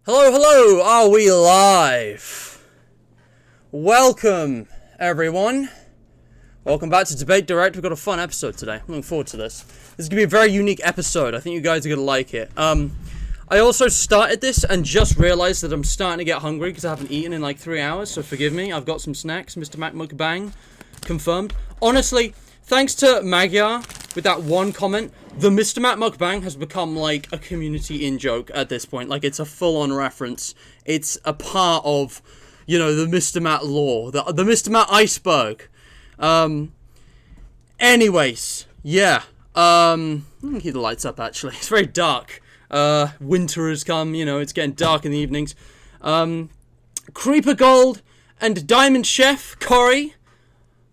Hello, hello, are we live? Welcome, everyone. Welcome back to Debate Direct. We've got a fun episode today. I'm looking forward to this. This is going to be a very unique episode. I think you guys are going to like it. I also started this and just realized that I'm starting to get hungry because I haven't eaten in like 3 hours, so forgive me. I've got some snacks. Mr. Mac Mukbang confirmed. Honestly, thanks to Magyar with that one comment, the Mr. Mac Mukbang has become like a community in-joke at this point. Like, it's a full-on reference. It's a part of, you know, the Mr. Mac lore. The Mr. Mac iceberg. Anyways, yeah. Let me keep the lights up, actually. It's very dark. Winter has come, you know, it's getting dark in the evenings. Creeper Gold and Diamond Chef Corey,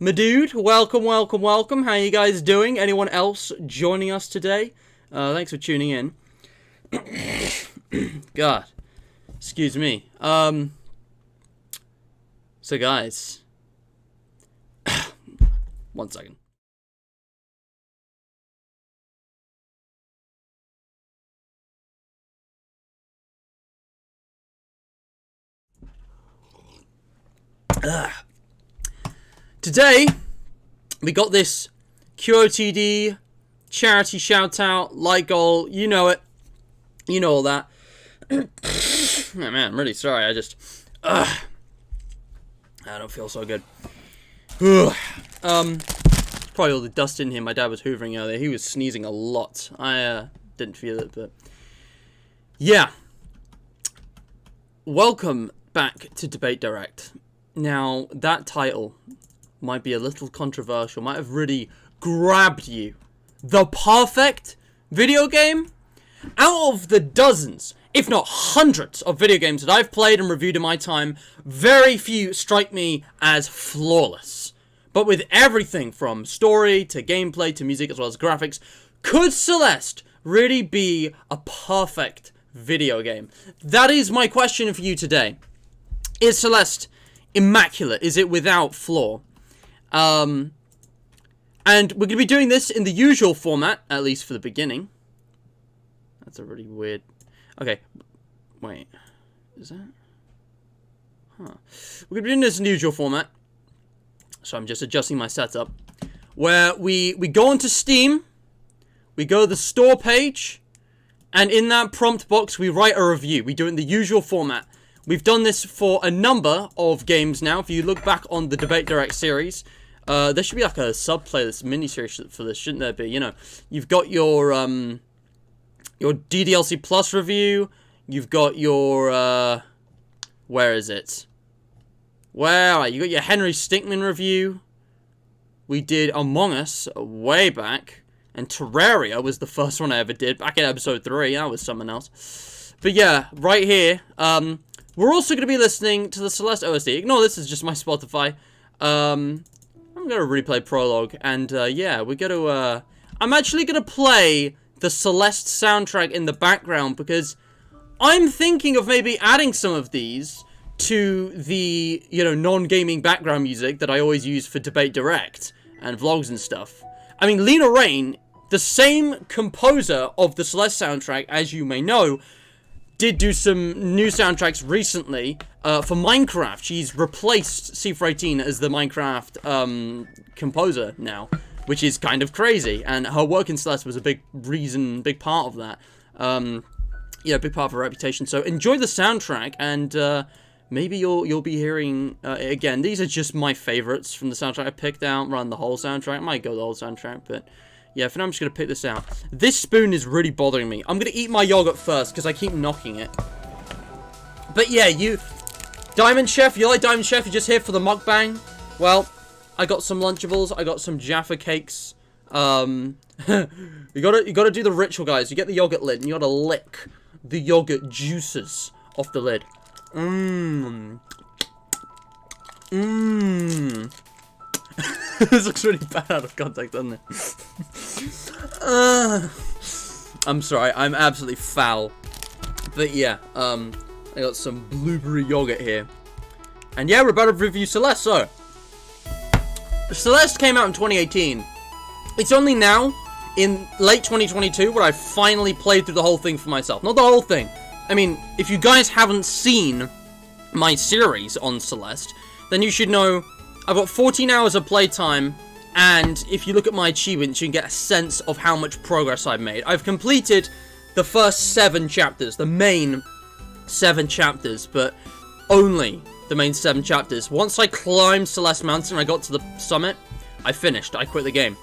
my dude, welcome. How you guys doing? Anyone else joining us today? Thanks for tuning in. God, excuse me. So guys, 1 second. Today, we got this QOTD, charity shout-out, like goal, you know it. You know all that. Oh, man, I'm really sorry, I don't feel so good. Probably all the dust in here. My dad was hoovering earlier. He was sneezing a lot. I didn't feel it, but yeah. Welcome back to Debate Direct. Now, that title might be a little controversial, might have really grabbed you. The perfect video game? Out of the dozens, if not hundreds of video games that I've played and reviewed in my time, very few strike me as flawless. But with everything from story to gameplay to music as well as graphics, could Celeste really be a perfect video game? That is my question for you today. Is Celeste immaculate? Is it without flaw? And we're going to be doing this in the usual format, at least for the beginning. That's a really weird... Okay, wait. Is that... Huh. We're going to be doing this in the usual format. So I'm just adjusting my setup. Where we go onto Steam, we go to the store page, and in that prompt box we write a review. We do it in the usual format. We've done this for a number of games now. If you look back on the Debate Direct series, there should be like a sub-playlist, mini-series for this, shouldn't there be? You know, you've got your DDLC Plus review. You've got your, where is it? Where are you? You got your Henry Stickmin review. We did Among Us way back. And Terraria was the first one I ever did, back in episode 3. That was someone else. But yeah, right here, we're also going to be listening to the Celeste OST. Ignore this, is just my Spotify. I'm going to replay Prologue, and yeah, we're going to, I'm actually going to play the Celeste soundtrack in the background, because I'm thinking of maybe adding some of these to the, you know, non-gaming background music that I always use for Debate Direct and vlogs and stuff. I mean, Lena Raine, the same composer of the Celeste soundtrack, as you may know, did do some new soundtracks recently for Minecraft. She's replaced C418 as the Minecraft composer now, which is kind of crazy. And her work in Celeste was a big part of that. Yeah, big part of her reputation. So enjoy the soundtrack, and maybe you'll be hearing it again. These are just my favorites from the soundtrack I picked out. Run the whole soundtrack. I might go the whole soundtrack, but yeah, for now I'm just going to pick this out. This spoon is really bothering me. I'm going to eat my yogurt first, because I keep knocking it. But yeah, you... Diamond Chef, you like Diamond Chef? You're just here for the mukbang? Well, I got some Lunchables. I got some Jaffa cakes. You gotta do the ritual, guys. You get the yogurt lid, and you gotta lick the yogurt juices off the lid. This looks really bad out of context, doesn't it? I'm sorry, I'm absolutely foul. But yeah, I got some blueberry yogurt here. And yeah, we're about to review Celeste, so. Celeste came out in 2018. It's only now, in late 2022, where I finally played through the whole thing for myself. Not the whole thing, I mean, if you guys haven't seen my series on Celeste, then you should know I've got 14 hours of playtime, and if you look at my achievements, you can get a sense of how much progress I've made. I've completed the first 7 chapters, the main 7 chapters, but only the main 7 chapters. Once I climbed Celeste Mountain and I got to the summit, I finished. I quit the game.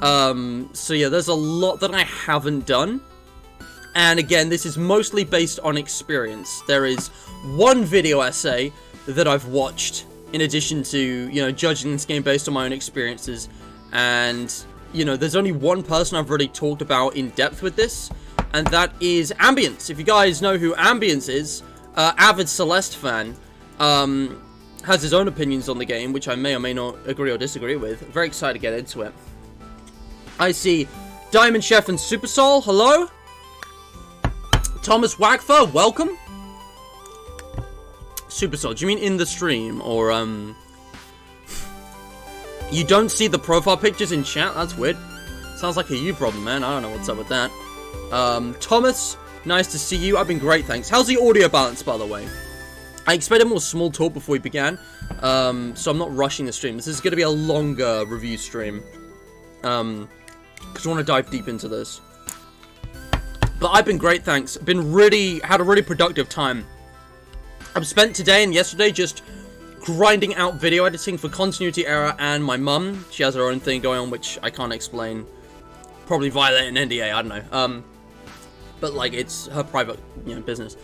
So yeah, there's a lot that I haven't done. And again, this is mostly based on experience. There is one video essay that I've watched, in addition to, you know, judging this game based on my own experiences. And, you know, there's only one person I've really talked about in depth with this, and that is Ambience. If you guys know who Ambience is, avid Celeste fan, has his own opinions on the game, which I may or may not agree or disagree with. Very excited to get into it. I see Diamond Chef and Super Soul, hello? Thomas Wagfer, welcome? Super Soul, do you mean in the stream, or, you don't see the profile pictures in chat? That's weird. Sounds like a you problem, man. I don't know what's up with that. Thomas, nice to see you. I've been great, thanks. How's the audio balance, by the way? I expected more small talk before we began, so I'm not rushing the stream. This is going to be a longer review stream, because I want to dive deep into this. But I've been great, thanks. Had a really productive time. I've spent today and yesterday just grinding out video editing for Continuity Error and my mum. She has her own thing going on, which I can't explain. Probably violating NDA, I don't know. But, like, it's her private, you know, business.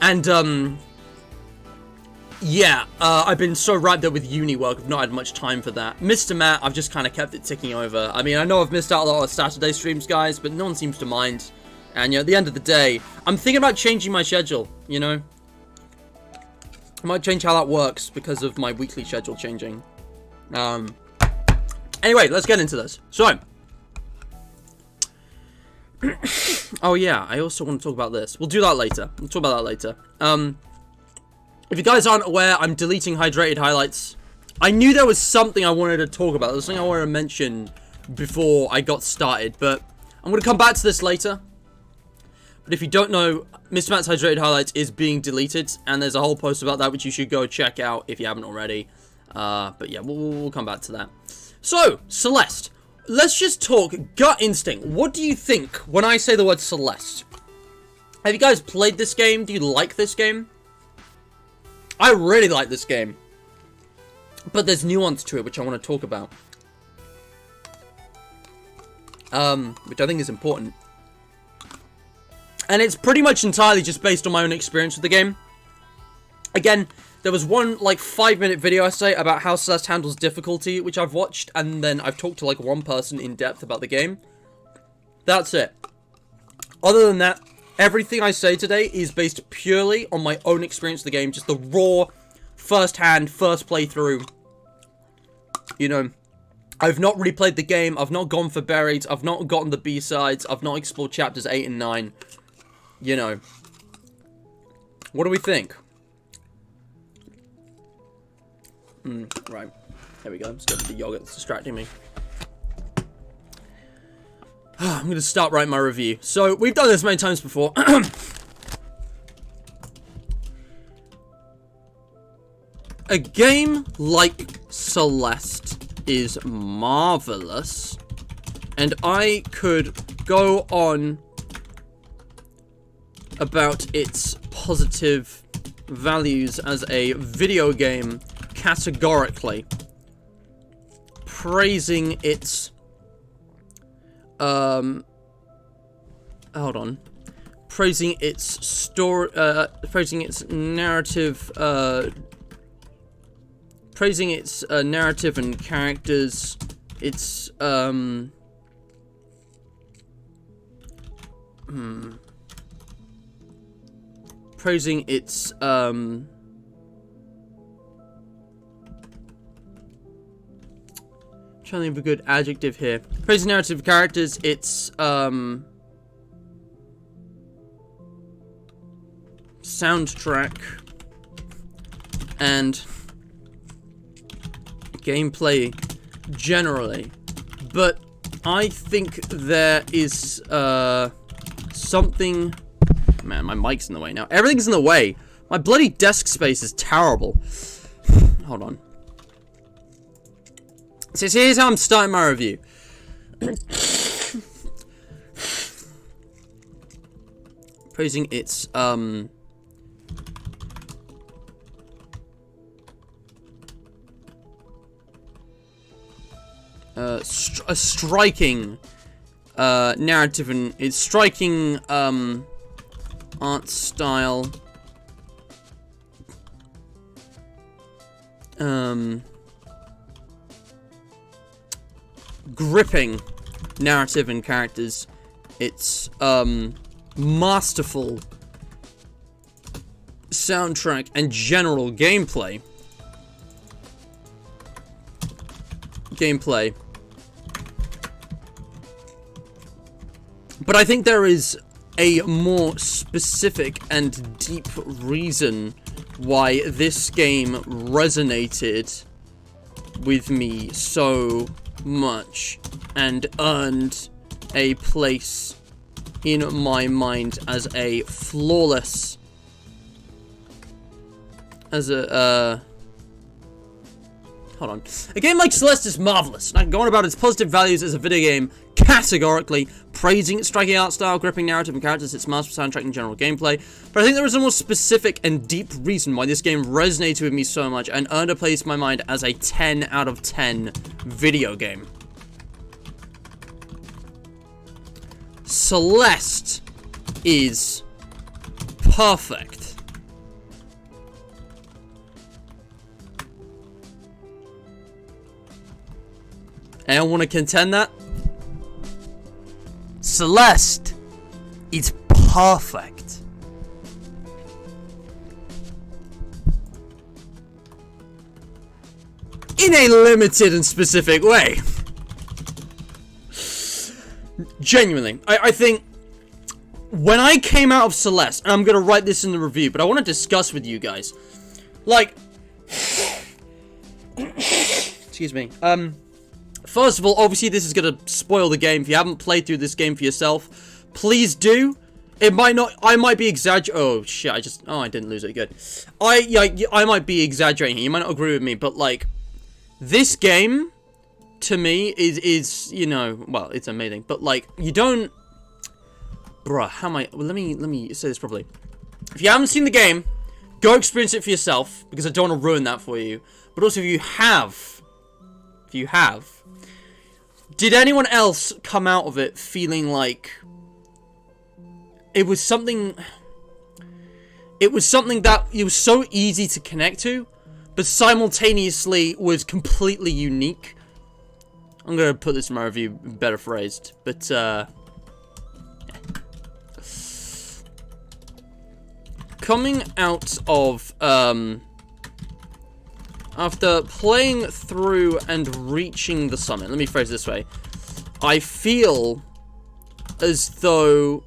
And, yeah, I've been so wrapped up with uni work, I've not had much time for that. Mr. Matt, I've just kind of kept it ticking over. I mean, I know I've missed out a lot of Saturday streams, guys, but no one seems to mind. And, you know, at the end of the day, I'm thinking about changing my schedule, you know? I might change how that works because of my weekly schedule changing. Anyway, let's get into this. So. Oh, yeah, I also want to talk about this. We'll do that later. We'll talk about that later. If you guys aren't aware, I'm deleting hydrated highlights. I knew there was something I wanted to talk about. There's something I wanted to mention before I got started, but I'm going to come back to this later. But if you don't know, Mr. Matt's hydrated highlights is being deleted, and there's a whole post about that which you should go check out if you haven't already. But yeah, we'll come back to that. So, Celeste. Let's just talk gut instinct. What do you think when I say the word Celeste? Have you guys played this game? Do you like this game? I really like this game. But there's nuance to it, which I want to talk about. Which I think is important. And it's pretty much entirely just based on my own experience with the game. Again, there was one, like, 5-minute video essay about how Celeste handles difficulty, which I've watched, and then I've talked to, like, one person in depth about the game. That's it. Other than that, everything I say today is based purely on my own experience with the game, just the raw, first-hand, first playthrough. You know, I've not really played the game, I've not gone for berries, I've not gotten the B-sides, I've not explored chapters 8 and 9. You know. What do we think? Right. There we go. Let's go to the yogurt. It's distracting me. I'm going to start writing my review. So, we've done this many times before. A game like Celeste is marvelous. And I could go on about its positive values as a video game categorically, praising its praising its story, praising its narrative, praising its narrative and characters, its praising its trying to think of a good adjective here. Praising narrative characters, its soundtrack and gameplay generally. But I think there is something man. My mic's in the way now. Everything's in the way. My bloody desk space is terrible. Hold on. So here's how I'm starting my review. Praising its, a striking narrative and its striking art style, gripping narrative and characters, its masterful soundtrack and general gameplay. But I think there is a more specific and deep reason why this game resonated with me so much and earned a place in my mind as a flawless, as a, hold on. A game like Celeste is marvelous, and I can go on about its positive values as a video game, categorically, praising its striking art style, gripping narrative and characters, its masterful soundtrack and general gameplay. But I think there is a more specific and deep reason why this game resonated with me so much and earned a place in my mind as a 10 out of 10 video game. Celeste is perfect. Anyone want to contend that? Celeste is perfect. In a limited and specific way. Genuinely, I think when I came out of Celeste, and I'm gonna write this in the review, but I want to discuss with you guys, like, excuse me, first of all, obviously this is gonna spoil the game. If you haven't played through this game for yourself, please do. It might not, I might be exaggerating. Oh shit, I didn't lose it, good. I might be exaggerating here, you might not agree with me, but like, this game, to me, is, you know, well, it's amazing, but like, you don't, bruh, how am I, well, let me say this properly. If you haven't seen the game, go experience it for yourself, because I don't want to ruin that for you, but also if you have, did anyone else come out of it feeling like it was something that it was so easy to connect to, but simultaneously was completely unique? I'm gonna put this in my review better phrased, but coming out of after playing through and reaching the summit, let me phrase it this way, I feel as though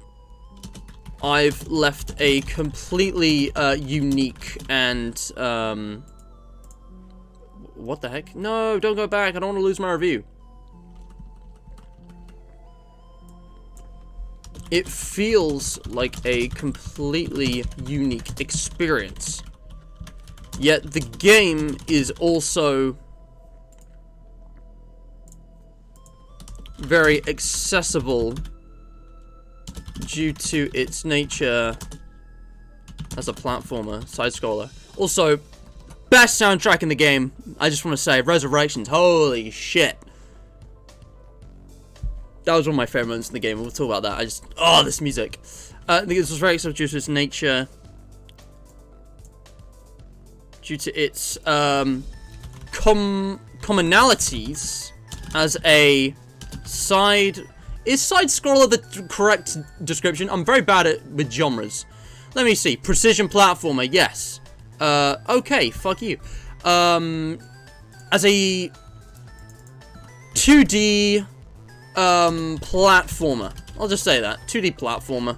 I've left a completely unique and what the heck? No, don't go back. I don't want to lose my review. It feels like a completely unique experience. Yet the game is also very accessible due to its nature as a platformer, side-scroller. Also, best soundtrack in the game, I just want to say, Resurrections, holy shit. That was one of my favorite moments in the game. We'll talk about that. Oh, this music. I think this was very accessible due to its nature. Due to its commonalities as a side... Is side-scroller the correct description? I'm very bad with genres. Let me see. Precision platformer, yes. Okay, fuck you. As a 2D platformer. I'll just say that. 2D platformer.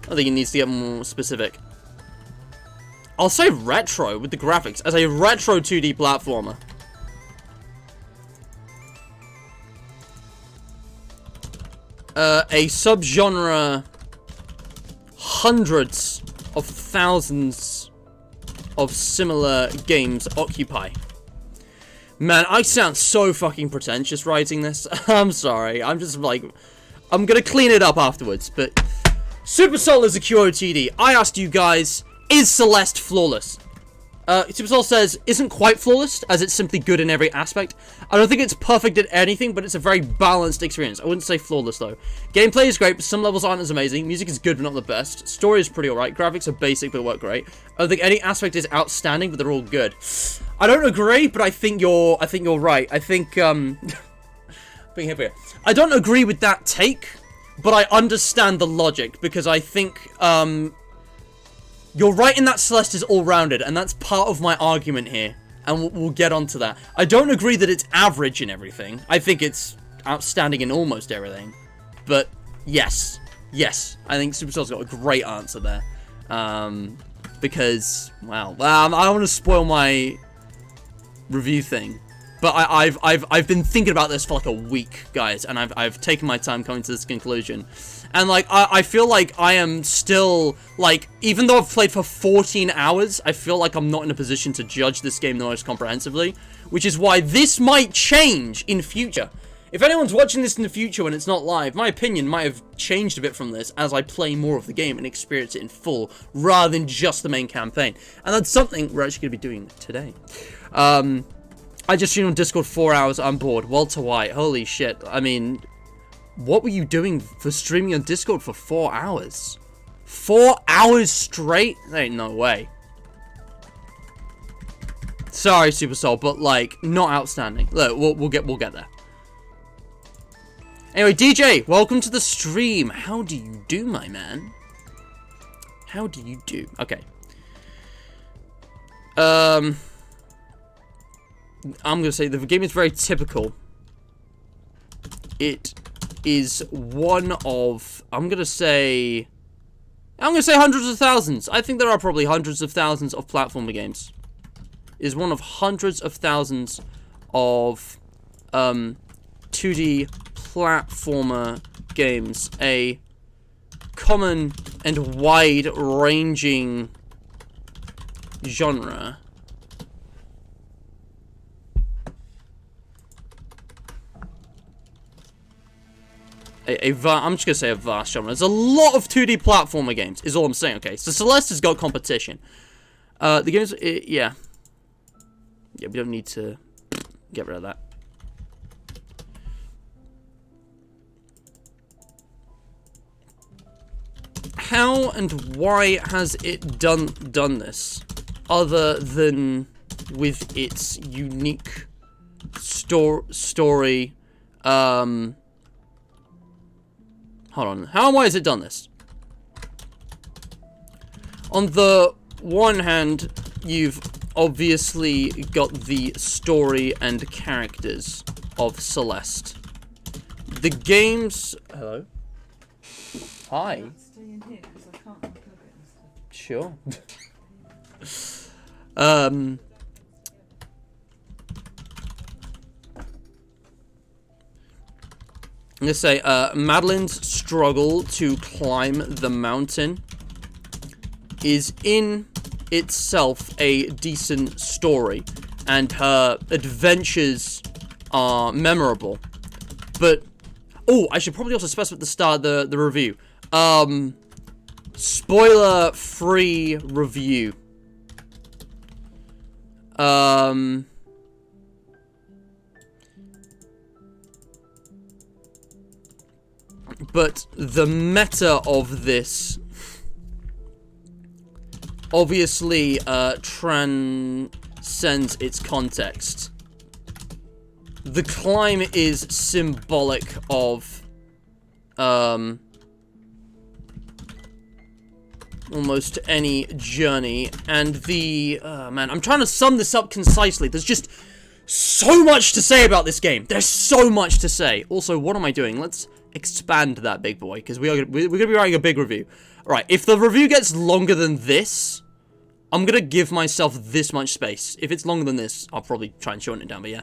I think it needs to get more specific. I'll say retro with the graphics. As a retro 2D platformer. A subgenre hundreds of thousands of similar games occupy. Man, I sound so fucking pretentious writing this. I'm sorry. I'm just like, I'm gonna clean it up afterwards. But Supercell is a QOTD. I asked you guys, is Celeste flawless? Supercell says, isn't quite flawless, as it's simply good in every aspect. I don't think it's perfect at anything, but it's a very balanced experience. I wouldn't say flawless, though. Gameplay is great, but some levels aren't as amazing. Music is good, but not the best. Story is pretty alright. Graphics are basic, but work great. I don't think any aspect is outstanding, but they're all good. I don't agree, but I think you're right. I think, being here. I don't agree with that take, but I understand the logic, because I think, you're right in that Celeste is all-rounded, and that's part of my argument here, and we'll get onto that. I don't agree that it's average in everything. I think it's outstanding in almost everything. But, yes. Yes. I think Supercell's got a great answer there. Because, well, I don't want to spoil my review thing. But I've been thinking about this for like a week, guys, and I've taken my time coming to this conclusion. And, like, I feel like I am still, like, even though I've played for 14 hours, I feel like I'm not in a position to judge this game the most comprehensively, which is why this might change in future. If anyone's watching this in the future when it's not live, my opinion might have changed a bit from this as I play more of the game and experience it in full, rather than just the main campaign. And that's something we're actually going to be doing today. I just streamed on Discord 4 hours, I'm bored. Walter White, holy shit. I mean, what were you doing for streaming on Discord for 4 hours? 4 hours straight? There ain't no way. Sorry, Supercell, but like, not outstanding. Look, we'll get there. Anyway, DJ, welcome to the stream. How do you do, my man? How do you do? Okay. I'm gonna say the game is very typical. It is one of, I'm gonna say hundreds of thousands. I think there are probably hundreds of thousands of platformer games. It is one of hundreds of thousands of 2D platformer games. A common and wide-ranging genre. I'm just gonna say a vast genre. There's a lot of 2D platformer games, is all I'm saying, okay? So Celeste has got competition. The games, yeah. Yeah, we don't need to get rid of that. How and why has it done this? Other than with its unique story, hold on. How and why has it done this? On the one hand, you've obviously got the story and characters of Celeste. The game's... Hello? Hi. Sure. I'm gonna say, Madeline's struggle to climb the mountain is in itself a decent story, and her adventures are memorable. But, oh, I should probably also specify at the start of the review. Spoiler-free review. But the meta of this obviously transcends its context. The climb is symbolic of almost any journey, and the man, I'm trying to sum this up concisely. There's just so much to say about this game. There's so much to say. Also, what am I doing? Let's expand that big boy, because we're gonna be writing a big review. Alright, if the review gets longer than this, I'm gonna give myself this much space. If it's longer than this, I'll probably try and shorten it down, but yeah.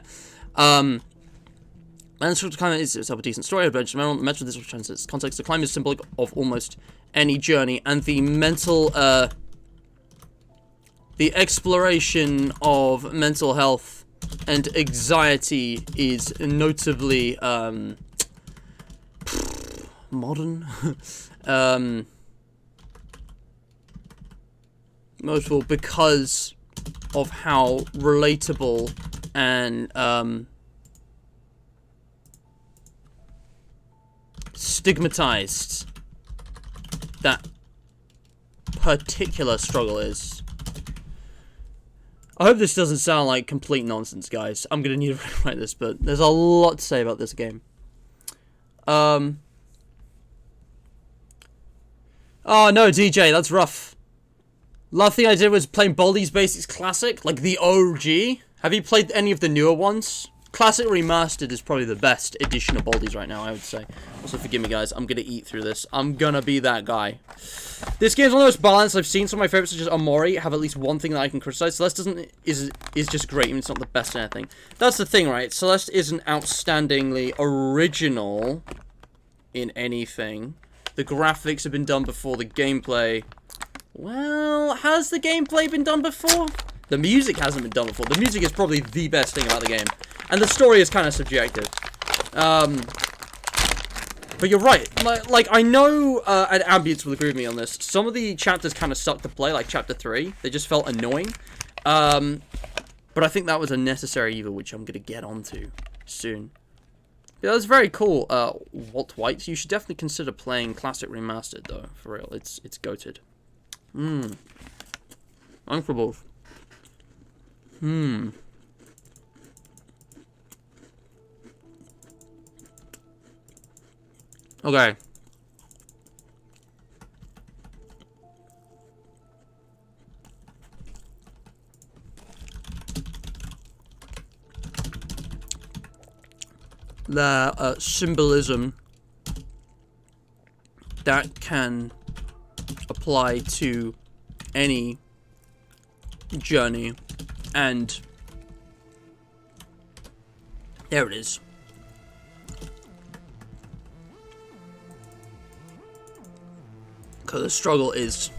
And sort of climb is itself a decent story adventure. The mental this transits context. The climb is symbolic of almost any journey, and the mental, the exploration of mental health and anxiety is notably modern, notable because of how relatable and stigmatized that particular struggle is. I hope this doesn't sound like complete nonsense, guys. I'm gonna need to rewrite this, but there's a lot to say about this game. Oh no, DJ, that's rough. Last thing I did was playing Baldi's Basics Classic, like the OG. Have you played any of the newer ones? Classic Remastered is probably the best edition of Baldi's right now, I would say. Also, forgive me, guys. I'm gonna eat through this. I'm gonna be that guy. This game's one of the most balanced I've seen. Some of my favorites, such as Amori, have at least one thing that I can criticize. Celeste is just great, even if it's not the best in anything. That's the thing, right? Celeste isn't outstandingly original in anything. The graphics have been done before. The gameplay... Well, has the gameplay been done before? The music hasn't been done before. The music is probably the best thing about the game. And the story is kind of subjective. But you're right. Like I know, and Ambience will agree with me on this. Some of the chapters kind of sucked to play, like Chapter 3. They just felt annoying. But I think that was a necessary evil, which I'm going to get onto soon. Yeah, that was very cool, Walt White. You should definitely consider playing Classic Remastered, though. For real. It's goated. Uncomfortable. Okay. The symbolism that can apply to any journey, and there it is. Because the struggle is,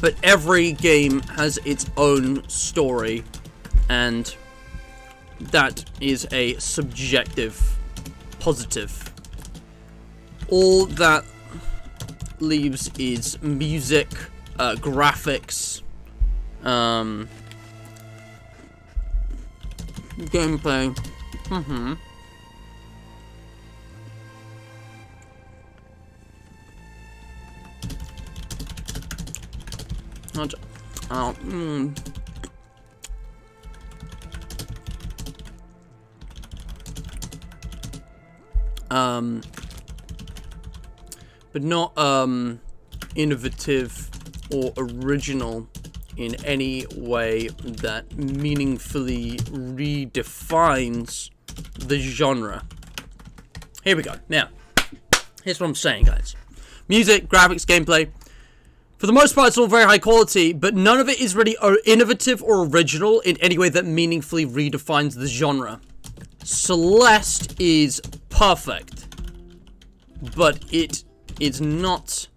but every game has its own story, and that is a subjective positive. All that leaves is music, graphics, gameplay. But not innovative or original in any way that meaningfully redefines the genre. Here we go. Now, here's what I'm saying, guys. Music, graphics, gameplay. For the most part, it's all very high quality, but none of it is really innovative or original in any way that meaningfully redefines the genre. Celeste is perfect, but it is not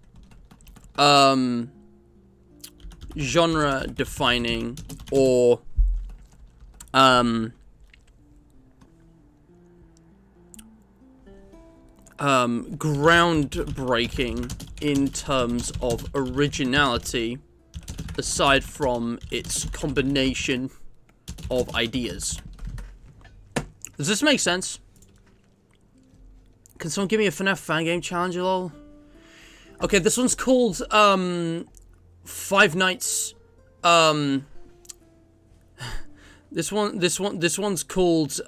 genre defining or groundbreaking in terms of originality, aside from its combination of ideas. Does this make sense? Can someone give me a FNAF fan game challenge, lol? Okay, this one's called, Five Nights, this one's called,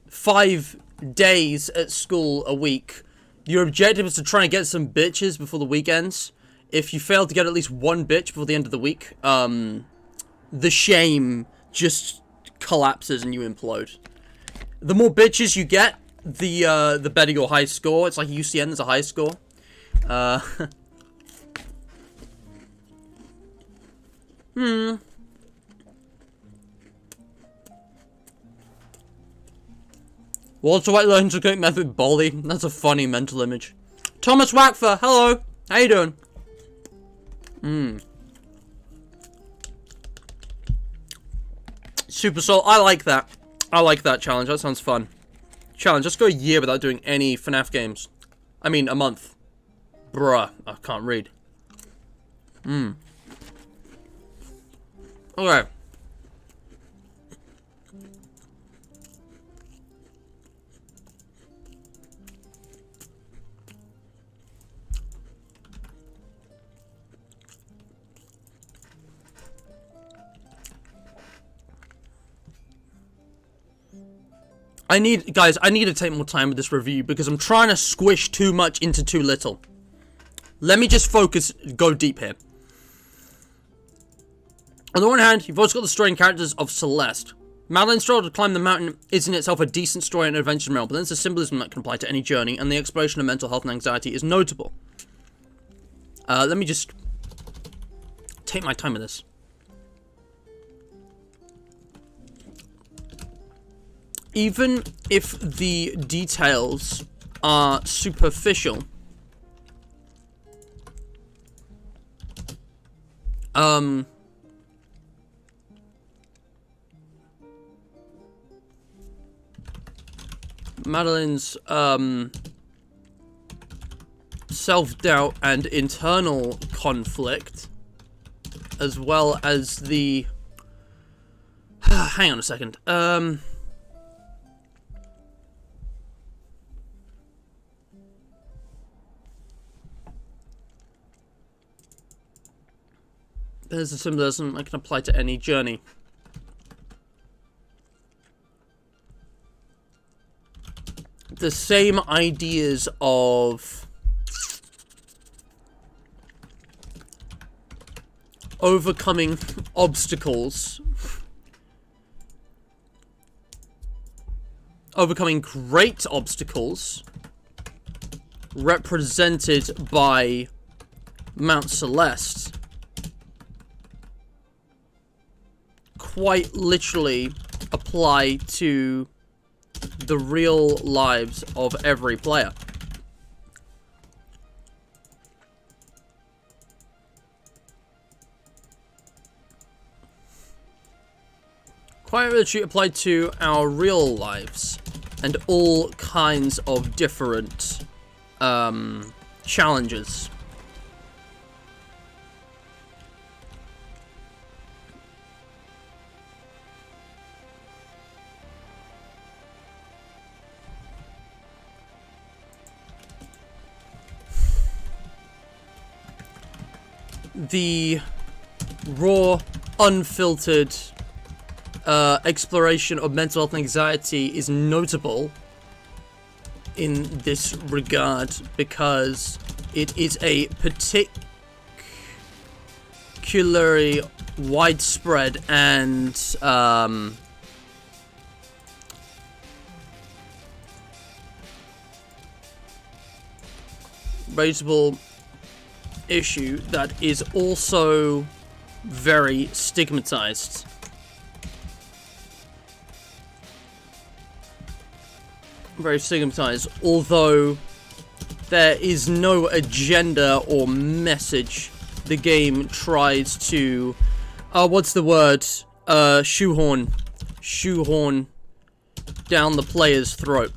5 days at school a week. Your objective is to try and get some bitches before the weekends. If you fail to get at least one bitch before the end of the week, the shame just collapses and you implode. The more bitches you get, the better your high score. It's like UCN, there's a high score. Walter White learns to cook method Bolly. That's a funny mental image. Thomas Wackfer, hello. How you doing? Super Soul, I like that. I like that challenge. That sounds fun. Challenge, let's go a year without doing any FNAF games. I mean, a month. Bruh, I can't read. Okay. I need to take more time with this review because I'm trying to squish too much into too little. Let me just focus, go deep here. On the one hand, you've also got the story and characters of Celeste. Madeline's struggle to climb the mountain is in itself a decent story and adventure realm, but then there's a symbolism that can apply to any journey, and the exploration of mental health and anxiety is notable. Let me just take my time with this. Even if the details are superficial, Madeline's self-doubt and internal conflict, as well as the hang on a second. There's a symbolism that can apply to any journey. The same ideas of overcoming obstacles, overcoming great obstacles, represented by Mount Celeste, quite literally apply to the real lives of every player. Quite literally applied to our real lives and all kinds of different challenges. The raw, unfiltered exploration of mental health and anxiety is notable in this regard because it is a particularly widespread and rateable issue that is also very stigmatized. Very stigmatized, although there is no agenda or message. The game tries to, what's the word? Shoehorn down the player's throat.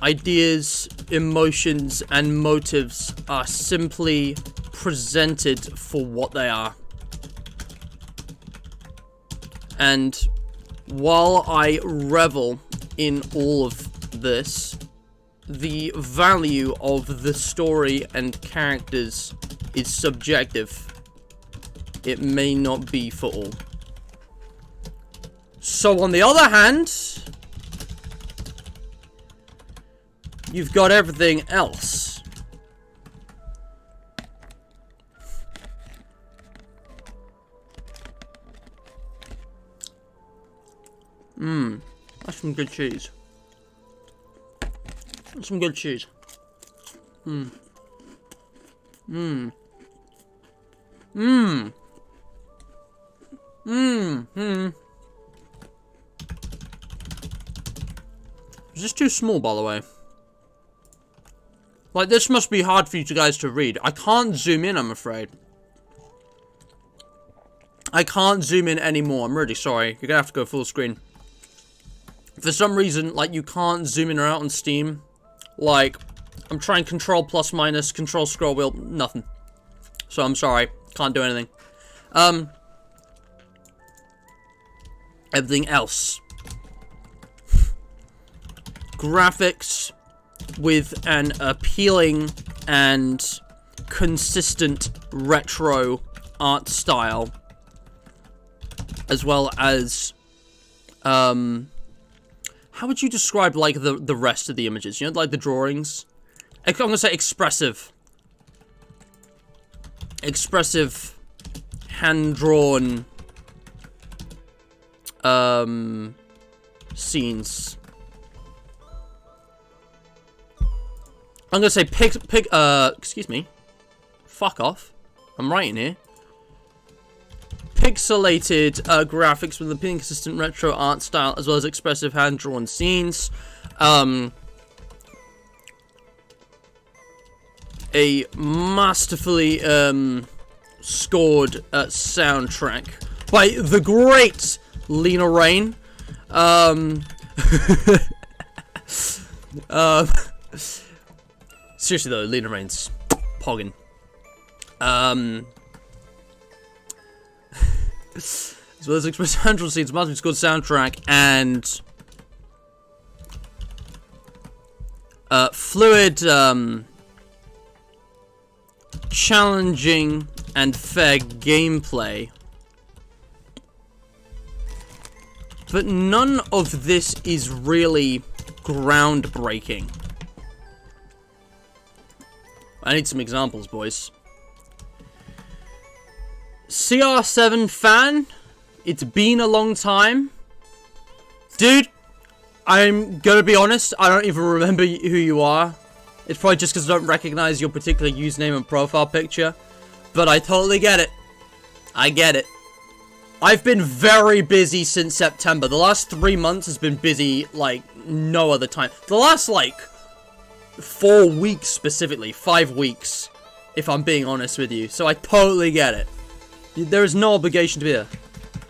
Ideas, emotions, and motives are simply presented for what they are. And while I revel in all of this, the value of the story and characters is subjective. It may not be for all. So on the other hand, you've got everything else. That's some good cheese. That's some good cheese. Is this too small, by the way? Like, this must be hard for you guys to read. I can't zoom in, I'm afraid. I can't zoom in anymore. I'm really sorry. You're gonna have to go full screen. For some reason, like, you can't zoom in or out on Steam. Like, I'm trying control plus minus, control scroll wheel, nothing. So I'm sorry. Can't do anything. Everything else. Graphics with an appealing and consistent retro art style, as well as how would you describe like the rest of the images? You know, like the drawings. I'm gonna say expressive, hand-drawn scenes. I'm gonna say excuse me. Fuck off. I'm writing here. Pixelated graphics with appealing, consistent retro art style, as well as expressive hand-drawn scenes. A masterfully scored soundtrack by the great Lena Raine. Seriously though, Lena Raine's poggin. As well as expressive hand-drawn scenes, masterfully scored soundtrack, and fluid, challenging and fair gameplay. But none of this is really groundbreaking. I need some examples, boys. CR7 fan, it's been a long time. Dude, I'm gonna be honest, I don't even remember who you are. It's probably just because I don't recognize your particular username and profile picture. But I totally get it. I get it. I've been very busy since September. The last 3 months has been busy like no other time. The last like 4 weeks specifically, 5 weeks, if I'm being honest with you. So I totally get it. There is no obligation to be there.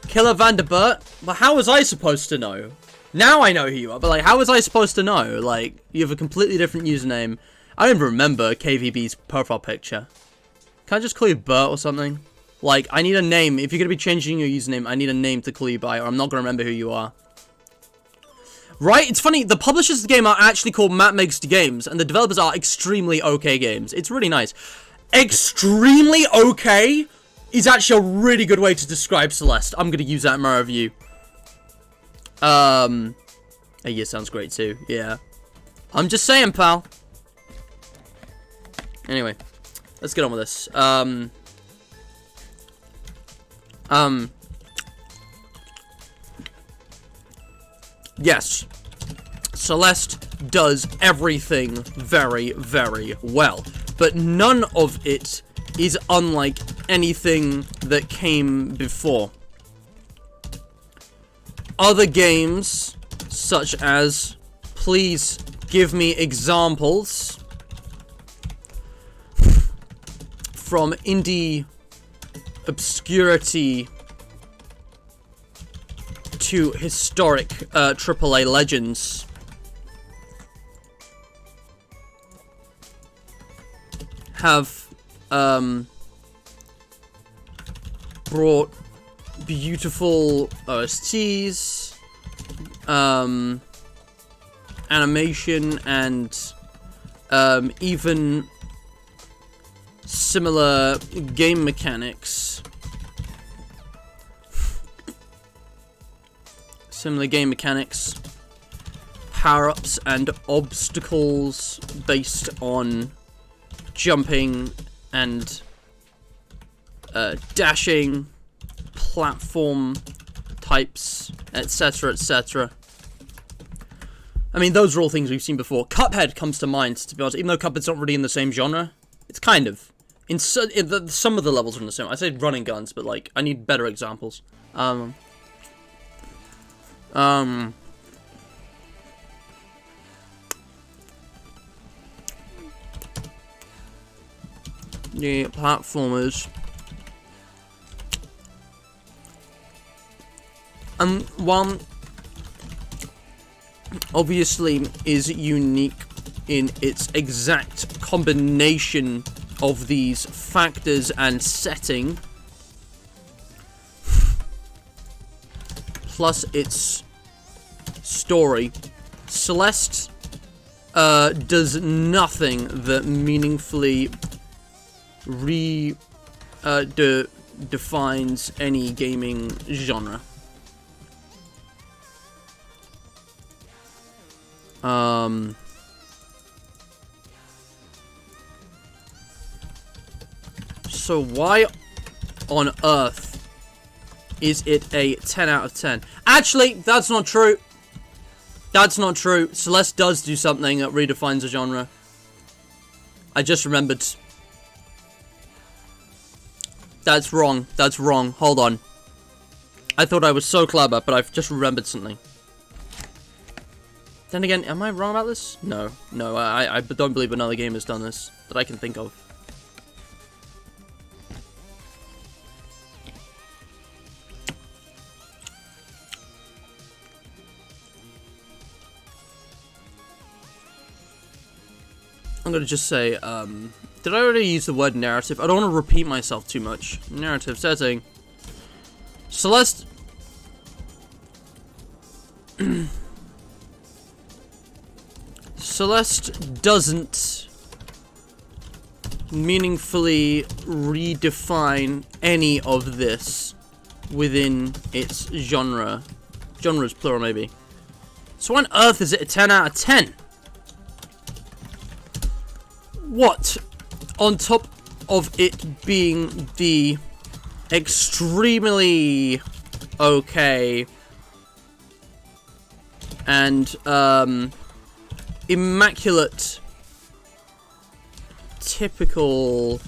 Killer Vanderbert? But how was I supposed to know? Now I know who you are, but like, how was I supposed to know? Like, you have a completely different username. I don't even remember KVB's profile picture. Can I just call you Bert or something? Like, I need a name. If you're gonna be changing your username, I need a name to call you by, or I'm not gonna remember who you are. Right? It's funny, the publishers of the game are actually called Matt Makes the Games, and the developers are Extremely OK Games. It's really nice. Extremely OK is actually a really good way to describe Celeste. I'm gonna use that in my review. Yeah, sounds great too. Yeah. I'm just saying, pal. Anyway, let's get on with this. Yes. Celeste does everything very, very well. But none of it is unlike anything that came before. Other games, such as, please give me examples from indie obscurity to historic AAA legends. Have brought beautiful OSTs, animation, and even similar game mechanics. Power-ups and obstacles based on jumping and dashing, platform types, etc., etc. I mean, those are all things we've seen before. Cuphead comes to mind, to be honest, even though Cuphead's not really in the same genre. It's kind of. some of the levels are in the same. I say running guns, but like I need better examples. The platformers. One obviously is unique in its exact combination of these factors and setting, plus its story. Celeste does nothing that meaningfully defines any gaming genre. So why on earth is it a 10 out of 10? Actually, that's not true. That's not true. Celeste does do something that redefines a genre. I just remembered. That's wrong. That's wrong. Hold on. I thought I was so clever, but I've just remembered something. Then again, am I wrong about this? No. No, I don't believe another game has done this that I can think of. I'm gonna just say, did I already use the word narrative? I don't want to repeat myself too much. Narrative setting. Celeste... Celeste doesn't meaningfully redefine any of this within its genre. Genres, plural, maybe. So on earth is it a 10 out of 10? What? On top of it being the extremely okay and immaculate typical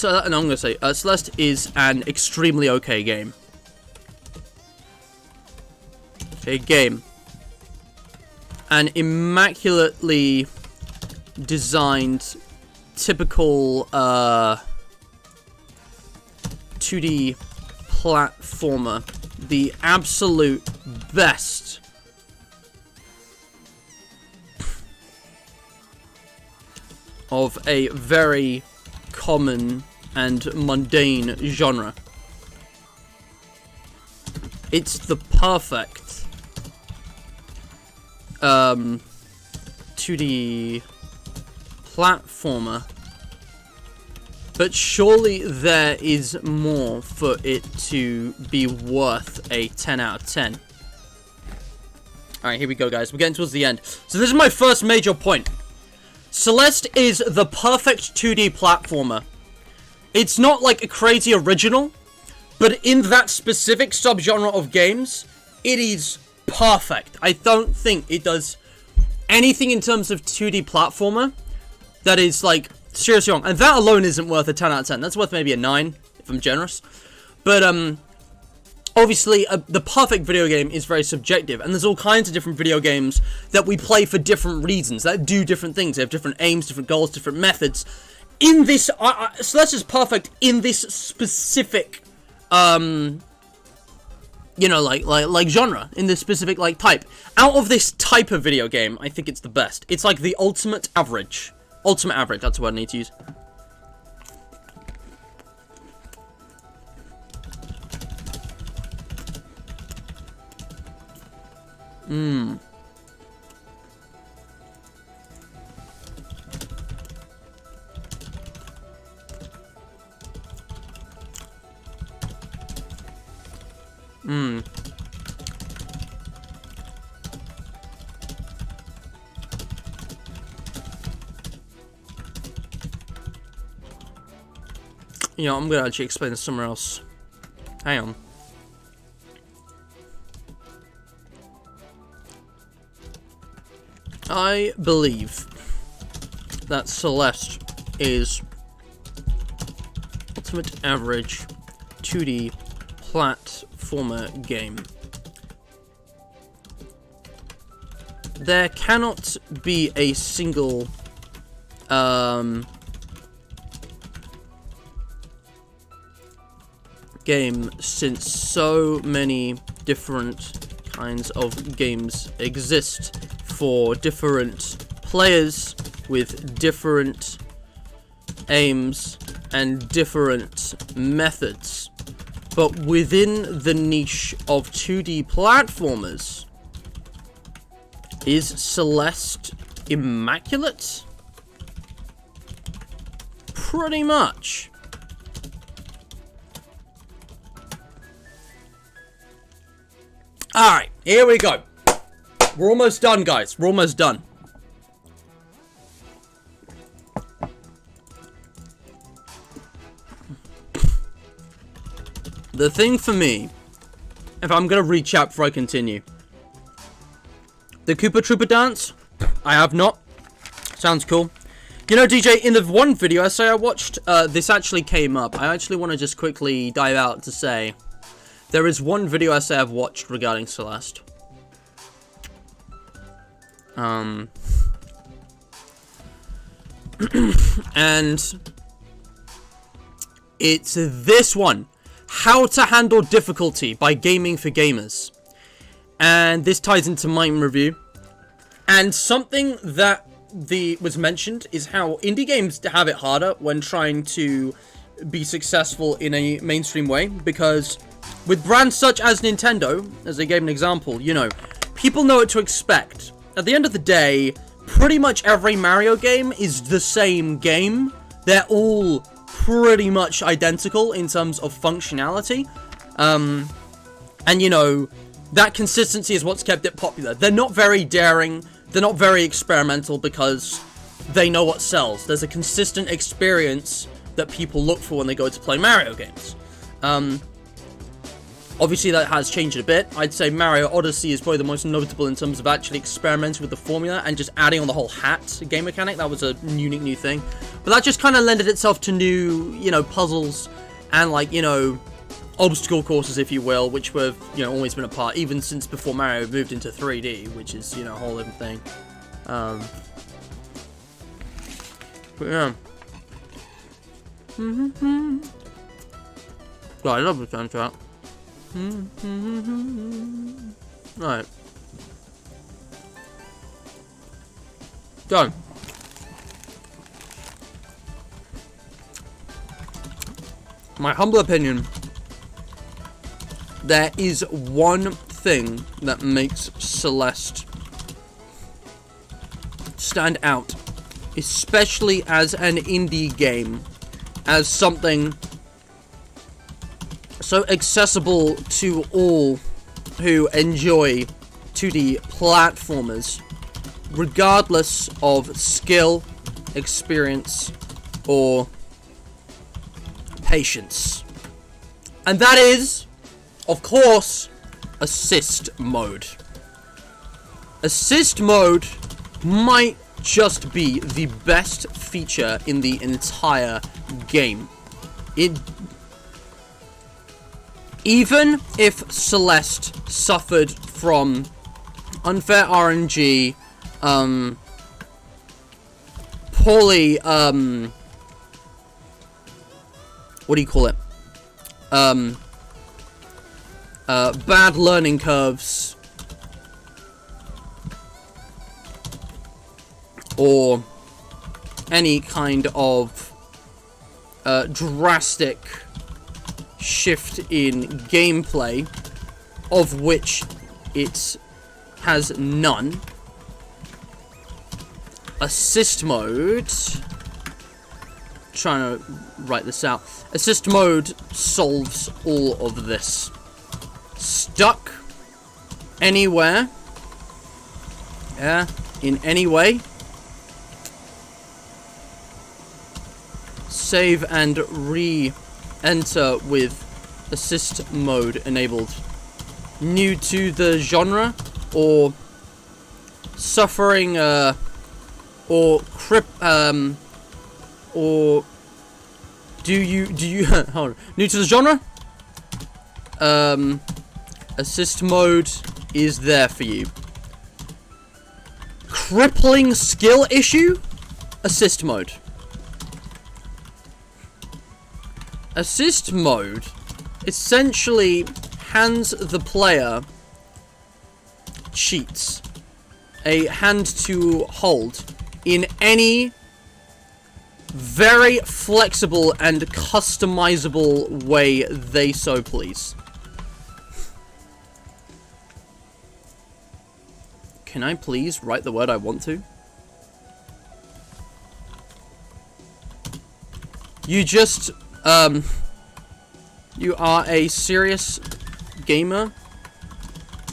and I'm gonna say Celeste is an extremely okay game. Okay, game. An immaculately designed typical 2D platformer. The absolute best of a very common and mundane genre. It's the perfect 2D platformer, but surely there is more for it to be worth a 10 out of 10. Alright, here we go, guys. We're getting towards the end. So this is my first major point. Celeste is the perfect 2D platformer. It's not like a crazy original, but in that specific subgenre of games, it is perfect. I don't think it does anything in terms of 2D platformer that is, like, seriously wrong. And that alone isn't worth a 10 out of 10. That's worth maybe a 9, if I'm generous. But, obviously, the perfect video game is very subjective. And there's all kinds of different video games that we play for different reasons, that do different things. They have different aims, different goals, different methods. In this, Celeste is perfect in this specific, you know, like genre, in this specific, like, type. Out of this type of video game, I think it's the best. It's like the ultimate average. Ultimate average, that's the word I need to use. You know, I'm gonna actually explain this somewhere else. Hang on. I believe that Celeste is ultimate average 2D platformer game. There cannot be a single game, since so many different kinds of games exist for different players with different aims and different methods. But within the niche of 2D platformers, is Celeste immaculate? Pretty much. Alright, here we go. We're almost done, guys. We're almost done. The thing for me, if I'm gonna reach out before I continue, the Koopa Troopa dance, I have not. Sounds cool. You know, DJ, in the one video I watched, this actually came up. I actually want to just quickly dive out to say, there is one video I've watched regarding Celeste. And it's this one. How to Handle Difficulty by Gaming for Gamers. And this ties into my review. And something that was mentioned is how indie games have it harder when trying to be successful in a mainstream way, because with brands such as Nintendo, as I gave an example, you know, people know what to expect. At the end of the day, pretty much every Mario game is the same game. They're all pretty much identical in terms of functionality. And you know, that consistency is what's kept it popular. They're not very daring, they're not very experimental, because they know what sells. There's a consistent experience that people look for when they go to play Mario games. Obviously that has changed a bit. I'd say Mario Odyssey is probably the most notable in terms of actually experimenting with the formula and just adding on the whole hat game mechanic. That was a unique new thing. But that just kind of lended itself to new, you know, puzzles and, like, you know, obstacle courses, if you will, which were, you know, always been a part, even since before Mario moved into 3D, which is, you know, a whole different thing. But yeah. God, I love the soundtrack. Right. Done. My humble opinion, there is one thing that makes Celeste stand out, especially as an indie game, as something so accessible to all who enjoy 2D platformers, regardless of skill, experience, or patience. And that is, of course, assist mode. Assist mode might just be the best feature in the entire game. Even if Celeste suffered from unfair RNG, poorly, what do you call it? Bad learning curves, or any kind of drastic shift in gameplay, of which it has none. Assist mode, trying to write this out. Assist mode solves all of this. Stuck anywhere, yeah, in any way, save and re-enter with assist mode enabled. New to the genre, or suffering or or do you hold on, new to the genre? Assist mode is there for you. Crippling skill issue? Assist mode. Assist mode essentially hands the player cheats, a hand to hold in any very flexible and customizable way they so please. Can I please write the word I want to? You just, you are a serious gamer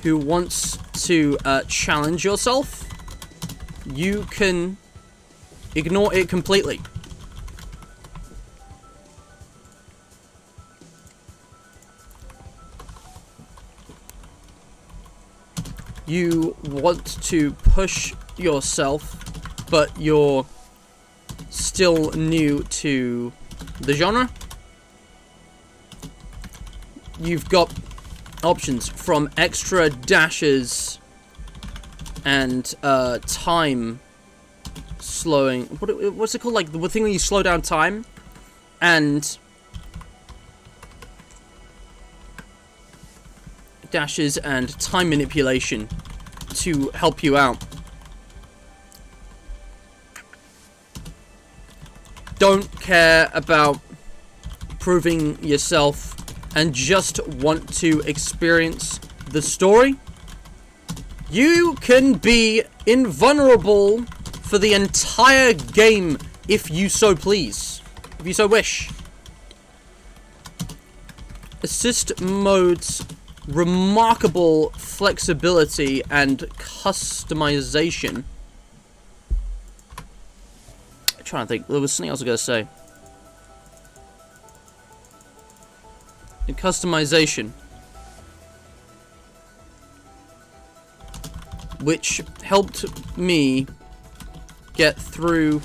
who wants to challenge yourself. You can ignore it completely. You want to push yourself, but you're still new to the genre. You've got options from extra dashes and time slowing. What's it called? Like the thing where you slow down time, and dashes and time manipulation to help you out. Don't care about proving yourself and just want to experience the story. You can be invulnerable for the entire game if you so please, if you so wish. Assist mode's remarkable flexibility and customization. I'm trying to think, there was something else I was going to say. The customization, which helped me get through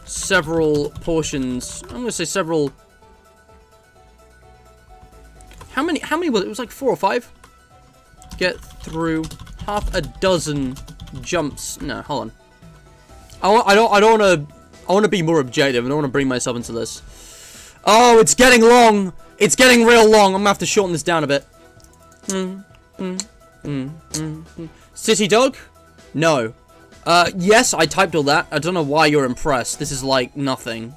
several portions. I'm going to say several. How many was it? It was like 4 or 5. Get through half a dozen jumps. No, hold on. I don't want to. I want to be more objective. I don't want to bring myself into this. Oh, it's getting long. It's getting real long. I'm gonna have to shorten this down a bit. City dog? No. Yes, I typed all that. I don't know why you're impressed. This is like nothing.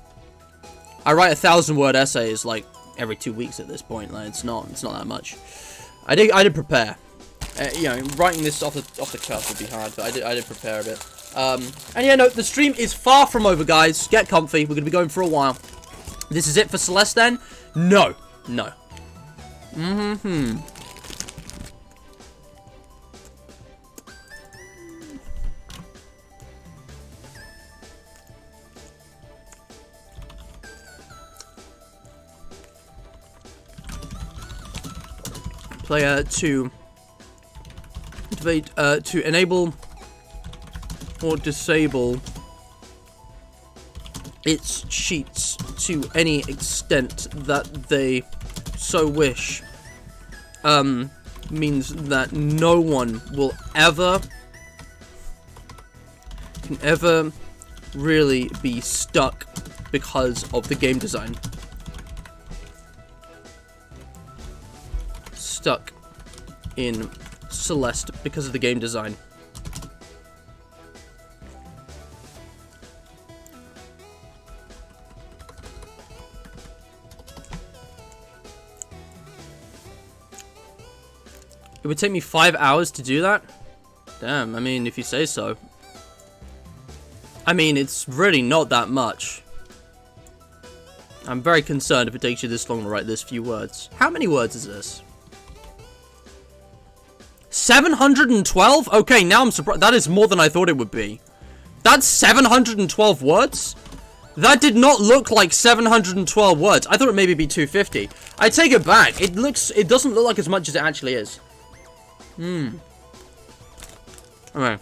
I write 1,000-word essays like every 2 weeks at this point. Like it's not that much. I did prepare. You know, writing this off the cuff would be hard, but I did prepare a bit. And yeah, no, the stream is far from over, guys. Get comfy. We're gonna be going for a while. This is it for Celeste then? No. No. Player to activate, to enable or disable its cheats to any extent that they so wish, means that no one will can ever really be stuck because of the game design. Stuck in Celeste because of the game design. It would take me 5 hours to do that? Damn, I mean, if you say so. I mean, it's really not that much. I'm very concerned if it takes you this long to write this few words. How many words is this? 712? Okay, now I'm surprised. That is more than I thought it would be. That's 712 words? That did not look like 712 words. I thought it maybe be 250. I take it back. It doesn't look like as much as it actually is. Okay.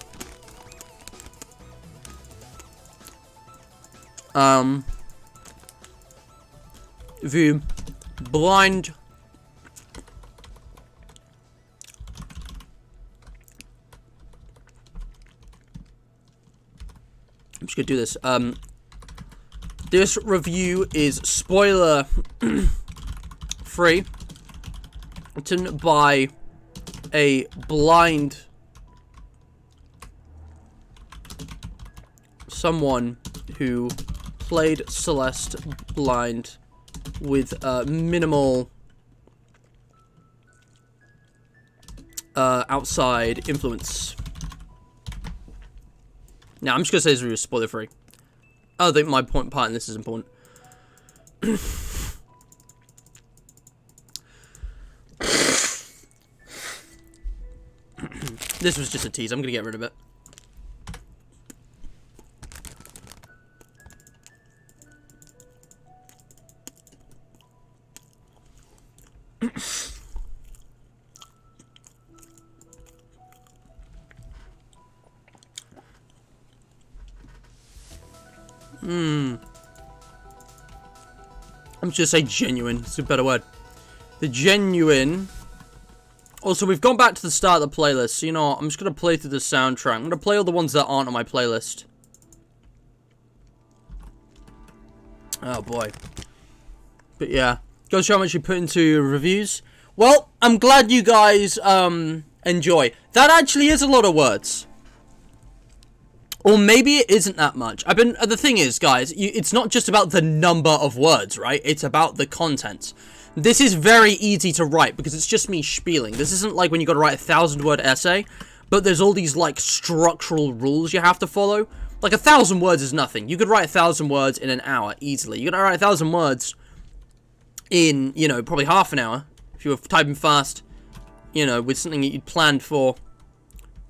view blind I'm just gonna do this. This review is spoiler free, written by a blind someone who played Celeste blind with minimal outside influence. Now, I'm just gonna say this review is spoiler free. I think my part in this is important. This was just a tease. I'm gonna get rid of it. I'm just gonna say genuine. It's a better word. The genuine. Also, we've gone back to the start of the playlist. So, you know what? I'm just gonna play through the soundtrack. I'm gonna play all the ones that aren't on my playlist. Oh boy. But yeah, goes to show how much you put into your reviews. Well, I'm glad you guys enjoy. That actually is a lot of words. Or maybe it isn't that much. The thing is, guys, it's not just about the number of words, right? It's about the content. This is very easy to write because it's just me spieling. This isn't like when you got to write a 1,000-word essay, but there's all these like structural rules you have to follow. Like 1,000 words is nothing. You could write 1,000 words in an hour easily. You could write 1,000 words in, you know, probably half an hour if you were typing fast, you know, with something that you'd planned for.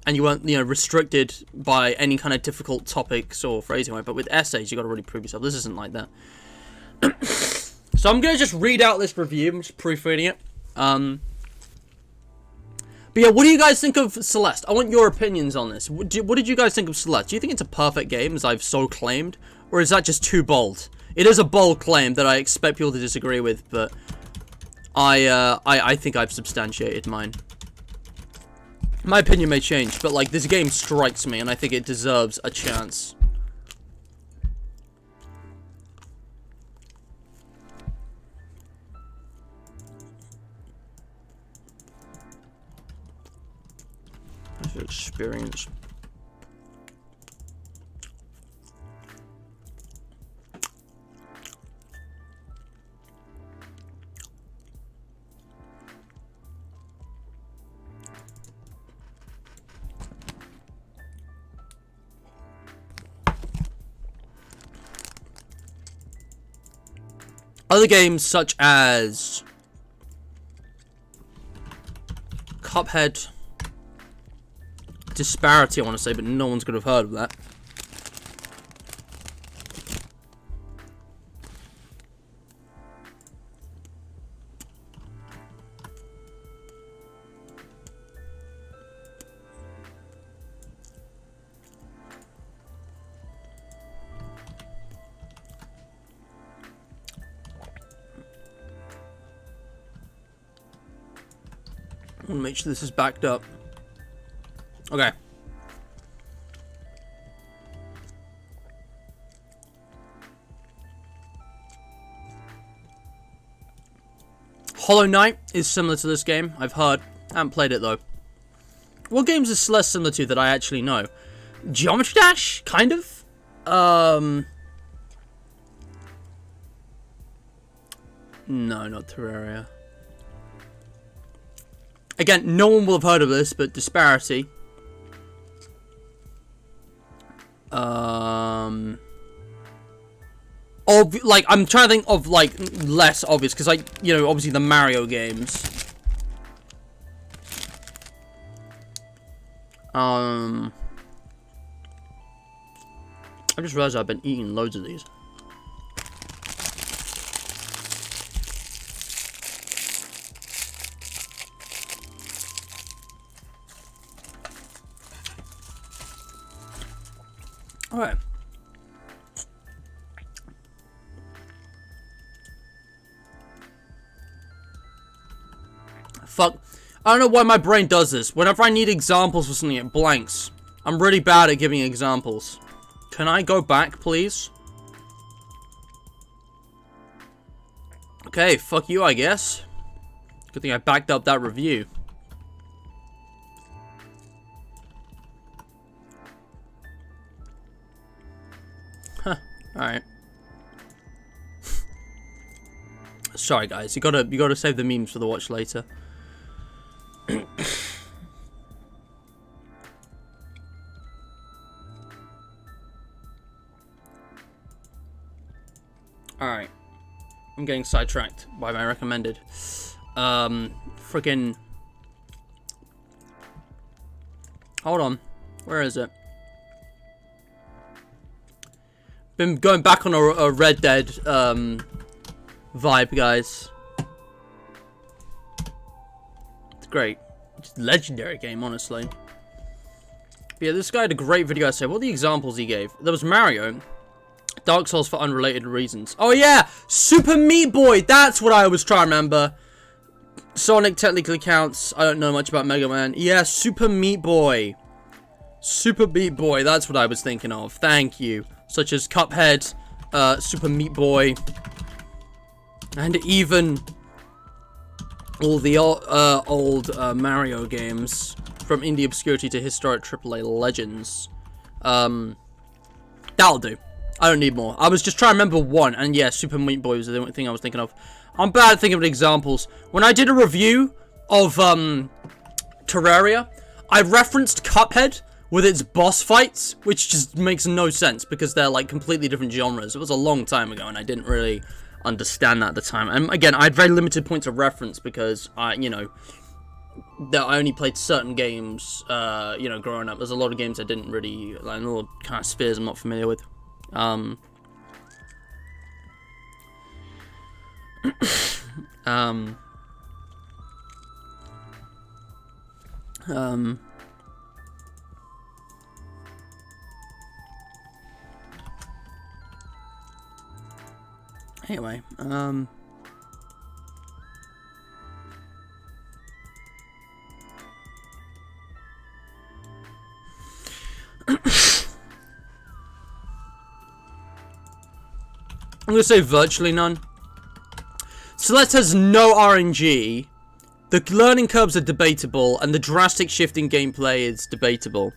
And you weren't, you know, restricted by any kind of difficult topics or phrasing, right? But with essays, you got to really prove yourself. This isn't like that. So I'm going to just read out this review. I'm just proofreading it. But yeah, what do you guys think of Celeste? I want your opinions on this. What did you guys think of Celeste? Do you think it's a perfect game, as I've so claimed? Or is that just too bold? It is a bold claim that I expect people to disagree with, but I think I've substantiated mine. My opinion may change, but, like, this game strikes me, and I think it deserves a chance. That's your experience. Other games such as Cuphead, Disparity, I want to say, but no one's going to have heard of that. I want to make sure this is backed up. Okay. Hollow Knight is similar to this game, I've heard. I haven't played it though. What games is Celeste similar to that I actually know? Geometry Dash? Kind of? No, not Terraria. Again, no one will have heard of this, but Disparity. I'm trying to think of, like, less obvious, because, like, you know, obviously the Mario games. I just realized I've been eating loads of these. Alright. Fuck. I don't know why my brain does this. Whenever I need examples for something, it blanks. I'm really bad at giving examples. Can I go back, please? Okay, fuck you, I guess. Good thing I backed up that review. Huh. Alright. Sorry, guys. You gotta save the memes for the watch later. Alright. I'm getting sidetracked by my recommended. Freaking. Hold on. Where is it? Been going back on a Red Dead, vibe, guys. It's great. It's a legendary game, honestly. But yeah, this guy had a great video essay. What are the examples he gave? There was Mario. Dark Souls for unrelated reasons. Oh yeah! Super Meat Boy! That's what I was trying to remember. Sonic technically counts. I don't know much about Mega Man. Yeah, Super Meat Boy. Super Meat Boy, that's what I was thinking of. Thank you. Such as Cuphead, Super Meat Boy, and even all the old Mario games, from indie obscurity to historic AAA legends. That'll do. I don't need more. I was just trying to remember one, and yeah, Super Meat Boy was the only thing I was thinking of. I'm bad at thinking of examples. When I did a review of Terraria, I referenced Cuphead with its boss fights, which just makes no sense because they're like completely different genres. It was a long time ago, and I didn't really understand that at the time. And again, I had very limited points of reference because I only played certain games, growing up. There's a lot of games I didn't really, like, a lot of kind of spheres I'm not familiar with. Anyway, I'm gonna say virtually none. Celeste has no RNG. The learning curves are debatable, and the drastic shift in gameplay is debatable.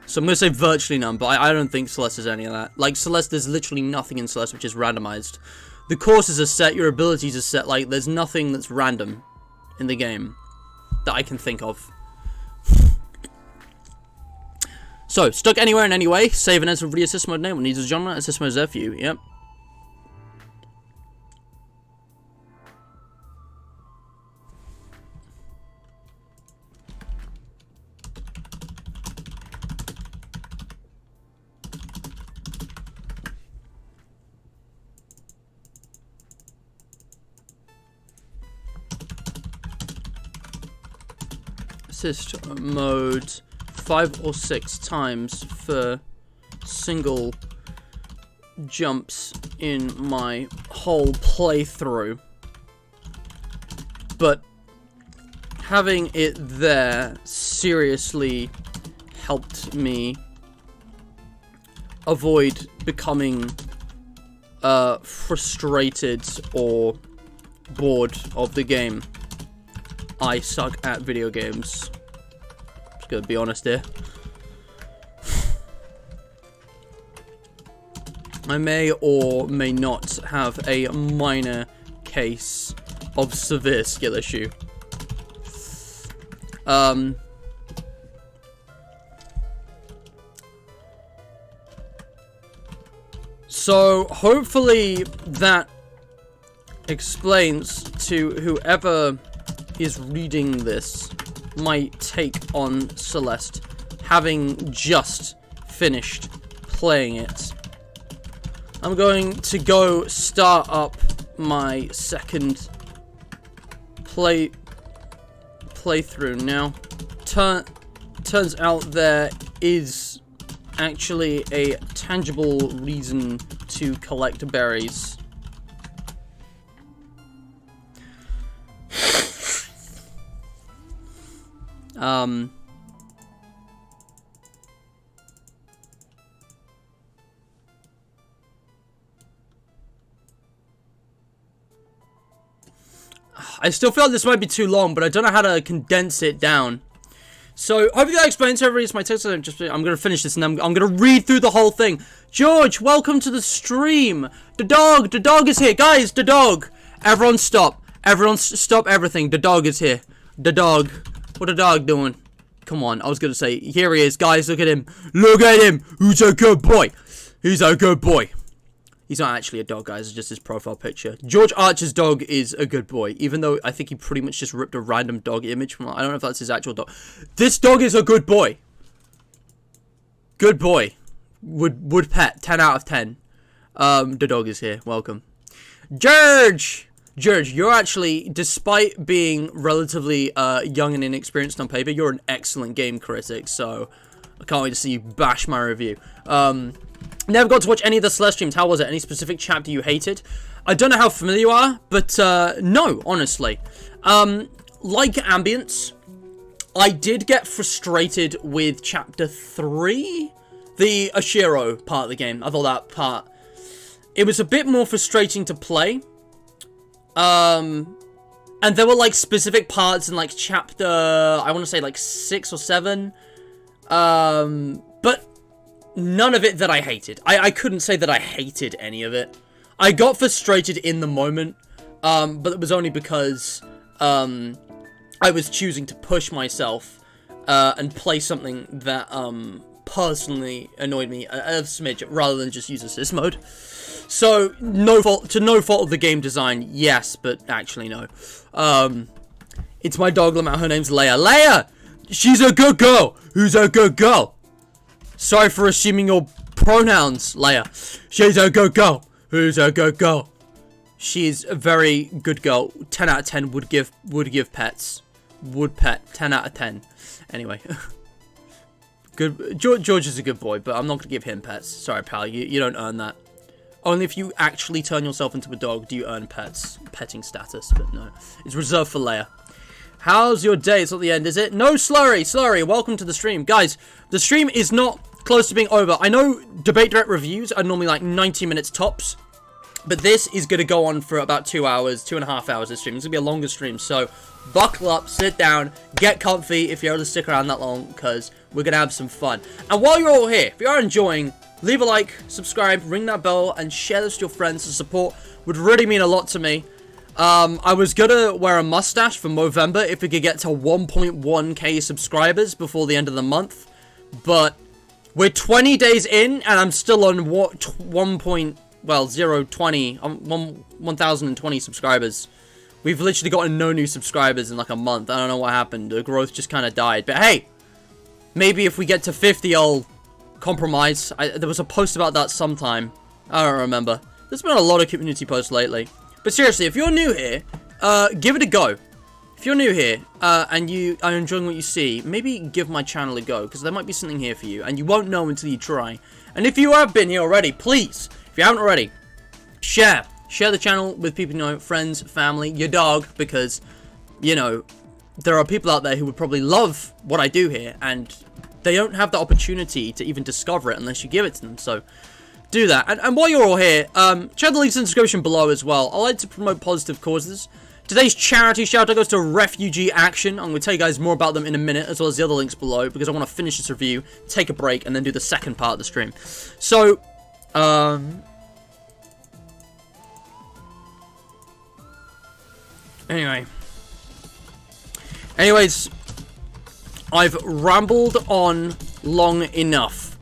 So I'm gonna say virtually none, but I don't think Celeste has any of that. Like, Celeste, there's literally nothing in Celeste which is randomized. The courses are set, your abilities are set, like, there's nothing that's random in the game that I can think of. So, stuck anywhere and anyway, save and enter video assist mode name. What needs a genre? Assist mode is there for you, yep. Assist mode 5 or 6 times for single jumps in my whole playthrough, but having it there seriously helped me avoid becoming frustrated or bored of the game. I suck at video games. Just gonna be honest here. I may or may not have a minor case of severe skill issue. So hopefully that explains to whoever is reading this my take on Celeste, having just finished playing it. I'm going to go start up my second playthrough now. Turns out there is actually a tangible reason to collect berries. I still feel like this might be too long, but I don't know how to condense it down. So, hopefully that explains to everybody. My text. I'm going to finish this, and I'm going to read through the whole thing. George, welcome to the stream. The dog is here. Guys, the dog. Everyone stop. Everyone stop everything. The dog is here. The dog. What the dog doing? Come on, I was going to say, here he is. Guys, look at him. Look at him. Who's a good boy? He's a good boy. He's not actually a dog, guys. It's just his profile picture. George Archer's dog is a good boy, even though I think he pretty much just ripped a random dog image from... I don't know if that's his actual dog. This dog is a good boy. Good boy. Would pet. 10 out of 10. The dog is here. Welcome. George, you're actually, despite being relatively young and inexperienced on paper, you're an excellent game critic, so I can't wait to see you bash my review. Never got to watch any of the Celeste streams. How was it? Any specific chapter you hated? I don't know how familiar you are, but no, honestly. Like Ambience, I did get frustrated with chapter 3, the Ashiro part of the game. I thought that part, it was a bit more frustrating to play. And there were like specific parts in like chapter, I want to say like 6 or 7. But none of it that I hated. I couldn't say that I hated any of it. I got frustrated in the moment, but it was only because I was choosing to push myself and play something that personally annoyed me a smidge, rather than just use assist mode. So, no fault of the game design, yes, but actually no. It's my dog Lamau, her name's Leia. Leia! She's a good girl! Who's a good girl? Sorry for assuming your pronouns, Leia. She's a good girl. Who's a good girl? She's a very good girl. 10 out of 10 would give pets. Would pet. 10 out of 10. Anyway. Good. George is a good boy, but I'm not going to give him pets. Sorry, pal. You don't earn that. Only if you actually turn yourself into a dog do you earn petting status, but no. It's reserved for Leia. How's your day? It's not the end, is it? No, Slurry, welcome to the stream. Guys, the stream is not close to being over. I know Debate Direct reviews are normally like 90 minutes tops, but this is going to go on for about 2 hours, 2.5 hours this stream. It's going to be a longer stream, so buckle up, sit down, get comfy if you're able to stick around that long, because we're going to have some fun. And while you're all here, if you are enjoying, leave a like, subscribe, ring that bell, and share this with your friends. The support would really mean a lot to me. I was gonna wear a mustache for Movember if we could get to 1.1k subscribers before the end of the month, but we're 20 days in and I'm still on 1020 subscribers. We've literally gotten no new subscribers in like a month. I don't know what happened. The growth just kind of died. But hey, maybe if we get to 50, I'll compromise. There was a post about that sometime. I don't remember. There's been a lot of community posts lately. But seriously, if you're new here, give it a go. If you're new here, and you are enjoying what you see, maybe give my channel a go, because there might be something here for you, and you won't know until you try. And if you have been here already, please, if you haven't already, share the channel with people you know, friends, family, your dog, because, you know, there are people out there who would probably love what I do here, and they don't have the opportunity to even discover it unless you give it to them, so do that. And while you're all here, check the links in the description below as well. I like to promote positive causes. Today's charity shout out goes to Refugee Action. I'm going to tell you guys more about them in a minute, as well as the other links below, because I want to finish this review, take a break, and then do the second part of the stream. So, anyways, I've rambled on long enough.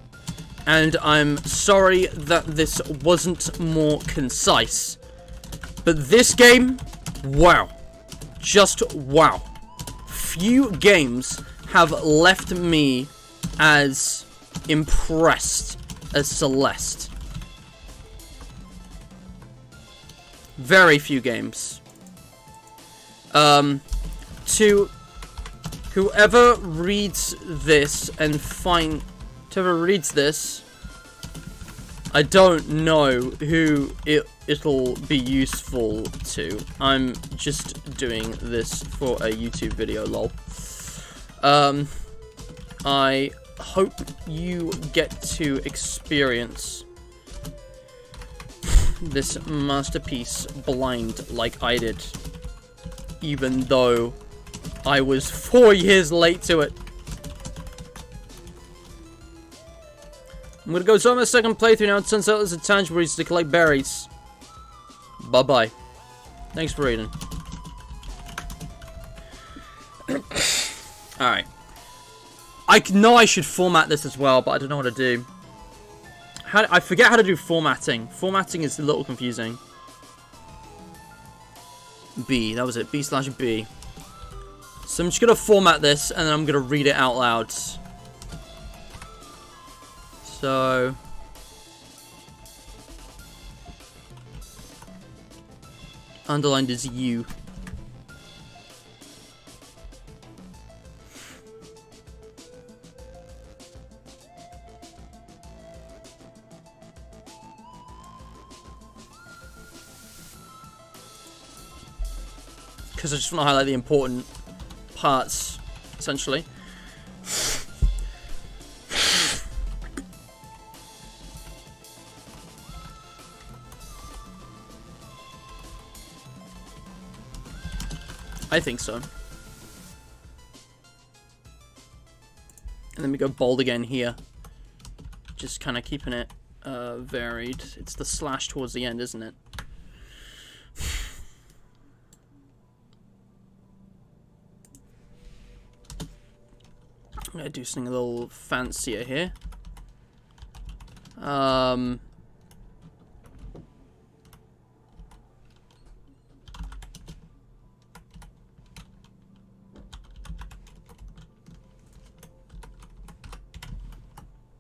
And I'm sorry that this wasn't more concise. But this game, wow. Just wow. Few games have left me as impressed as Celeste. Very few games. To whoever reads this and whoever reads this, I don't know who it'll be useful to. I'm just doing this for a YouTube video, lol. I hope you get to experience this masterpiece blind like I did, even though I was 4 years late to it. I'm gonna go start my second playthrough now. It turns out there's a tangible reason to collect berries. Bye-bye. Thanks for reading. Alright. I know I should format this as well, but I don't know what to do. I forget how to do formatting. Formatting is a little confusing. B, that was it. B/B. So I'm just gonna format this, and then I'm gonna read it out loud. So... underlined is U. Because I just want to highlight the important parts, essentially. I think so. And then we go bold again here. Just kind of keeping it varied. It's the slash towards the end, isn't it? I'm gonna do something a little fancier here.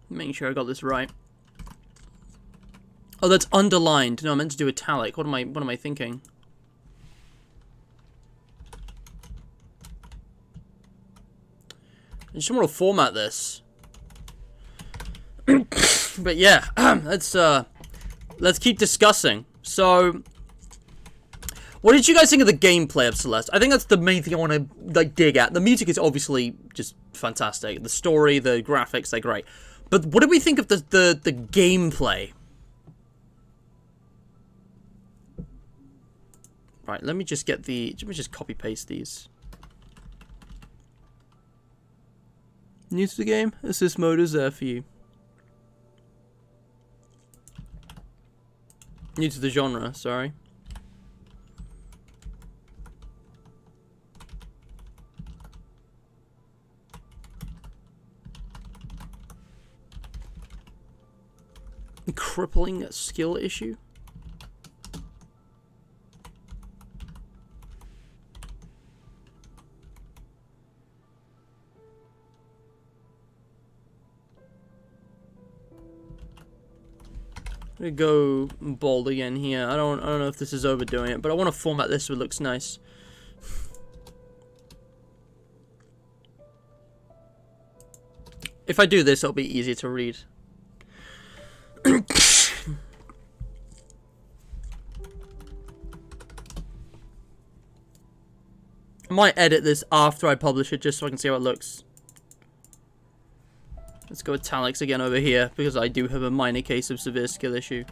Making sure I got this right. Oh, that's underlined. No, I meant to do italic. What am I thinking? I just want to format this. But yeah, let's keep discussing. So, what did you guys think of the gameplay of Celeste? I think that's the main thing I want to like dig at. The music is obviously just fantastic. The story, the graphics, they're great. But what did we think of the gameplay? Right, let me just copy paste these. New to the game? Assist mode is there for you. New to the genre, sorry. Crippling skill issue? I'm gonna go bold again here. I don't know if this is overdoing it, but I want to format this so it looks nice. If I do this, it'll be easier to read. I might edit this after I publish it just so I can see how it looks. Let's go italics again over here because I do have a minor case of severe skill issue.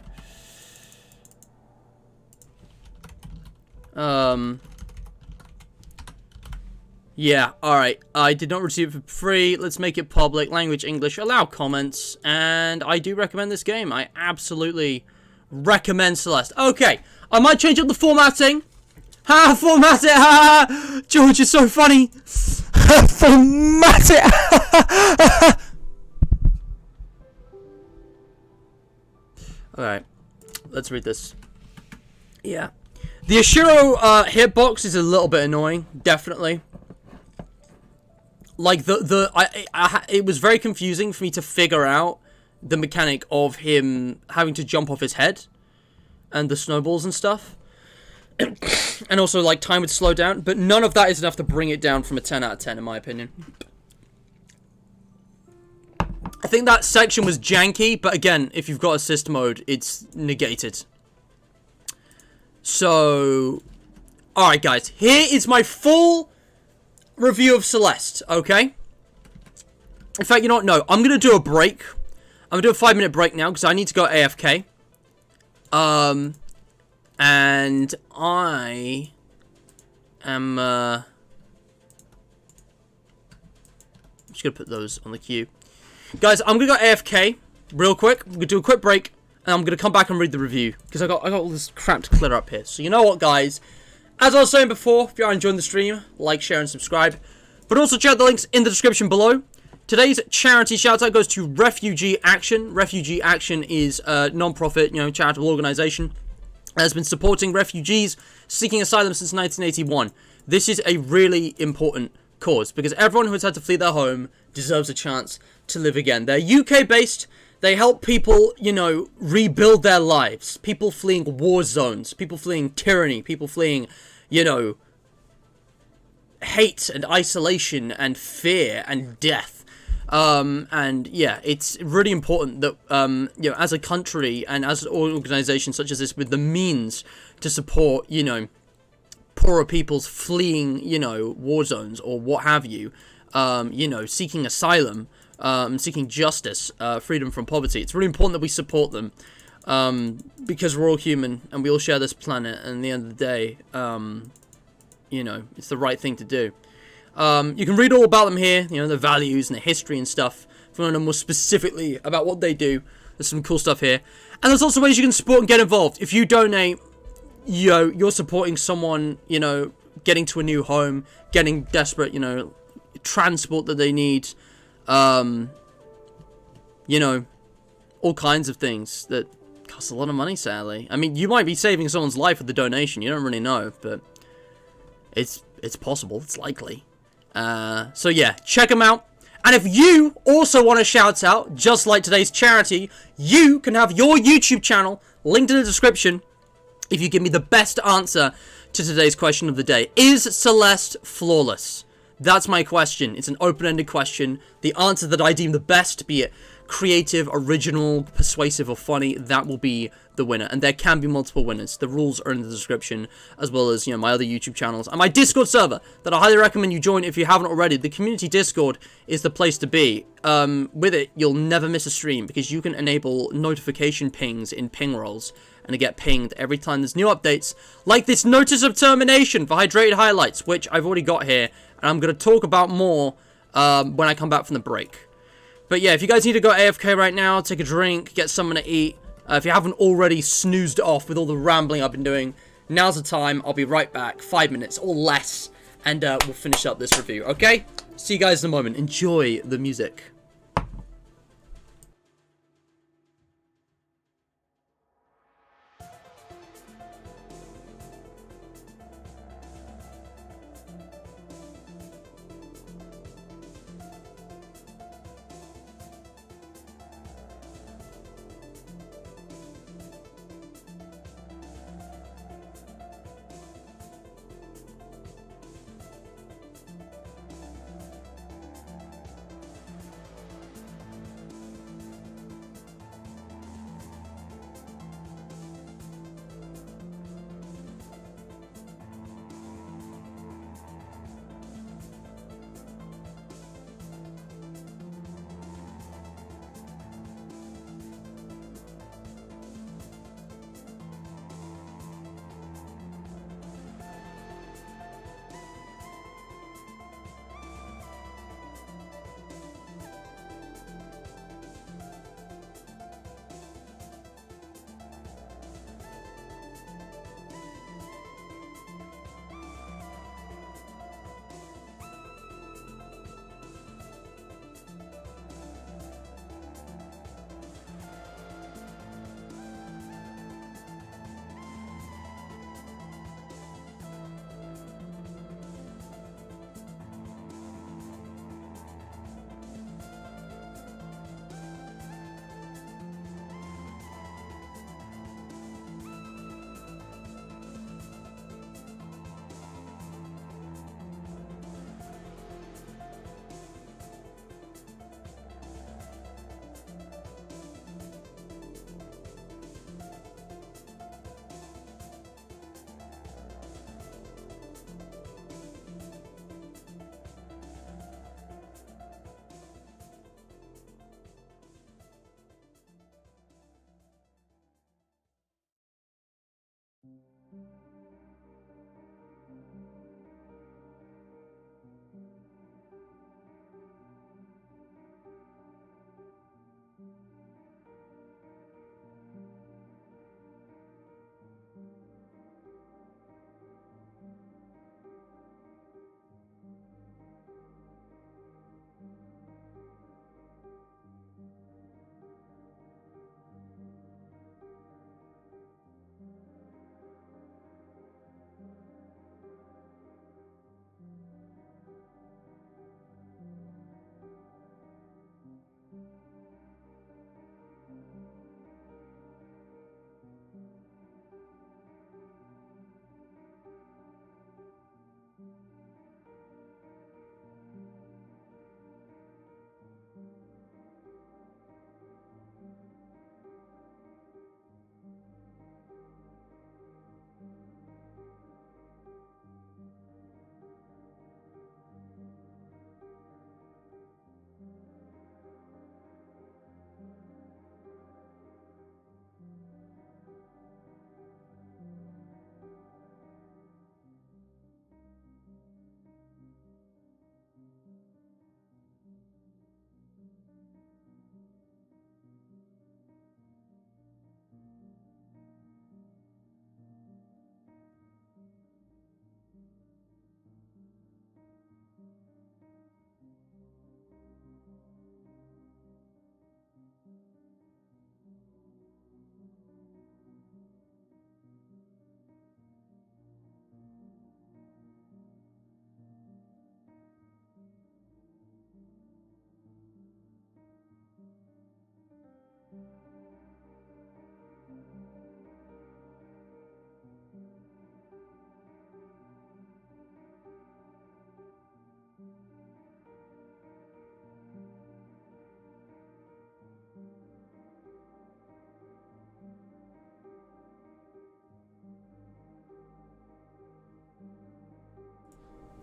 Yeah, alright. I did not receive it for free. Let's make it public. Language English. Allow comments. And I do recommend this game. I absolutely recommend Celeste. Okay, I might change up the formatting. Ha! Format it! Ha! George is so funny! Format it! Alright, let's read this. Yeah. The Ashiro hitbox is a little bit annoying, definitely. Like, it was very confusing for me to figure out the mechanic of him having to jump off his head. And the snowballs and stuff. And also, like, time would slow down. But none of that is enough to bring it down from a 10 out of 10, in my opinion. I think that section was janky, but again, if you've got assist mode, it's negated. So, alright guys, here is my full review of Celeste, okay? In fact, you know what? No, I'm going to do a break. I'm going to do a 5-minute break now because I need to go AFK. And I am, I'm just going to put those on the queue. Guys, I'm going to go AFK real quick. I'm going to do a quick break. And I'm going to come back and read the review. Because I got all this crap to clear up here. So you know what, guys? As I was saying before, if you are enjoying the stream, like, share, and subscribe. But also check the links in the description below. Today's charity shout-out goes to Refugee Action. Refugee Action is a non-profit, charitable organization that has been supporting refugees seeking asylum since 1981. This is a really important cause because everyone who has had to flee their home deserves a chance to live again. They're UK-based. They help people, rebuild their lives. People fleeing war zones. People fleeing tyranny. People fleeing, hate and isolation and fear and death. And yeah, it's really important that, as a country and as an organization such as this with the means to support, poorer people's fleeing, war zones or what have you, seeking asylum, seeking justice, freedom from poverty. It's really important that we support them, because we're all human and we all share this planet, and at the end of the day, it's the right thing to do. You can read all about them here, the values and the history and stuff. If you want to know more specifically about what they do, there's some cool stuff here. And there's also ways you can support and get involved. If you donate, you're supporting someone, getting to a new home, getting desperate, transport that they need, all kinds of things that cost a lot of money, sadly. I mean, you might be saving someone's life with the donation, you don't really know, but it's possible, it's likely. So yeah, check them out. And if you also want to shout out, just like today's charity, you can have your YouTube channel linked in the description if you give me the best answer to today's question of the day. Is Celeste flawless? That's my question. It's an open-ended question. The answer that I deem the best, be it creative, original, persuasive, or funny, that will be the winner. And there can be multiple winners. The rules are in the description, as well as, my other YouTube channels. And my Discord server, that I highly recommend you join if you haven't already. The community Discord is the place to be. With it, you'll never miss a stream, because you can enable notification pings in ping rolls, and to get pinged every time there's new updates, like this notice of termination for hydrated highlights, which I've already got here, and I'm going to talk about more when I come back from the break. But yeah, if you guys need to go AFK right now, take a drink, get something to eat, if you haven't already snoozed off with all the rambling I've been doing, now's the time. I'll be right back, 5 minutes or less, and we'll finish up this review, okay? See you guys in a moment. Enjoy the music.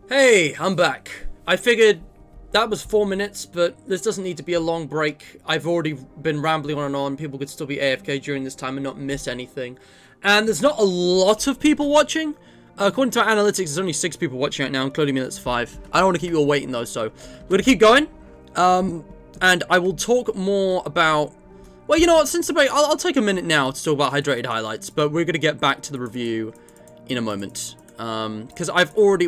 Hey, I'm back. I figured that was 4 minutes, but this doesn't need to be a long break. I've already been rambling on and on. People could still be AFK during this time and not miss anything. And there's not a lot of people watching. According to our analytics, there's only 6 people watching right now, including me, that's 5. I don't want to keep you all waiting, though, so we're going to keep going. And I will talk more about... Well, you know what, since the break, I'll take a minute now to talk about hydrated highlights, but we're going to get back to the review in a moment. Because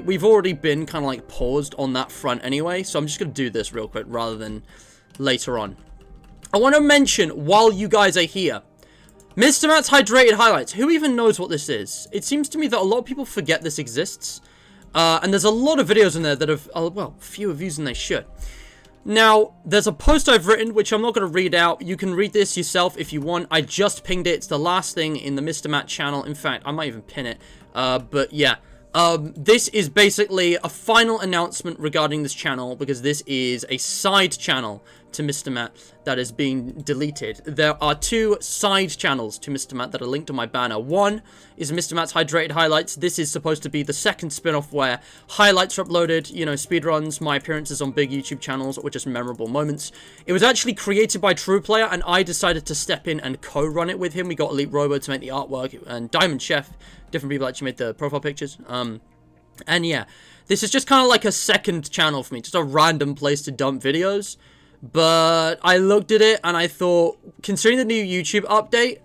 we've already been kind of like paused on that front anyway, so I'm just going to do this real quick rather than later on. I want to mention, while you guys are here, Mr. Matt's hydrated highlights. Who even knows what this is? It seems to me that a lot of people forget this exists. And there's a lot of videos in there that have, well, fewer views than they should. Now, there's a post I've written, which I'm not going to read out. You can read this yourself if you want. I just pinged it. It's the last thing in the Mr. Matt channel. In fact, I might even pin it. But yeah. This is basically a final announcement regarding this channel, because this is a side channel to Mr. Matt that is being deleted. There are 2 side channels to Mr. Matt that are linked to my banner. One is Mr. Matt's Hydrated Highlights. This is supposed to be the second spin-off where highlights are uploaded, you know, speedruns, my appearances on big YouTube channels, or just memorable moments. It was actually created by TruePlayer, and I decided to step in and co-run it with him. We got Elite Robo to make the artwork, and Diamond Chef. Different people actually made the profile pictures. And yeah, this is just kind of like a second channel for me, just a random place to dump videos. But I looked at it and I thought, considering the new YouTube update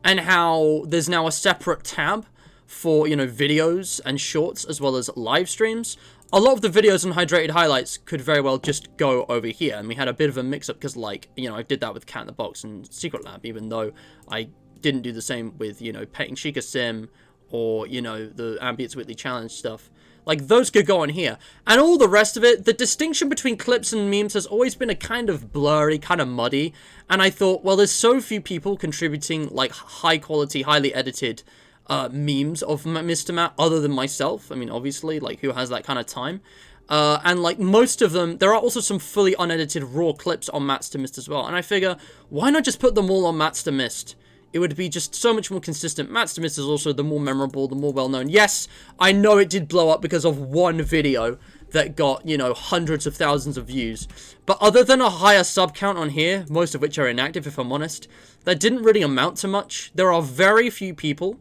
and how there's now a separate tab for, you know, videos and shorts as well as live streams, a lot of the videos and hydrated highlights could very well just go over here. And we had a bit of a mix-up because, like, you know, I did that with Cat in the Box and Secret Lab, even though I didn't do the same with, you know, Petting Chica Sim or, you know, the Ambience Weekly Challenge stuff. Like, those could go on here. And all the rest of it, the distinction between clips and memes has always been a kind of blurry, kind of muddy. And I thought, well, there's so few people contributing, like, high-quality, highly edited memes of Mr. Matt other than myself. I mean, obviously, like, who has that kind of time? And, like, most of them, there are also some fully unedited raw clips on Matt's to Mist as well. And I figure, why not just put them all on Matt's to Mist? It would be just so much more consistent. Matt's to Mist is also the more memorable, the more well-known. Yes, I know it did blow up because of one video that got, you know, hundreds of thousands of views. But other than a higher sub count on here, most of which are inactive, if I'm honest, that didn't really amount to much. There are very few people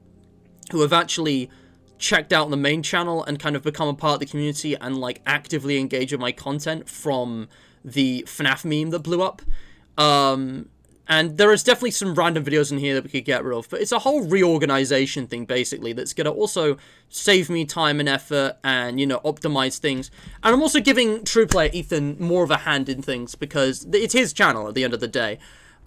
who have actually checked out the main channel and kind of become a part of the community and, like, actively engage with my content from the FNAF meme that blew up. And there is definitely some random videos in here that we could get rid of. But it's a whole reorganization thing, basically, that's going to also save me time and effort and, you know, optimize things. And I'm also giving TruePlayer Ethan more of a hand in things because it's his channel at the end of the day.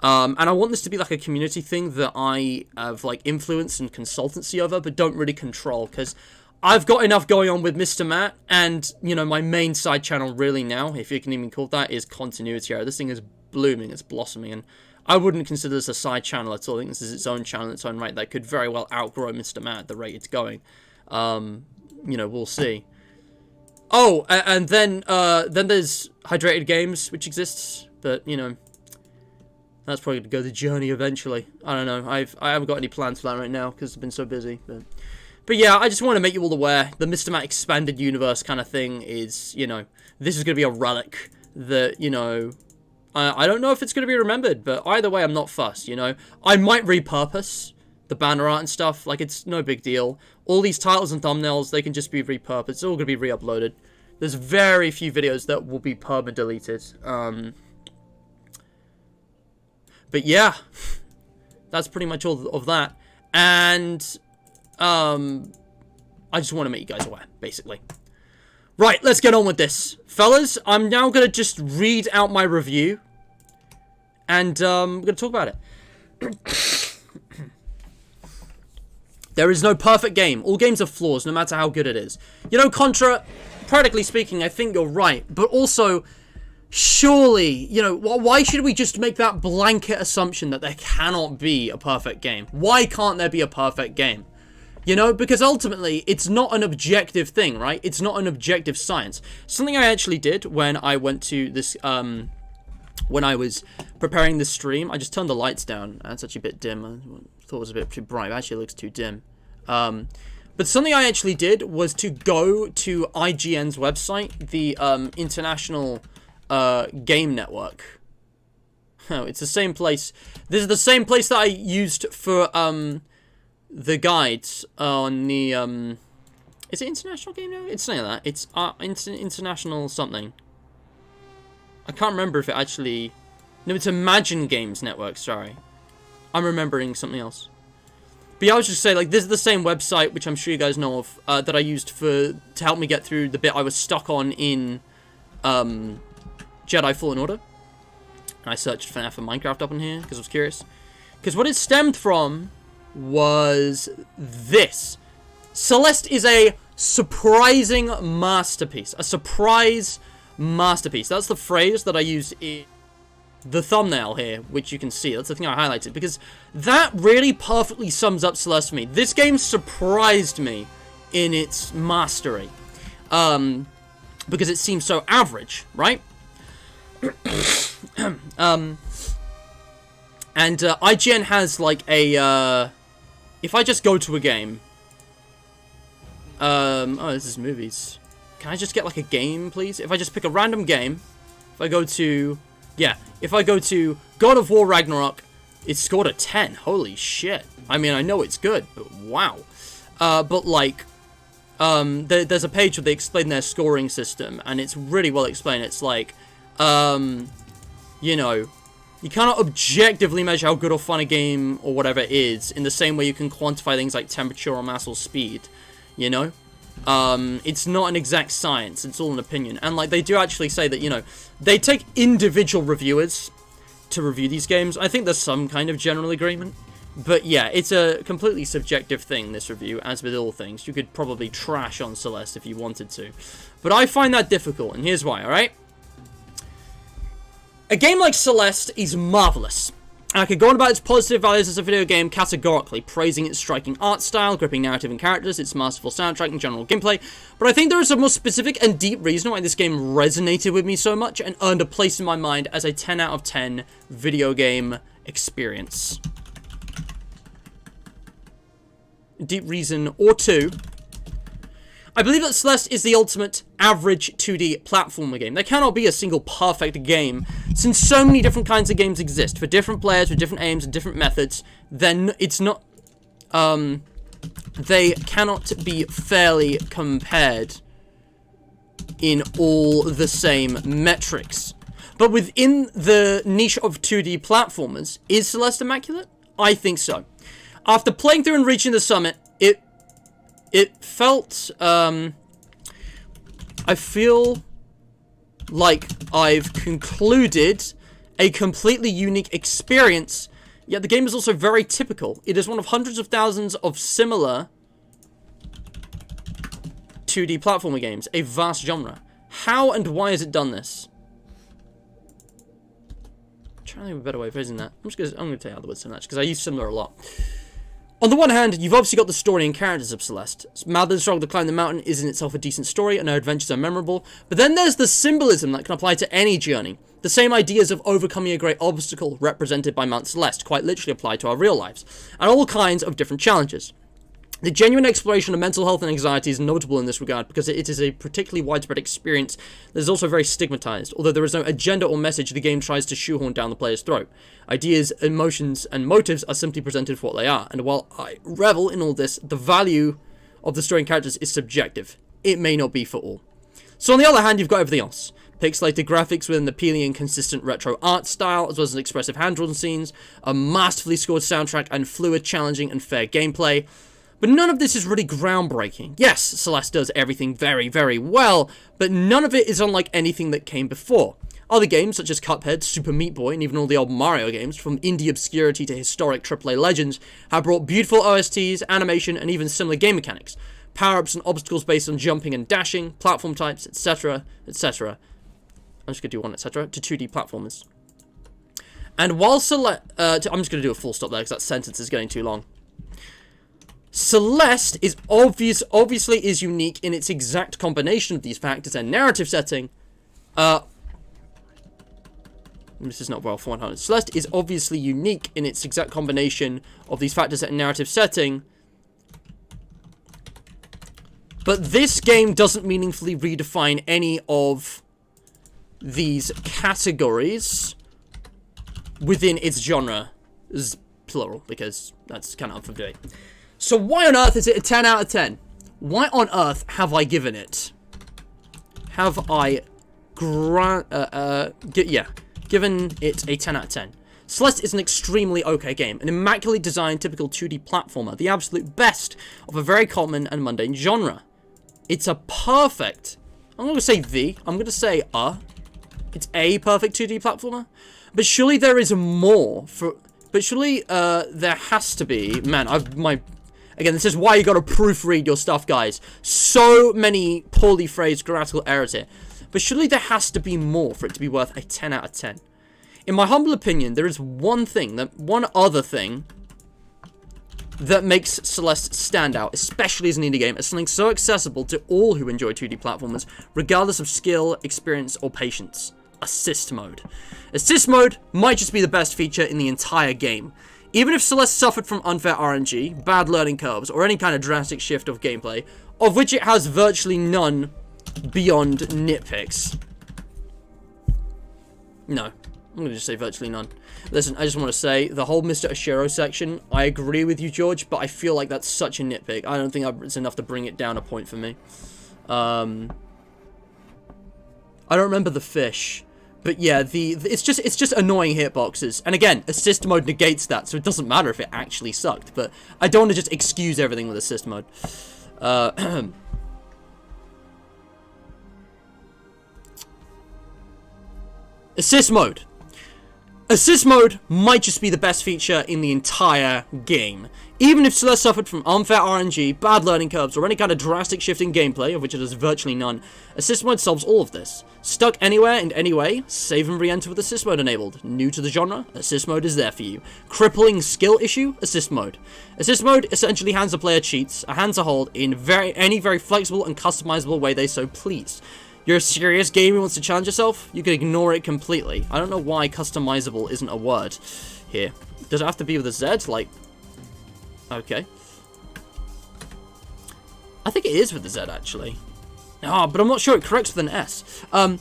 And I want this to be like a community thing that I have, like, influence and consultancy over, but don't really control. Because I've got enough going on with Mr. Matt. And, you know, my main side channel really now, if you can even call that, is continuity error. This thing is blooming, it's blossoming, and I wouldn't consider this a side channel at all. I think this is its own channel in its own right that could very well outgrow Mr. Matt at the rate it's going. You know, we'll see. Oh, and then there's Hydrated Games, which exists, but, you know, that's probably going to go the journey eventually. I don't know. I haven't got any plans for that right now because I've been so busy. But yeah, I just want to make you all aware. The Mr. Matt Expanded Universe kind of thing is, you know, this is going to be a relic that, you know, I don't know if it's going to be remembered, but either way, I'm not fussed, you know. I might repurpose the banner art and stuff. Like, it's no big deal. All these titles and thumbnails, they can just be repurposed. It's all going to be re-uploaded. There's very few videos that will be perma-deleted. But yeah, that's pretty much all of that. And I just want to make you guys aware, basically. Right, let's get on with this. Fellas, I'm now going to just read out my review. And I'm going to talk about it. There is no perfect game. All games have flaws, no matter how good it is. You know, Contra, practically speaking, I think you're right. But also, surely, you know, why should we just make that blanket assumption that there cannot be a perfect game? Why can't there be a perfect game? You know, because ultimately, it's not an objective thing, right? It's not an objective science. Something I actually did when I went to this, when I was preparing this stream, I just turned the lights down. That's actually a bit dim. I thought it was a bit too bright. Actually, it looks too dim. But something I actually did was to go to IGN's website, the International Game Network. Oh, it's the same place. This is the same place that I used for the guides on the is it International Game Network? It's something like that. It's international something. I can't remember if it actually. No, it's Imagine Games Network. Sorry, I'm remembering something else. But yeah, I was just saying, like, this is the same website, which I'm sure you guys know of, that I used to help me get through the bit I was stuck on in Jedi Fallen Order. And I searched for Minecraft up in here, because I was curious. Because what it stemmed from was this. Celeste is a surprising masterpiece. A surprise masterpiece. That's the phrase that I used in the thumbnail here, which you can see. That's the thing I highlighted, because that really perfectly sums up Celeste for me. This game surprised me in its mastery, because it seems so average, right? And IGN has like a if I just go to a game, oh, this is movies. Can I just get like a game, please? If I just pick a random game, if I go to if I go to God of War Ragnarok, it scored a 10. Holy shit. I mean, I know it's good, but wow. But like, there's a page where they explain their scoring system, and it's really well explained. It's like, you know, you cannot objectively measure how good or fun a game or whatever is in the same way you can quantify things like temperature or mass or speed, you know? It's not an exact science, it's all an opinion. And like, they do actually say that, you know, they take individual reviewers to review these games. I think there's some kind of general agreement. But yeah, it's a completely subjective thing, this review, as with all things. You could probably trash on Celeste if you wanted to. But I find that difficult, and here's why, alright? A game like Celeste is marvelous. And I could go on about its positive values as a video game categorically, praising its striking art style, gripping narrative and characters, its masterful soundtrack and general gameplay, but I think there is a more specific and deep reason why this game resonated with me so much and earned a place in my mind as a 10 out of 10 video game experience. Deep reason or two. I believe that Celeste is the ultimate average 2D platformer game. There cannot be a single perfect game, since so many different kinds of games exist for different players with different aims and different methods. Then it's not, they cannot be fairly compared in all the same metrics. But within the niche of 2D platformers, is Celeste immaculate? I think so. After playing through and reaching the summit, it felt, I feel like I've concluded a completely unique experience, yet the game is also very typical. It is one of hundreds of thousands of similar 2D platformer games, a vast genre. How and why has it done this? I'm trying to think of a better way of phrasing that. I'm gonna tell you how the words so much, because I use similar a lot. On the one hand, you've obviously got the story and characters of Celeste. Madeline's struggle to climb the mountain is in itself a decent story, and her adventures are memorable. But then there's the symbolism that can apply to any journey. The same ideas of overcoming a great obstacle represented by Mount Celeste quite literally apply to our real lives, and all kinds of different challenges. The genuine exploration of mental health and anxiety is notable in this regard because it is a particularly widespread experience that is also very stigmatized. Although there is no agenda or message, the game tries to shoehorn down the player's throat. Ideas, emotions, and motives are simply presented for what they are, and while I revel in all this, the value of the story and characters is subjective. It may not be for all. So on the other hand, you've got everything else. Pixelated graphics with an appealing and consistent retro art style, as well as expressive hand-drawn scenes, a masterfully scored soundtrack, and fluid, challenging, and fair gameplay. But none of this is really groundbreaking. Yes, Celeste does everything very, very well, but none of it is unlike anything that came before. Other games, such as Cuphead, Super Meat Boy, and even all the old Mario games, from indie obscurity to historic AAA legends, have brought beautiful OSTs, animation, and even similar game mechanics. Power-ups and obstacles based on jumping and dashing, platform types, etc., etc. I'm just going to do one, etc., to 2D platformers. And while I'm just going to do a full stop there, because that sentence is getting too long. Celeste is obviously is unique in its exact combination of these factors and narrative setting. This is not well 400. Celeste is obviously unique in its exact combination of these factors and narrative setting. But this game doesn't meaningfully redefine any of these categories within its genre. This is plural, because that's kind of up for debate. So why on earth is it a 10 out of 10? Why on earth have I given it? Have I given it a 10 out of 10? Celeste is an extremely okay game, an immaculately designed typical 2D platformer, the absolute best of a very common and mundane genre. It's a perfect, I'm going to say I'm going to say it's a perfect 2D platformer, but surely there is more but surely there has to be, man, again, this is why you got to proofread your stuff, guys. So many poorly phrased grammatical errors here, but surely there has to be more for it to be worth a 10 out of 10. In my humble opinion, there is one other thing that makes Celeste stand out, especially as an indie game, as something so accessible to all who enjoy 2D platformers, regardless of skill, experience, or patience. Assist mode. Assist mode might just be the best feature in the entire game. Even if Celeste suffered from unfair RNG, bad learning curves, or any kind of drastic shift of gameplay, of which it has virtually none beyond nitpicks. No. I'm going to just say virtually none. Listen, I just want to say, the whole Mr. Oshiro section, I agree with you, George, but I feel like that's such a nitpick. I don't think it's enough to bring it down a point for me. I don't remember the fish, but yeah, it's just annoying hitboxes. And again, assist mode negates that, so it doesn't matter if it actually sucked, but I don't want to just excuse everything with assist mode. Assist mode. Assist mode might just be the best feature in the entire game. Even if Celeste suffered from unfair RNG, bad learning curves, or any kind of drastic shift in gameplay, of which it has virtually none, assist mode solves all of this. Stuck anywhere in any way, save and re-enter with assist mode enabled. New to the genre, assist mode is there for you. Crippling skill issue, assist mode. Assist mode essentially hands the player cheats, a hand to hold, in any very flexible and customizable way they so please. You're a serious gamer who wants to challenge yourself? You can ignore it completely. I don't know why customizable isn't a word here. Does it have to be with a Z? Like, okay. I think it is with the Z, actually. Ah, but I'm not sure it corrects with an S. You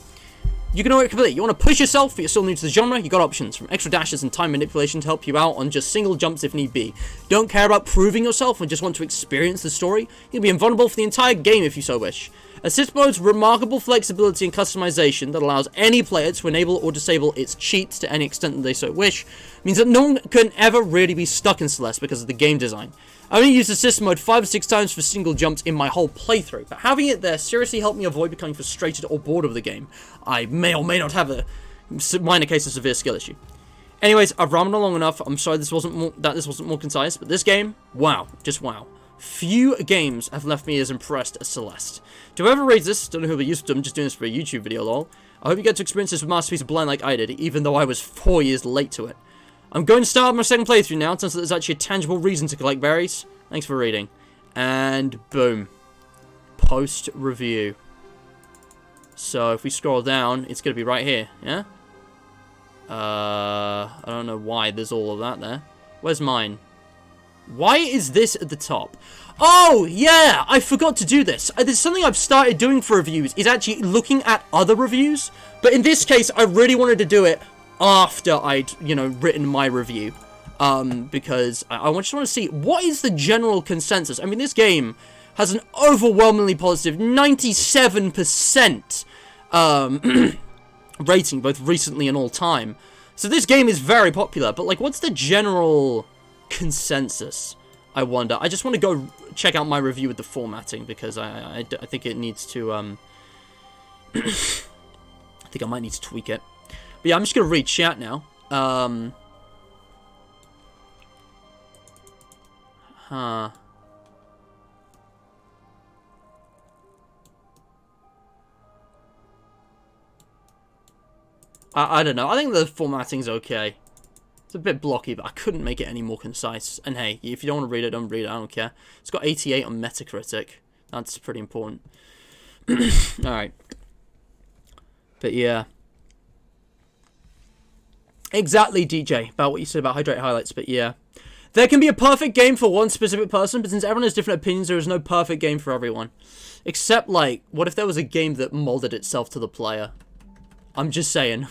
can ignore it completely. You want to push yourself, but you're still new to the genre, you got options, from extra dashes and time manipulation to help you out on just single jumps if need be. Don't care about proving yourself and just want to experience the story? You can be invulnerable for the entire game if you so wish. Assist mode's remarkable flexibility and customization that allows any player to enable or disable its cheats to any extent that they so wish means that no one can ever really be stuck in Celeste because of the game design. I only used assist mode 5 or 6 times for single jumps in my whole playthrough, but having it there seriously helped me avoid becoming frustrated or bored of the game. I may or may not have a minor case of severe skill issue. Anyways, I've rambled on long enough. I'm sorry this wasn't more concise, but this game, wow, just wow. Few games have left me as impressed as Celeste. To whoever reads this, don't know who'll be used to them, just doing this for a YouTube video, lol. I hope you get to experience this masterpiece of blind like I did, even though I was 4 years late to it. I'm going to start my second playthrough now, since there's actually a tangible reason to collect berries. Thanks for reading. And boom. Post review. So if we scroll down, it's going to be right here, yeah? I don't know why there's all of that there. Where's mine? Why is this at the top? Oh, yeah, I forgot to do this. There's something I've started doing for reviews, is actually looking at other reviews. But in this case, I really wanted to do it after I'd, written my review. Because I just want to see, what is the general consensus? I mean, this game has an overwhelmingly positive 97% rating, both recently and all time. So this game is very popular, but, like, what's the general consensus, I wonder? I just want to go check out my review with the formatting, because I think it needs to, I think I might need to tweak it. But yeah, I'm just going to read chat now. I don't know. I think the formatting's okay. It's a bit blocky, but I couldn't make it any more concise. And hey, if you don't want to read it, don't read it. I don't care. It's got 88 on Metacritic. That's pretty important. Alright. But yeah. Exactly, DJ, about what you said about hydrate highlights, but yeah. There can be a perfect game for one specific person, but since everyone has different opinions, there is no perfect game for everyone. Except, like, what if there was a game that molded itself to the player? I'm just saying.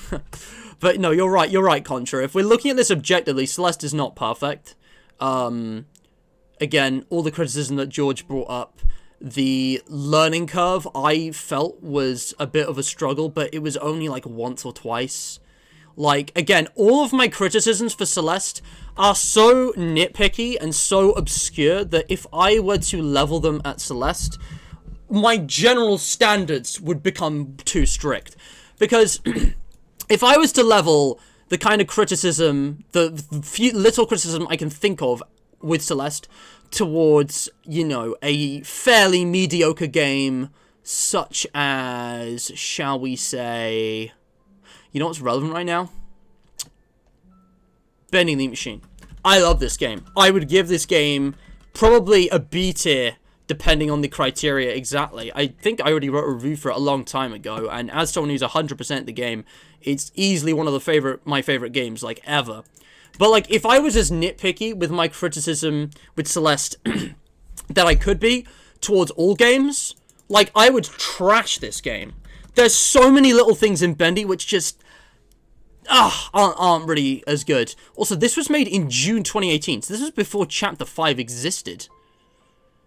But no, you're right, Contra. If we're looking at this objectively, Celeste is not perfect. Again, all the criticism that George brought up, the learning curve, I felt was a bit of a struggle, but it was only like once or twice. Like, again, all of my criticisms for Celeste are so nitpicky and so obscure that if I were to level them at Celeste, my general standards would become too strict. Because if I was to level the kind of criticism, the few little criticism I can think of with Celeste towards, you know, a fairly mediocre game such as, shall we say... You know what's relevant right now? Bending the Machine. I love this game. I would give this game probably a B tier, depending on the criteria exactly. I think I already wrote a review for it a long time ago, and as someone who's 100% the game, it's easily one of my favorite games, like, ever. But, like, if I was as nitpicky with my criticism with Celeste that I could be towards all games, like, I would trash this game. There's so many little things in Bendy which just... aren't really as good. Also, this was made in June 2018, so this was before Chapter 5 existed.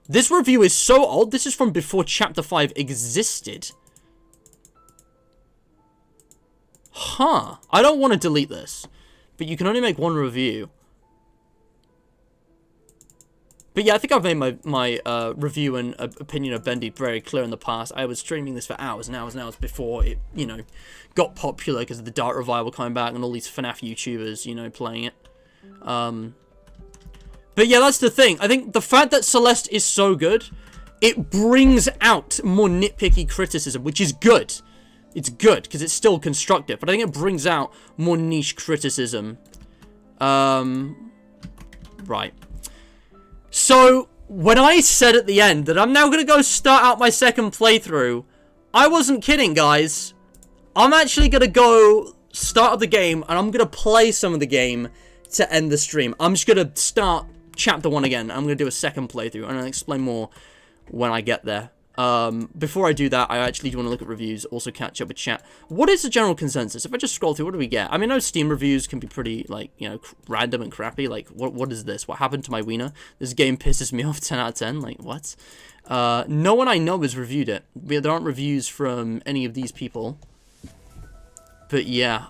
This review is so old, this is from before Chapter 5 existed. Huh. I don't want to delete this, but you can only make one review. But yeah, I think I've made my review and opinion of Bendy very clear in the past. I was streaming this for hours and hours and hours before it, you know, got popular because of the Dark Revival coming back and all these FNAF YouTubers, you know, playing it. But yeah, that's the thing. I think the fact that Celeste is so good, it brings out more nitpicky criticism, which is good. It's good, because it's still constructive. But I think it brings out more niche criticism. Right. So, when I said at the end that I'm now going to go start out my second playthrough, I wasn't kidding, guys. I'm actually going to go start up the game, and I'm going to play some of the game to end the stream. I'm just going to start Chapter 1 again. I'm going to do a second playthrough, and I'll explain more when I get there. Before I do that, I actually do want to look at reviews, also catch up with chat. What is the general consensus? If I just scroll through, what do we get? I mean, those Steam reviews can be pretty, like, you know, random and crappy. Like, what is this? What happened to my wiener? This game pisses me off 10 out of 10. Like, what? No one I know has reviewed it. There aren't reviews from any of these people. But yeah,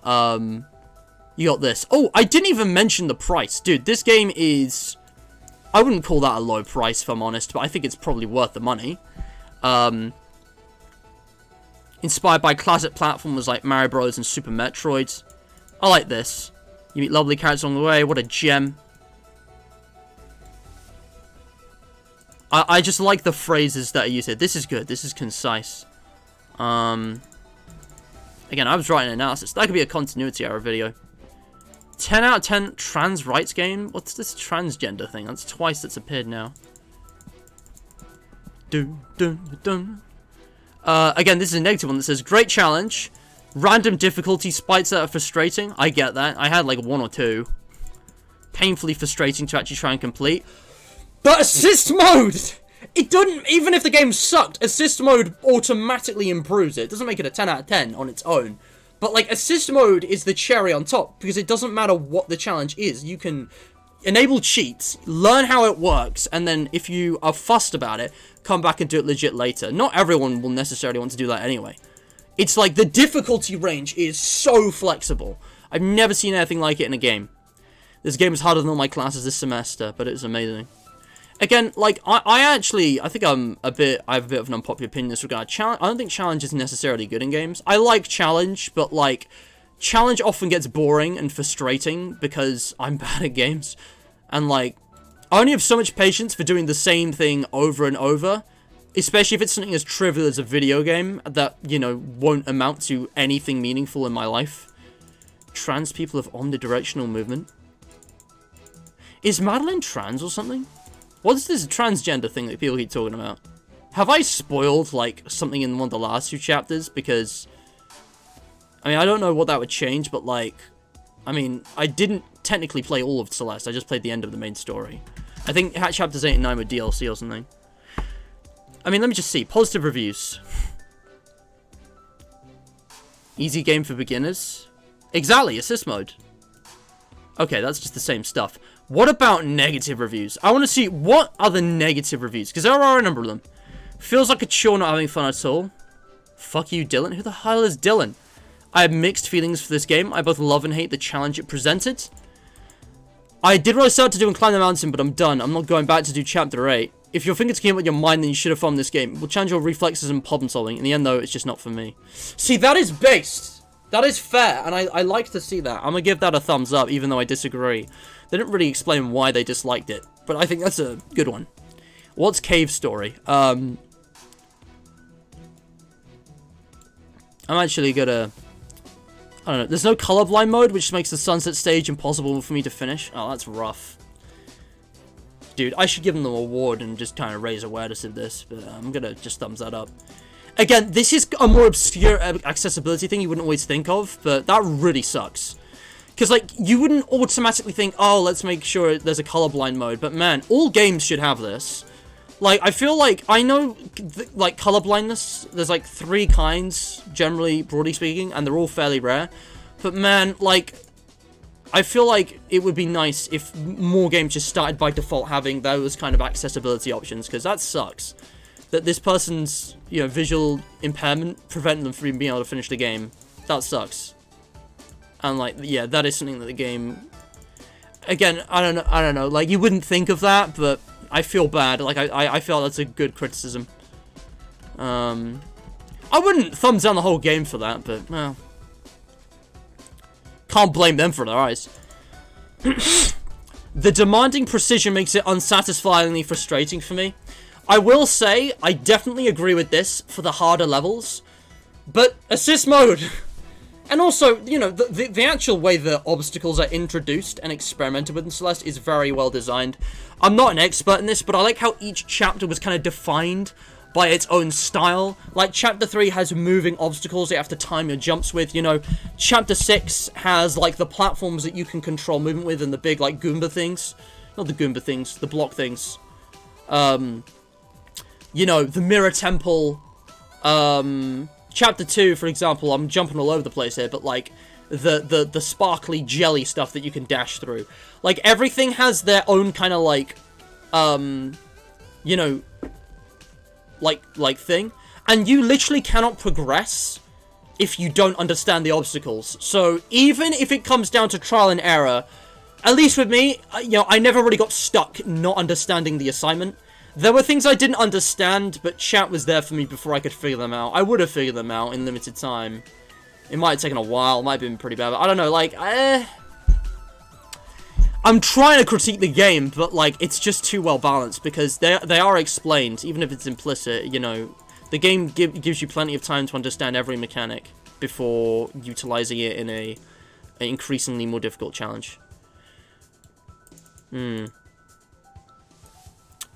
you got this. Oh, I didn't even mention the price. Dude, this game is... I wouldn't call that a low price, if I'm honest, but I think it's probably worth the money. Inspired by classic platformers like Mario Bros. And Super Metroid. I like this. You meet lovely characters along the way. What a gem. I just like the phrases that are used here. This is good. This is concise. Again, I was writing an analysis. That could be a continuity error video. 10 out of 10 trans rights game? What's this transgender thing? That's twice that's appeared now. Dun, dun, dun. Again, this is a negative one that says, great challenge. Random difficulty spikes that are frustrating. I get that. I had like 1 or 2. Painfully frustrating to actually try and complete. But assist mode! It doesn't, even if the game sucked, assist mode automatically improves it. It doesn't make it a 10 out of 10 on its own. But like, assist mode is the cherry on top, because it doesn't matter what the challenge is. You can enable cheats, learn how it works, and then if you are fussed about it, come back and do it legit later. Not everyone will necessarily want to do that anyway. It's like, the difficulty range is so flexible. I've never seen anything like it in a game. This game is harder than all my classes this semester, but it was amazing. Again, like, I think I have a bit of an unpopular opinion in this regard. I don't think challenge is necessarily good in games. I like challenge, but, like, challenge often gets boring and frustrating because I'm bad at games. And, like, I only have so much patience for doing the same thing over and over, especially if it's something as trivial as a video game that, you know, won't amount to anything meaningful in my life. Trans people have omnidirectional movement. Is Madeline trans or something? What's this transgender thing that people keep talking about? Have I spoiled, like, something in one of the last 2 chapters? Because, I mean, I don't know what that would change, but, like, I mean, I didn't technically play all of Celeste. I just played the end of the main story. I think chapters 8 and 9 were DLC or something. I mean, let me just see. Positive reviews. Easy game for beginners. Exactly, assist mode. Okay, that's just the same stuff. What about negative reviews? I want to see what are the negative reviews, because there are a number of them. Feels like a chore, not having fun at all. Fuck you, Dylan. Who the hell is Dylan? I have mixed feelings for this game. I both love and hate the challenge it presented. I did what I started to do and climb the mountain, but I'm done. I'm not going back to do chapter 8. If your fingers came with your mind, then you should have farmed this game. It will challenge your reflexes and problem solving. In the end, though, it's just not for me. See, that is based. That is fair, and I like to see that. I'm gonna give that a thumbs up, even though I disagree. They didn't really explain why they disliked it, but I think that's a good one. What's Cave's story? I'm actually gonna... I don't know. There's no colorblind mode, which makes the sunset stage impossible for me to finish. Oh, that's rough. Dude, I should give them an award and just kind of raise awareness of this, but I'm gonna just thumbs that up. Again, this is a more obscure accessibility thing you wouldn't always think of, but that really sucks. Because, like, you wouldn't automatically think, oh, let's make sure there's a colorblind mode, but man, all games should have this. Like, I feel like, I know, like, colorblindness, there's, like, 3 kinds, generally, broadly speaking, and they're all fairly rare. But, man, like, I feel like it would be nice if more games just started by default having those kind of accessibility options, because that sucks. That this person's, you know, visual impairment preventing them from being able to finish the game. That sucks. And, like, yeah, that is something that the game... Again, I don't know, like, you wouldn't think of that, but... I feel bad. Like, I feel that's a good criticism. I wouldn't thumbs down the whole game for that, but, well. Can't blame them for their eyes. The demanding precision makes it unsatisfyingly frustrating for me. I will say, I definitely agree with this for the harder levels. But, assist mode... And also, you know, the actual way the obstacles are introduced and experimented with in Celeste is very well designed. I'm not an expert in this, but I like how each chapter was kind of defined by its own style. Like, Chapter 3 has moving obstacles that you have to time your jumps with, you know. Chapter 6 has, like, the platforms that you can control movement with and the big, like, Goomba things. Not the Goomba things, the block things. You know, the Mirror Temple, Chapter 2, for example, I'm jumping all over the place here, but, like, the sparkly jelly stuff that you can dash through. Like, everything has their own kind of, like, you know, like thing. And you literally cannot progress if you don't understand the obstacles. So, even if it comes down to trial and error, at least with me, you know, I never really got stuck not understanding the assignment. There were things I didn't understand, but chat was there for me before I could figure them out. I would have figured them out in limited time. It might have taken a while, it might have been pretty bad, but I don't know, like, I'm trying to critique the game, but, like, it's just too well balanced, because they are explained, even if it's implicit, you know. The game gives you plenty of time to understand every mechanic before utilizing it in an increasingly more difficult challenge.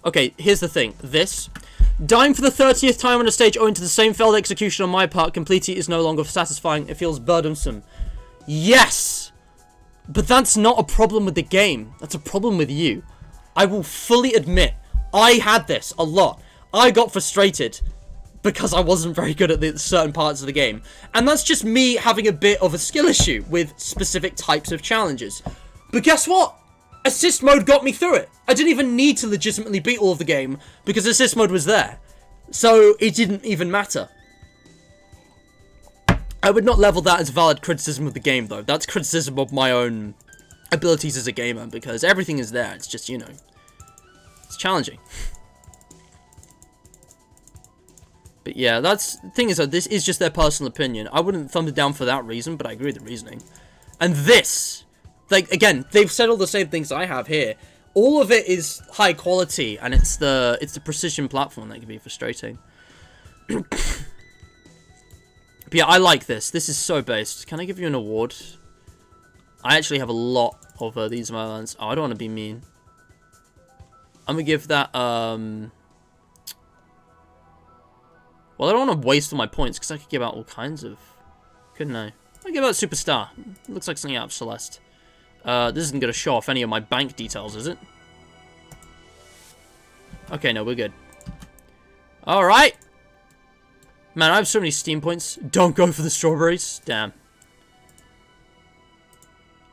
Okay, here's the thing. This. Dying for the 30th time on a stage owing to the same failed execution on my part completely is no longer satisfying. It feels burdensome. Yes! But that's not a problem with the game. That's a problem with you. I will fully admit, I had this a lot. I got frustrated because I wasn't very good at certain parts of the game. And that's just me having a bit of a skill issue with specific types of challenges. But guess what? Assist mode got me through it. I didn't even need to legitimately beat all of the game because assist mode was there. So it didn't even matter. I would not level that as valid criticism of the game, though. That's criticism of my own abilities as a gamer, because everything is there. It's just, you know, it's challenging. But yeah, the thing is that this is just their personal opinion. I wouldn't thumb it down for that reason, but I agree with the reasoning. And this, like, again, they've said all the same things I have here. All of it is high quality, and it's the precision platform that can be frustrating. But yeah, I like this. This is so based. Can I give you an award? I actually have a lot of these in my lands. Oh, I don't want to be mean. I'm gonna give that, well, I don't want to waste all my points, because I could give out all kinds of... Couldn't I? I'll give out Superstar. It looks like something out of Celeste. This isn't gonna show off any of my bank details, is it? Okay, no, we're good. Alright. Man, I have so many Steam points. Don't go for the strawberries. Damn.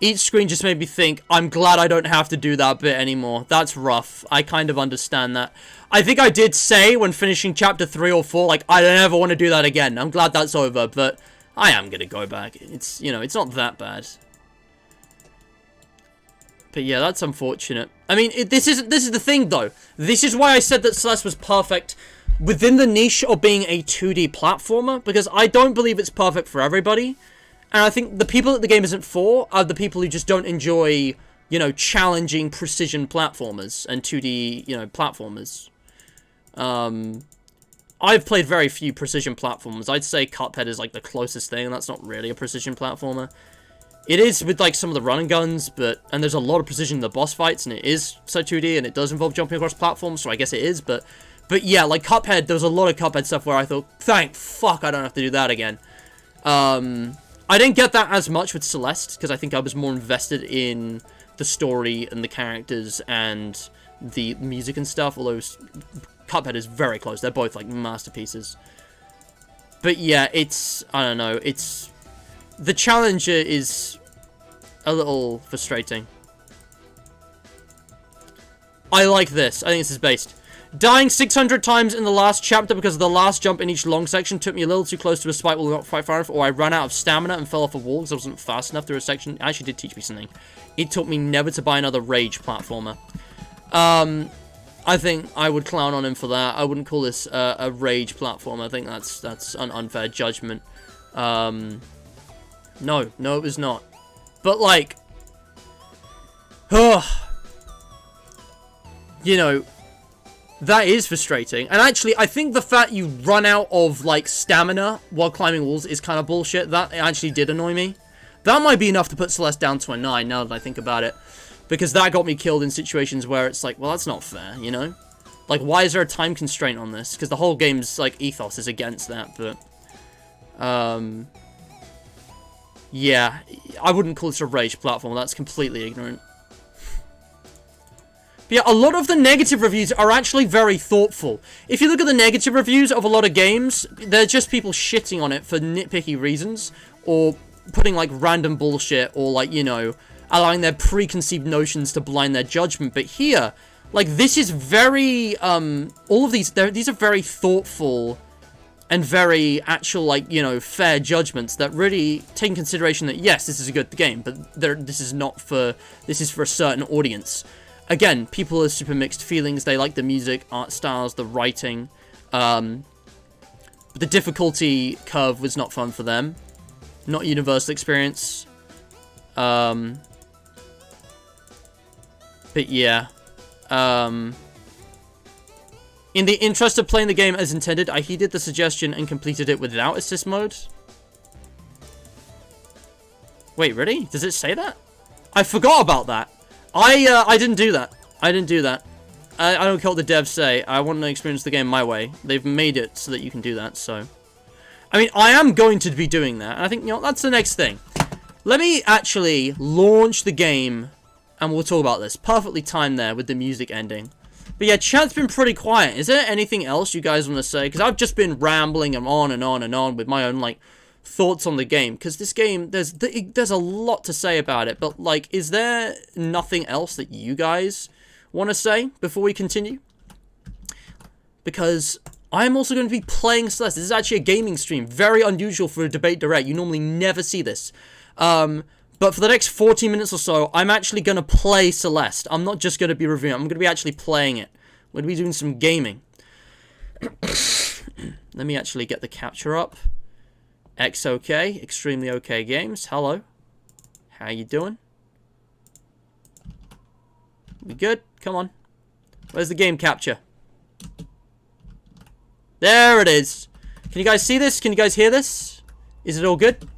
Each screen just made me think, I'm glad I don't have to do that bit anymore. That's rough. I kind of understand that. I think I did say when finishing chapter 3 or 4, like, I don't ever want to do that again. I'm glad that's over, but I am going to go back. It's, you know, it's not that bad. But yeah, that's unfortunate. I mean, this is the thing, though. This is why I said that Celeste was perfect within the niche of being a 2D platformer, because I don't believe it's perfect for everybody. And I think the people that the game isn't for are the people who just don't enjoy, you know, challenging precision platformers and 2D, you know, platformers. I've played very few precision platformers. I'd say Cuphead is, like, the closest thing, and that's not really a precision platformer. It is with, like, some of the run and guns, and there's a lot of precision in the boss fights, and it is so 2D, and it does involve jumping across platforms, so I guess it is, but yeah, like, Cuphead, there was a lot of Cuphead stuff where I thought, thank fuck I don't have to do that again. I didn't get that as much with Celeste, because I think I was more invested in the story and the characters and the music and stuff, although Cuphead is very close. They're both, like, masterpieces. But yeah, it's, I don't know, it's, the challenger is a little frustrating. I like this. I think this is based. Dying 600 times in the last chapter because the last jump in each long section took me a little too close to a spike wall, not quite far enough, or I ran out of stamina and fell off a wall because I wasn't fast enough through a section. It actually did teach me something. It taught me never to buy another rage platformer. I think I would clown on him for that. I wouldn't call this a rage platformer. I think that's an unfair judgment. No, it was not. But, like, you know, that is frustrating. And actually, I think the fact you run out of, like, stamina while climbing walls is kind of bullshit. That actually did annoy me. That might be enough to put Celeste down to a 9, now that I think about it. Because that got me killed in situations where it's like, well, that's not fair, you know? Like, why is there a time constraint on this? Because the whole game's, like, ethos is against that, but... yeah, I wouldn't call this a rage platform. That's completely ignorant. But yeah, a lot of the negative reviews are actually very thoughtful. If you look at the negative reviews of a lot of games, they're just people shitting on it for nitpicky reasons, or putting, like, random bullshit, or, like, you know, allowing their preconceived notions to blind their judgment. But here, like, this is very, all of these are very thoughtful and very actual, like, you know, fair judgments that really take in consideration that, yes, this is a good game, but this is for a certain audience. Again, people have super mixed feelings. They like the music, art styles, the writing. But the difficulty curve was not fun for them. Not a universal experience. But yeah. In the interest of playing the game as intended, I heeded the suggestion and completed it without assist mode. Wait, really? Does it say that? I forgot about that. I didn't do that. I didn't do that. I don't care what the devs say. I want to experience the game my way. They've made it so that you can do that, so... I mean, I am going to be doing that, and I think, you know, that's the next thing. Let me actually launch the game, and we'll talk about this. Perfectly timed there with the music ending. But yeah, chat's been pretty quiet. Is there anything else you guys want to say? Because I've just been rambling and on and on and on with my own, like, thoughts on the game. Because this game, there's a lot to say about it. But, like, is there nothing else that you guys want to say before we continue? Because I'm also going to be playing Celeste. This is actually a gaming stream. Very unusual for a debate direct. You normally never see this. But for the next 40 minutes or so, I'm actually going to play Celeste. I'm not just going to be reviewing. I'm going to be actually playing it. I'm going to be doing some gaming. Let me actually get the capture up. XOK, Extremely OK Games. Hello. How you doing? We good? Come on. Where's the game capture? There it is. Can you guys see this? Can you guys hear this? Is it all good?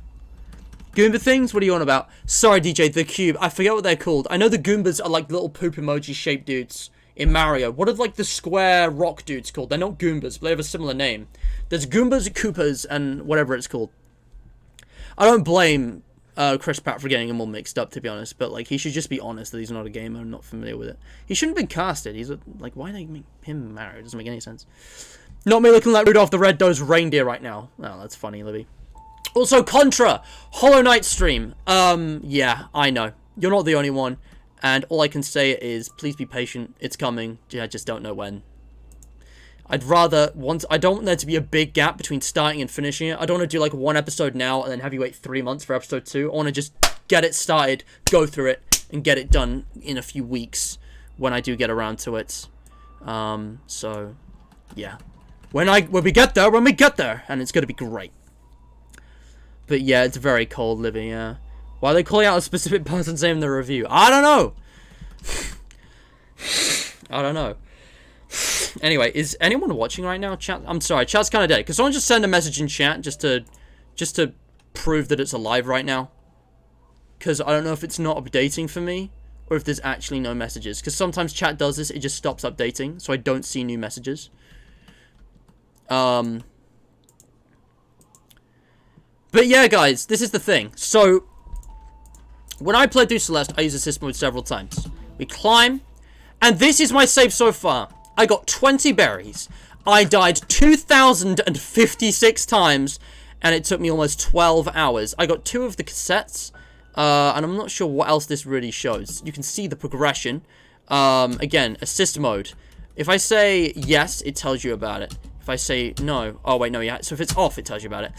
Goomba things? What are you on about? Sorry, DJ, the cube. I forget what they're called. I know the Goombas are like little poop emoji shaped dudes in Mario. What are like the square rock dudes called? They're not Goombas, but they have a similar name. There's Goombas, Koopas, and whatever it's called. I don't blame Chris Pratt for getting him all mixed up, to be honest. But, like, he should just be honest that he's not a gamer and not familiar with it. He shouldn't have been casted. He's, like, why they make him married? It doesn't make any sense. Not me looking like Rudolph the Red-Nosed Reindeer right now. Oh, that's funny, Libby. Also, Contra! Hollow Knight stream. Yeah, I know. You're not the only one. And all I can say is, please be patient. It's coming. I just don't know when. I'd rather, I don't want there to be a big gap between starting and finishing it. I don't want to do like one episode now and then have you wait 3 months for episode 2. I want to just get it started, go through it, and get it done in a few weeks when I do get around to it. So, yeah. When we get there, and it's going to be great. But yeah, it's very cold, Livy, yeah. Why are they calling out a specific person's name in the review? I don't know. I don't know. Anyway, is anyone watching right now? Chat. I'm sorry, chat's kind of dead. Could someone just send a message in chat just to prove that it's alive right now? Because I don't know if it's not updating for me or if there's actually no messages. Because sometimes chat does this, it just stops updating, so I don't see new messages. But yeah, guys, this is the thing. So when I played through Celeste, I used assist mode several times. We climb, and this is my save so far. I got 20 berries. I died 2,056 times, and it took me almost 12 hours. I got 2 of the cassettes, and I'm not sure what else this really shows. You can see the progression. Again, assist mode. If I say yes, it tells you about it. If I say no, oh wait, no, yeah. So if it's off, it tells you about it.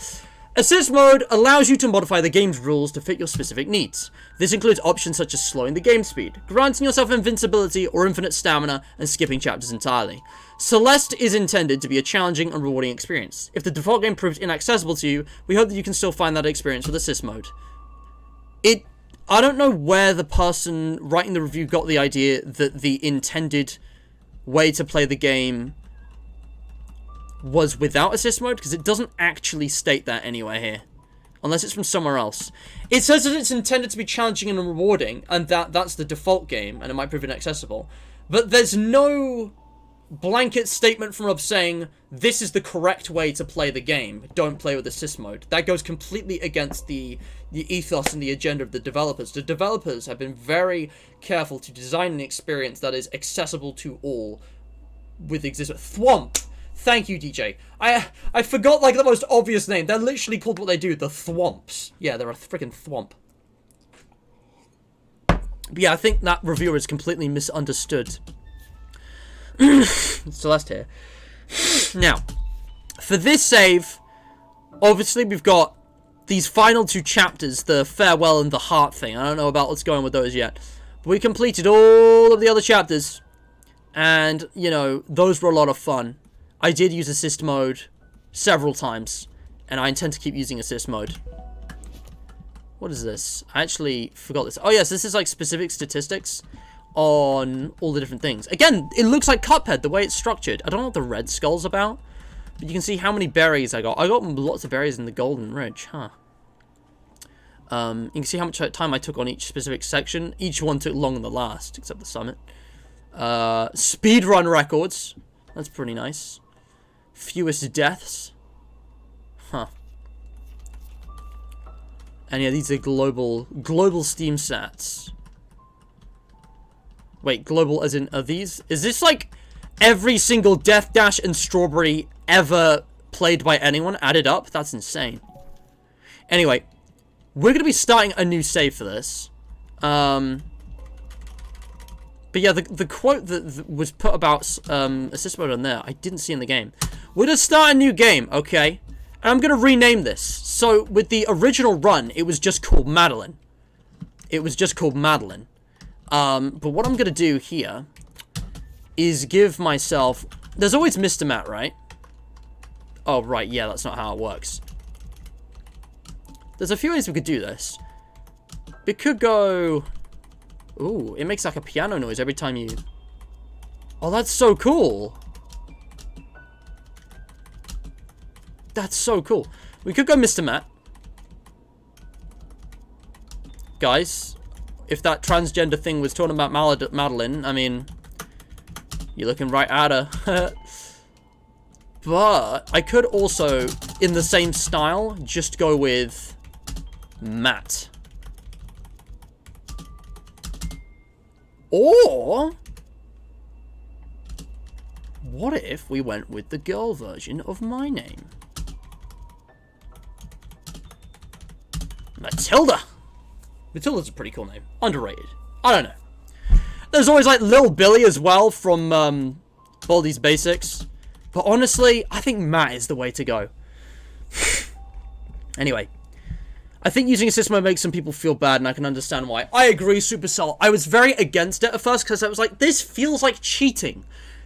Assist mode allows you to modify the game's rules to fit your specific needs. This includes options such as slowing the game speed, granting yourself invincibility or infinite stamina, and skipping chapters entirely. Celeste is intended to be a challenging and rewarding experience. If the default game proves inaccessible to you, we hope that you can still find that experience with assist mode. I don't know where the person writing the review got the idea that the intended way to play the game was without assist mode, because it doesn't actually state that anywhere here. Unless it's from somewhere else. It says that it's intended to be challenging and rewarding, and that's the default game, and it might prove inaccessible. But there's no blanket statement from Rob saying, this is the correct way to play the game, don't play with assist mode. That goes completely against the ethos and the agenda of the developers. The developers have been very careful to design an experience that is accessible to all with existence. Thwomp! Thank you, DJ. I forgot, like, the most obvious name. They're literally called what they do, the Thwomps. Yeah, they're a freaking Thwomp. But yeah, I think that reviewer is completely misunderstood. Celeste here. Now, for this save, obviously we've got these final 2 chapters, the farewell and the heart thing. I don't know about what's going on with those yet. But we completed all of the other chapters. And, you know, those were a lot of fun. I did use assist mode several times, and I intend to keep using assist mode. What is this? I actually forgot this. Oh yes, this is like specific statistics on all the different things. Again, it looks like Cuphead, the way it's structured. I don't know what the red skull's about, but you can see how many berries I got. I got lots of berries in the Golden Ridge, huh? You can see how much time I took on each specific section. Each one took longer than the last, except the summit. Speedrun records. That's pretty nice. Fewest deaths. Huh. And yeah, these are global Steam stats. Wait, global as in, are these? Is this like every single Death Dash and Strawberry ever played by anyone added up? That's insane. Anyway, we're going to be starting a new save for this. But yeah, the quote that was put about assist mode on there, I didn't see in the game. We're going to start a new game, okay? And I'm going to rename this. So, with the original run, it was just called Madeline. It was just called Madeline. But what I'm going to do here is give myself... There's always Mr. Matt, right? Oh, right, yeah, that's not how it works. There's a few ways we could do this. We could go... Ooh, it makes like a piano noise every time you... Oh, that's so cool. That's so cool. We could go Mr. Matt. Guys, if that transgender thing was talking about Madeline, I mean, you're looking right at her. But I could also, in the same style, just go with Matt. Or what if we went with the girl version of my name? Matilda. Matilda's a pretty cool name. Underrated. I don't know. There's always like Lil Billy as well from Baldi's Basics. But honestly, I think Matt is the way to go. Anyway. I think using assist mode makes some people feel bad, and I can understand why. I agree, Supercell. I was very against it at first, because I was like, this feels like cheating.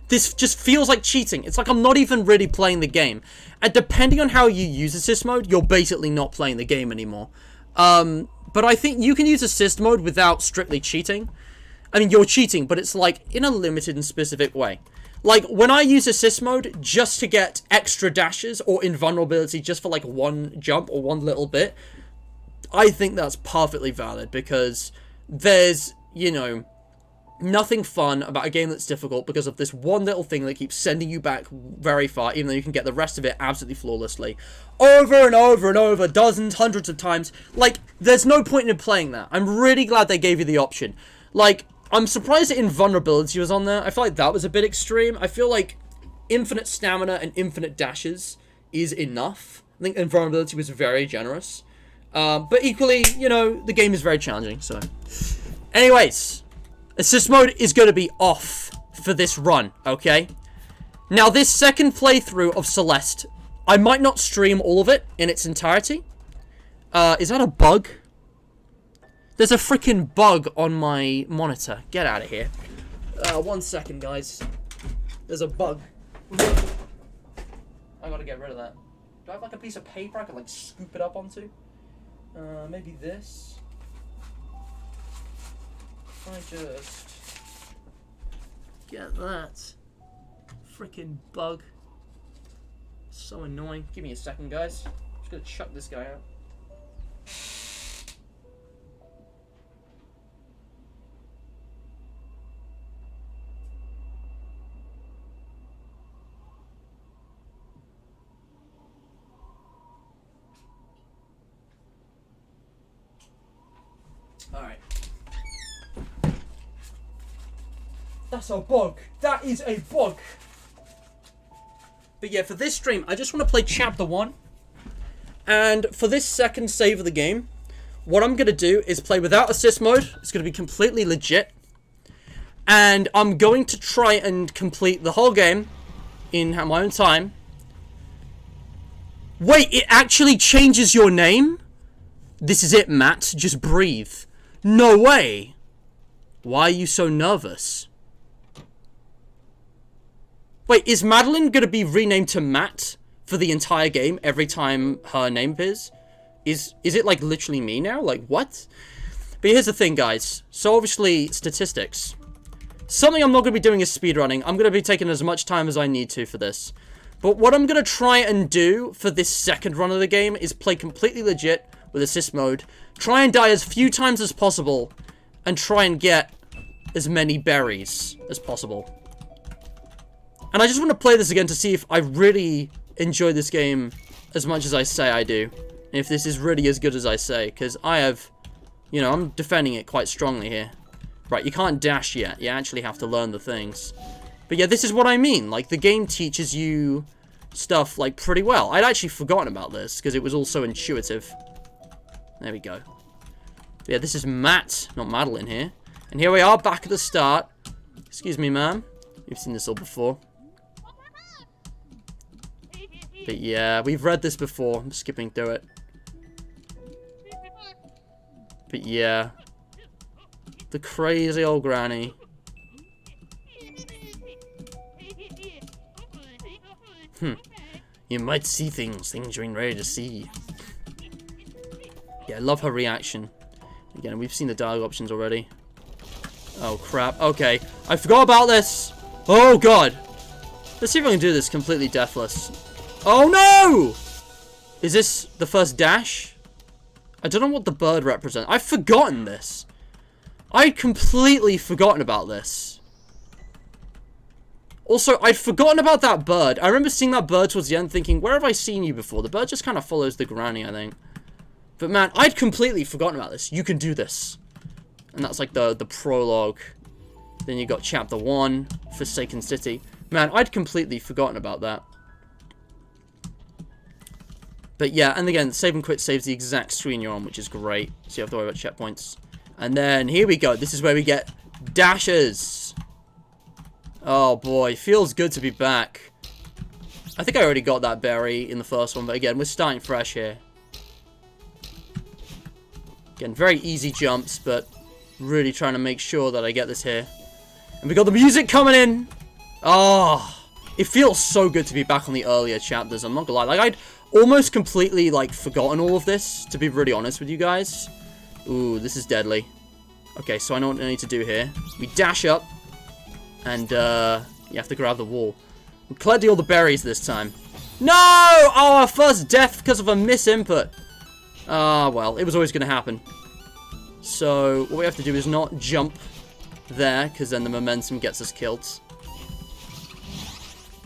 This just feels like cheating. It's like I'm not even really playing the game. And depending on how you use assist mode, you're basically not playing the game anymore. But I think you can use assist mode without strictly cheating. I mean, you're cheating, but it's like in a limited and specific way. Like, when I use assist mode just to get extra dashes or invulnerability just for like one jump or one little bit, I think that's perfectly valid, because there's, you know, nothing fun about a game that's difficult because of this one little thing that keeps sending you back very far, even though you can get the rest of it absolutely flawlessly. Over and over and over, dozens, hundreds of times. Like, there's no point in playing that. I'm really glad they gave you the option. Like, I'm surprised that invulnerability was on there. I feel like that was a bit extreme. I feel like infinite stamina and infinite dashes is enough. I think invulnerability was very generous. But equally, you know, the game is very challenging, so. Anyways, assist mode is going to be off for this run, okay? Now, this second playthrough of Celeste, I might not stream all of it in its entirety. Is that a bug? There's a freaking bug on my monitor. Get out of here. 1 second, guys. There's a bug. I gotta get rid of that. Do I have, like, a piece of paper I can, like, scoop it up onto? Maybe this. If I just get that freaking bug. So annoying. Give me a second, guys. I'm just gonna chuck this guy out. Alright. That's a bug. That is a bug. But yeah, for this stream, I just want to play Chapter 1. And for this second save of the game, what I'm going to do is play without assist mode. It's going to be completely legit. And I'm going to try and complete the whole game in my own time. Wait, it actually changes your name? This is it, Matt. Just breathe. No way. Why are you so nervous? Wait, is Madeline going to be renamed to Matt for the entire game every time her name appears? Is it like literally me now? Like, what? But here's the thing, guys. So obviously, statistics. Something I'm not going to be doing is speedrunning. I'm going to be taking as much time as I need to for this. But what I'm going to try and do for this second run of the game is play completely legit with assist mode. Try and die as few times as possible. And try and get as many berries as possible. And I just want to play this again to see if I really enjoy this game as much as I say I do. And if this is really as good as I say. Because I have, you know, I'm defending it quite strongly here. Right, you can't dash yet. You actually have to learn the things. But yeah, this is what I mean. Like, the game teaches you stuff, like, pretty well. I'd actually forgotten about this because it was all so intuitive. There we go. But yeah, this is Matt, not Madeline here. And here we are, back at the start. Excuse me, ma'am. You've seen this all before. But yeah, we've read this before. I'm skipping through it. But yeah. The crazy old granny. You might see things you ain't ready to see. Yeah, I love her reaction. Again, we've seen the dialogue options already. Oh, crap. Okay. I forgot about this. Oh, God. Let's see if I can do this completely deathless. Oh, no! Is this the first dash? I don't know what the bird represents. I've forgotten this. I'd completely forgotten about this. Also, I'd forgotten about that bird. I remember seeing that bird towards the end thinking, where have I seen you before? The bird just kind of follows the granny, I think. But man, I'd completely forgotten about this. You can do this. And that's like the prologue Then you got Chapter 1, Forsaken City. Man, I'd completely forgotten about that. But yeah, and again, save and quit saves the exact screen you're on, which is great. So you have to worry about checkpoints. And then, here we go. This is where we get dashes. Oh boy, feels good to be back. I think I already got that berry in the first one, but again, we're starting fresh here. Again, very easy jumps, but really trying to make sure that I get this here. And we got the music coming in. Oh, it feels so good to be back on the earlier chapters. I'm not gonna lie. Like, I'd almost completely, like, forgotten all of this, to be really honest with you guys. Ooh, this is deadly. Okay, so I know what I need to do here. We dash up, and, you have to grab the wall. We collected all the berries this time. No! Oh, our first death because of a misinput. Ah, well, it was always going to happen. So, what we have to do is not jump there, because then the momentum gets us killed.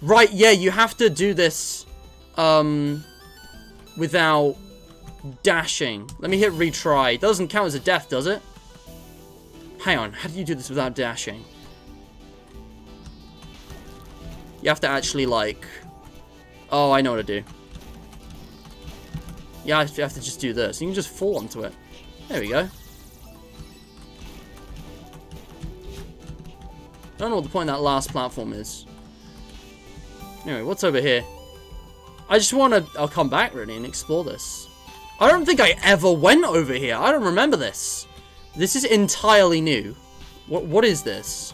Right, yeah, you have to do this, without dashing. Let me hit retry. Doesn't count as a death, does it? Hang on, how do you do this without dashing? You have to actually, like... Oh, I know what to do. Yeah, you have to just do this. You can just fall onto it. There we go. I don't know what the point of that last platform is. Anyway, what's over here? I just want to... I'll come back, really, and explore this. I don't think I ever went over here. I don't remember this. This is entirely new. What is this?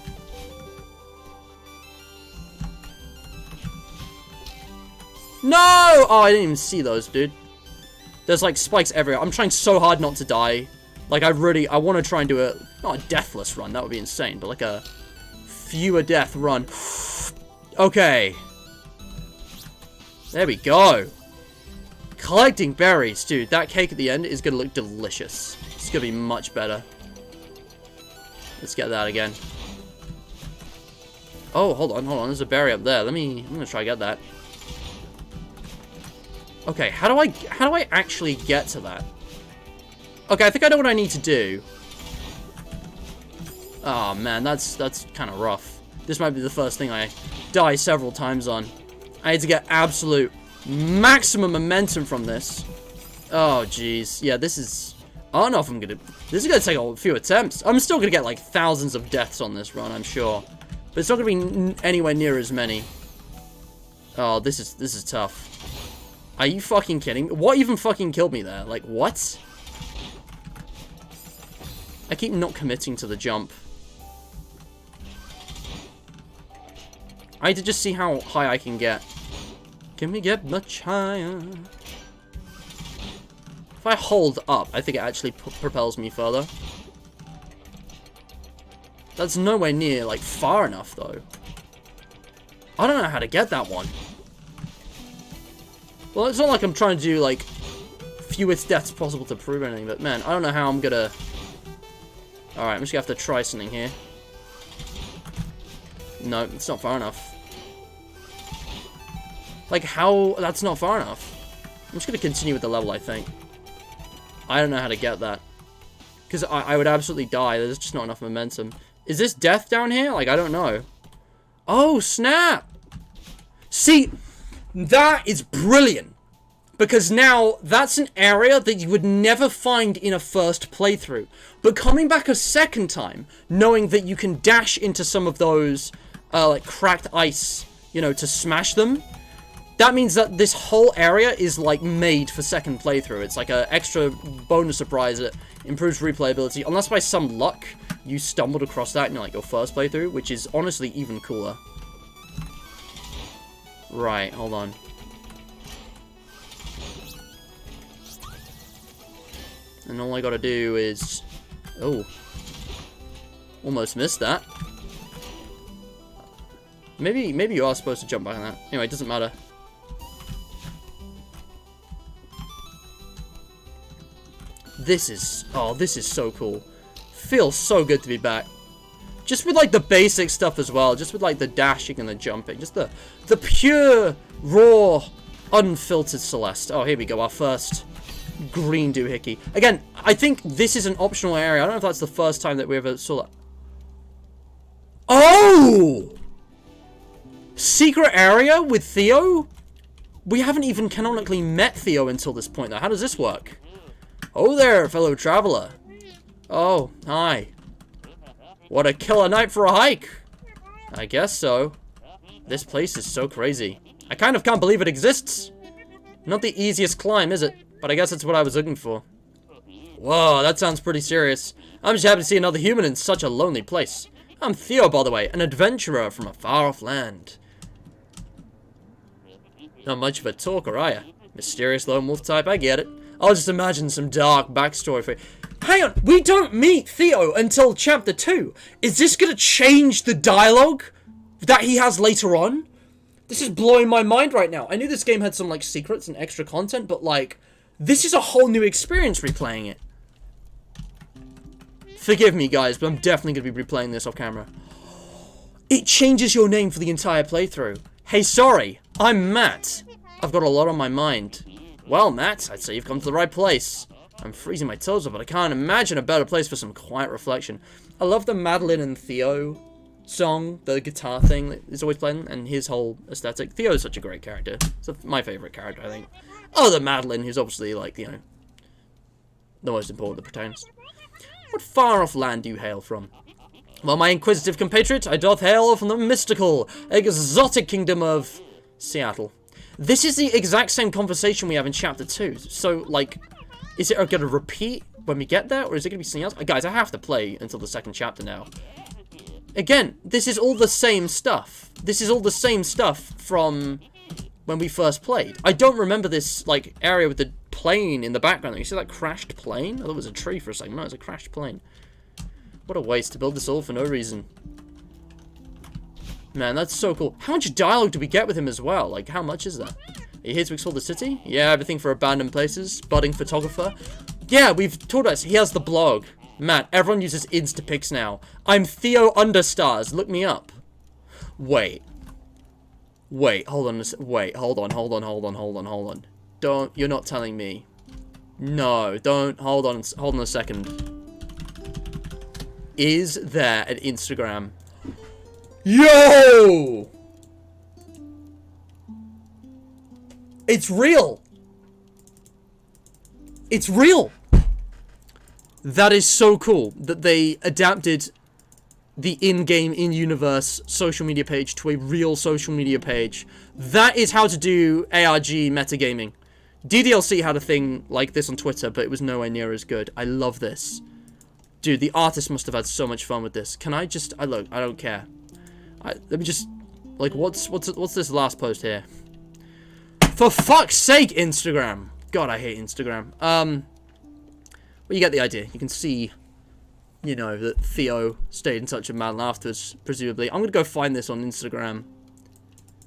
No! Oh, I didn't even see those, dude. There's, like, spikes everywhere. I'm trying so hard not to die. Like, I want to try and do a... Not a deathless run. That would be insane. But, like, a fewer death run. Okay. There we go. Collecting berries. Dude, that cake at the end is going to look delicious. It's going to be much better. Let's get that again. Oh, hold on. There's a berry up there. I'm going to try to get that. Okay, how do I actually get to that? Okay, I think I know what I need to do. Oh man, that's kind of rough. This might be the first thing I die several times on. I need to get absolute maximum momentum from this. Oh jeez, yeah, this is... I don't know if I'm gonna... This is gonna take a few attempts. I'm still gonna get like thousands of deaths on this run, I'm sure. But it's not gonna be anywhere near as many. Oh, this is tough. Are you fucking kidding me? What even fucking killed me there? Like, what? I keep not committing to the jump. I need to just see how high I can get. Can we get much higher? If I hold up, I think it actually propels me further. That's nowhere near, like, far enough, though. I don't know how to get that one. Well, it's not like I'm trying to do, like, fewest deaths possible to prove anything, but, man, I don't know how I'm gonna... Alright, I'm just gonna have to try something here. No, it's not far enough. Like, how... That's not far enough. I'm just gonna continue with the level, I think. I don't know how to get that. Because I would absolutely die. There's just not enough momentum. Is this death down here? Like, I don't know. Oh, snap! See... That is brilliant, because now that's an area that you would never find in a first playthrough. But coming back a second time, knowing that you can dash into some of those, like, cracked ice, you know, to smash them, that means that this whole area is, like, made for second playthrough. It's like an extra bonus surprise that improves replayability, unless by some luck you stumbled across that in, like, your first playthrough, which is honestly even cooler. Right, hold on. And all I gotta do is... Oh. Almost missed that. Maybe you are supposed to jump back on that. Anyway, it doesn't matter. This is... Oh, this is so cool. Feels so good to be back. Just with, like, the basic stuff as well. Just with, like, the dashing and the jumping. Just the pure, raw, unfiltered Celeste. Oh, here we go. Our first green doohickey. Again, I think this is an optional area. I don't know if that's the first time that we ever saw that. Oh! Secret area with Theo? We haven't even canonically met Theo until this point, though. How does this work? Oh there, fellow traveler. Oh, hi. What a killer night for a hike. I guess so. This place is so crazy. I kind of can't believe it exists. Not the easiest climb, is it? But I guess that's what I was looking for. Whoa, that sounds pretty serious. I'm just happy to see another human in such a lonely place. I'm Theo, by the way, an adventurer from a far-off land. Not much of a talker, are ya? Mysterious lone wolf type, I get it. I'll just imagine some dark backstory for you. Hang on, we don't meet Theo until chapter 2. Is this gonna change the dialogue that he has later on? This is blowing my mind right now. I knew this game had some, like, secrets and extra content, but, like, this is a whole new experience replaying it. Forgive me, guys, but I'm definitely gonna be replaying this off camera. It changes your name for the entire playthrough. Hey, sorry, I'm Matt. I've got a lot on my mind. Well, Matt, I'd say you've come to the right place. I'm freezing my toes off, but I can't imagine a better place for some quiet reflection. I love the Madeline and Theo song, the guitar thing that is always playing, and his whole aesthetic. Theo's such a great character. It's my favorite character, I think. Oh, the Madeline, who's obviously, like, you know, the most important, the protagonist. What far-off land do you hail from? Well, my inquisitive compatriot, I doth hail from the mystical, exotic kingdom of Seattle. This is the exact same conversation we have in chapter 2. So, like, is it going to repeat when we get there, or is it going to be something else? Guys, I have to play until the second chapter now. Again, this is all the same stuff. This is all the same stuff from when we first played. I don't remember this, like, area with the plane in the background. You see that crashed plane? I thought it was a tree for a second. No, it's a crashed plane. What a waste to build this all for no reason. Man, that's so cool. How much dialogue do we get with him as well? Like, how much is that? Are you here to explore the city? Yeah, everything for abandoned places. Budding photographer. Yeah, we've told us. He has the blog. Matt, everyone uses Instapics now. I'm Theo Understars. Look me up. Wait. Wait, hold on. Wait, hold on. Don't, you're not telling me. No, don't, hold on a second. Is there an Instagram? Yo! It's real! It's real! That is so cool that they adapted the in-game, in-universe social media page to a real social media page. That is how to do ARG metagaming. DDLC had a thing like this on Twitter, but it was nowhere near as good. I love this. Dude, the artist must have had so much fun with this. Can I just... look, I don't care. Let me just... Like, what's this last post here? For fuck's sake, Instagram! God, I hate Instagram. Well, you get the idea. You can see, you know, that Theo stayed in touch with Madeline afterwards, presumably. I'm gonna go find this on Instagram.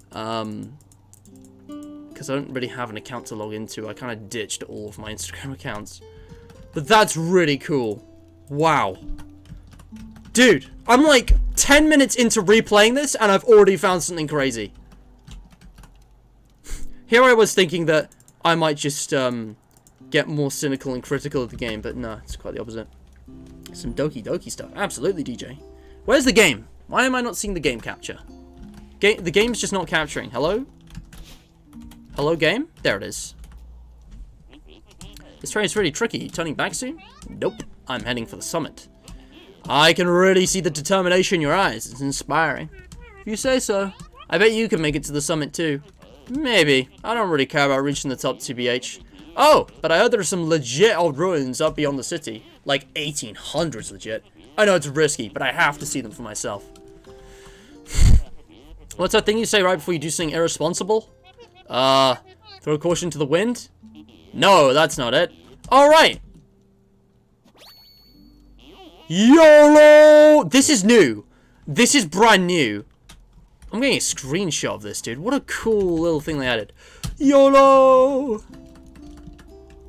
Because I don't really have an account to log into. I kind of ditched all of my Instagram accounts. But that's really cool. Wow. Dude, I'm like 10 minutes into replaying this, and I've already found something crazy. Here I was thinking that I might just, get more cynical and critical of the game, but no, it's quite the opposite. Some Doki Doki stuff. Absolutely, DJ. Where's the game? Why am I not seeing the game capture? The game's just not capturing. Hello? Hello, game? There it is. This train is really tricky. You turning back soon? Nope. I'm heading for the summit. I can really see the determination in your eyes. It's inspiring. If you say so. I bet you can make it to the summit too. Maybe. I don't really care about reaching the top, TBH. Oh, but I heard there are some legit old ruins up beyond the city. Like 1800s legit. I know it's risky, but I have to see them for myself. What's that thing you say right before you do something irresponsible? Throw caution to the wind? No, that's not it. Alright. YOLO! This is new. This is brand new. I'm getting a screenshot of this, dude. What a cool little thing they added. YOLO!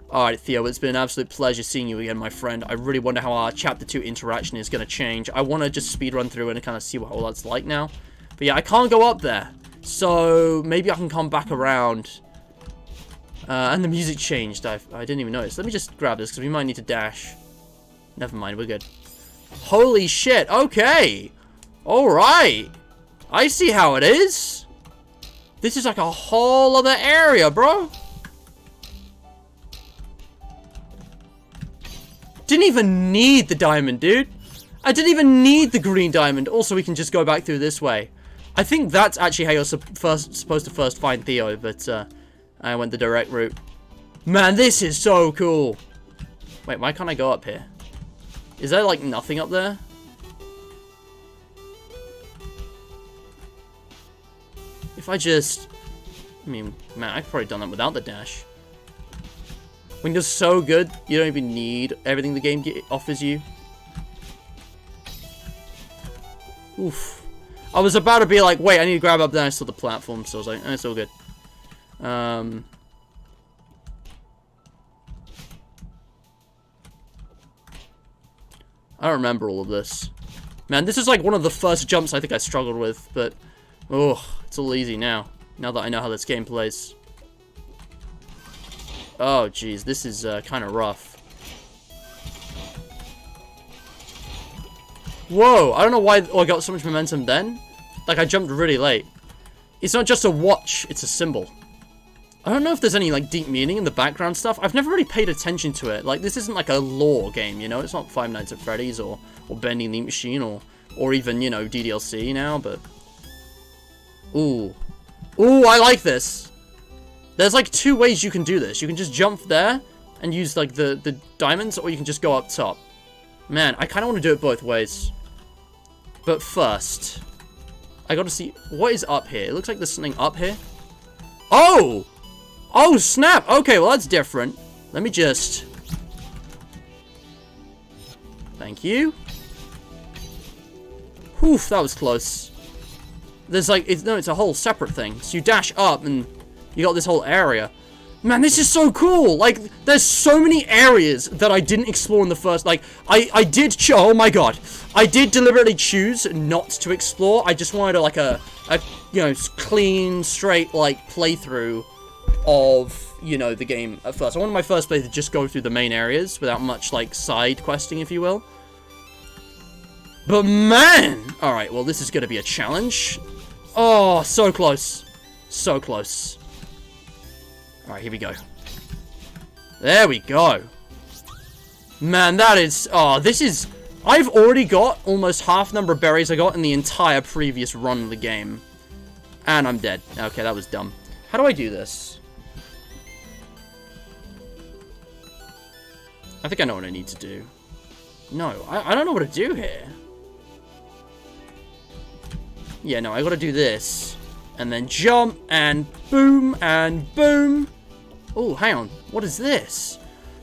Alright, Theo, it's been an absolute pleasure seeing you again, my friend. I really wonder how our Chapter 2 interaction is going to change. I want to just speedrun through and kind of see what all that's like now. But yeah, I can't go up there. So, maybe I can come back around. And the music changed. I didn't even notice. Let me just grab this, because we might need to dash. Never mind, we're good. Holy shit, okay! Alright. I see how it is. This is like a whole other area, bro. Didn't even need the diamond, dude. I didn't even need the green diamond. Also, we can just go back through this way. I think that's actually how you're supposed to first find Theo, but I went the direct route. Man, this is so cool. Wait, why can't I go up here? Is there, like, nothing up there? If I just... I mean, man, I've probably done that without the dash. When you're so good, you don't even need everything the game offers you. Oof. I was about to be like, wait, I need to grab up there. I saw the platform, so I was like, it's all good. I don't remember all of this. Man, this is like one of the first jumps I think I struggled with, but... oh, it's all easy now. Now that I know how this game plays. Oh, jeez, this is kind of rough. Whoa, I don't know why I got so much momentum then. Like, I jumped really late. It's not just a watch, it's a symbol. I don't know if there's any, like, deep meaning in the background stuff. I've never really paid attention to it. Like, this isn't like a lore game, you know? It's not Five Nights at Freddy's or Bending the Machine or even, you know, DDLC now, but... ooh. Ooh, I like this. There's, like, two ways you can do this. You can just jump there and use, like, the diamonds, or you can just go up top. Man, I kind of want to do it both ways. But first, I gotta see... what is up here? It looks like there's something up here. Oh! Oh, snap! Okay, well, that's different. Let me just... thank you. Whew, that was close. There's like... it's a whole separate thing. So you dash up and you got this whole area. Man, this is so cool! Like, there's so many areas that I didn't explore in the first... like, I did... oh my god. I did deliberately choose not to explore. I just wanted like a you know, clean, straight, like, playthrough of, you know, the game at first. I wanted my first play to just go through the main areas without much, like, side questing, if you will. But man! Alright, well, this is gonna be a challenge. Oh, so close. So close. Alright, here we go. There we go. Man, that is... oh, this is... I've already got almost half the number of berries I got in the entire previous run of the game. And I'm dead. Okay, that was dumb. How do I do this? I think I know what I need to do. No, I don't know what to do here. Yeah, no, I gotta do this. And then jump, and boom, and boom. Oh, hang on. What is this?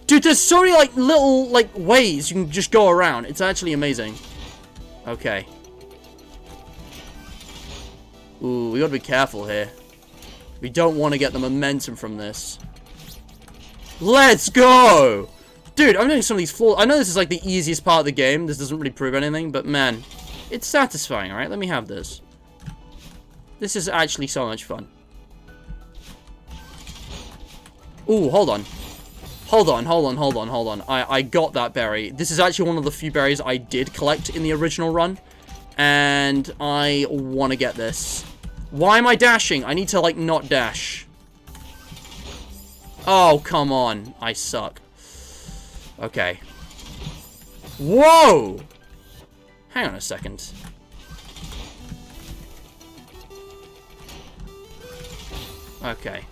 Dude, there's so many, like, little, like, ways you can just go around. It's actually amazing. Okay. Ooh, we gotta be careful here. We don't want to get the momentum from this. Let's go! Dude, I'm doing some of these floors. I know this is, like, the easiest part of the game. This doesn't really prove anything, but, man, it's satisfying, alright? Let me have this. This is actually so much fun. Ooh, hold on. Hold on. I got that berry. This is actually one of the few berries I did collect in the original run. And I want to get this. Why am I dashing? I need to, like, not dash. Oh, come on. I suck. Okay. Whoa! Hang on a second. Okay.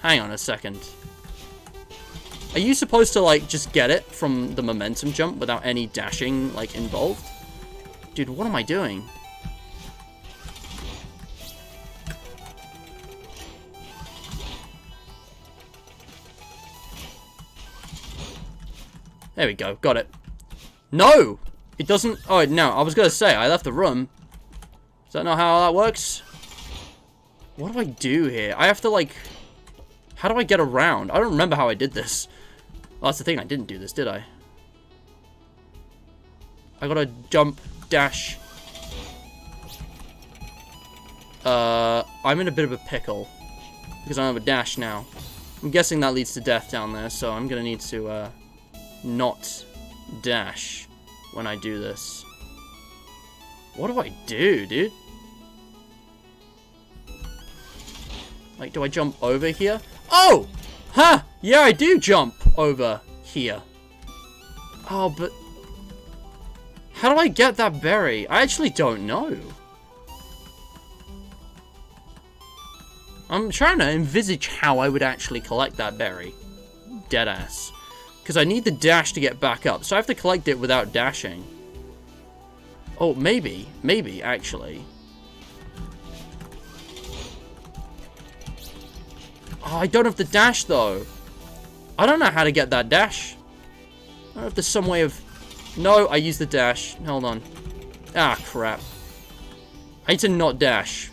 Hang on a second. Are you supposed to, like, just get it from the momentum jump without any dashing, like, involved? Dude, what am I doing? There we go. Got it. No! It doesn't... oh, no. I was going to say, I left the room. Is that not how that works? What do I do here? I have to, like... how do I get around? I don't remember how I did this. Well, that's the thing. I didn't do this, did I? I gotta jump, dash. I'm in a bit of a pickle. Because I don't have a dash now. I'm guessing that leads to death down there, so I'm gonna need to, not dash when I do this. What do I do, dude? Like, do I jump over here? Oh! Huh! Yeah, I do jump over here. Oh, but... how do I get that berry? I actually don't know. I'm trying to envisage how I would actually collect that berry. Deadass. Because I need the dash to get back up, so I have to collect it without dashing. Oh, maybe. Maybe, actually. Oh, I don't have the dash, though. I don't know how to get that dash. I don't know if there's some way of... no, I used the dash. Hold on. Ah, crap. I need to not dash.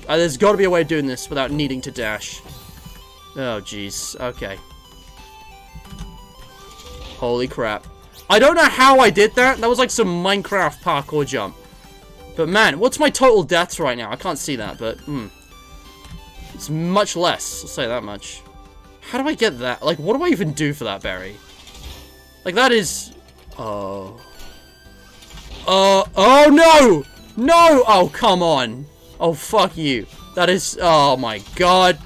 There's got to be a way of doing this without needing to dash. Oh, jeez. Okay. Holy crap. I don't know how I did that. That was like some Minecraft parkour jump. But man, what's my total deaths right now? I can't see that, but... it's much less, I'll say that much. How do I get that? Like, what do I even do for that berry? Like, that is... oh. Oh, no! No! Oh, come on. Oh, fuck you. That is... oh, my God.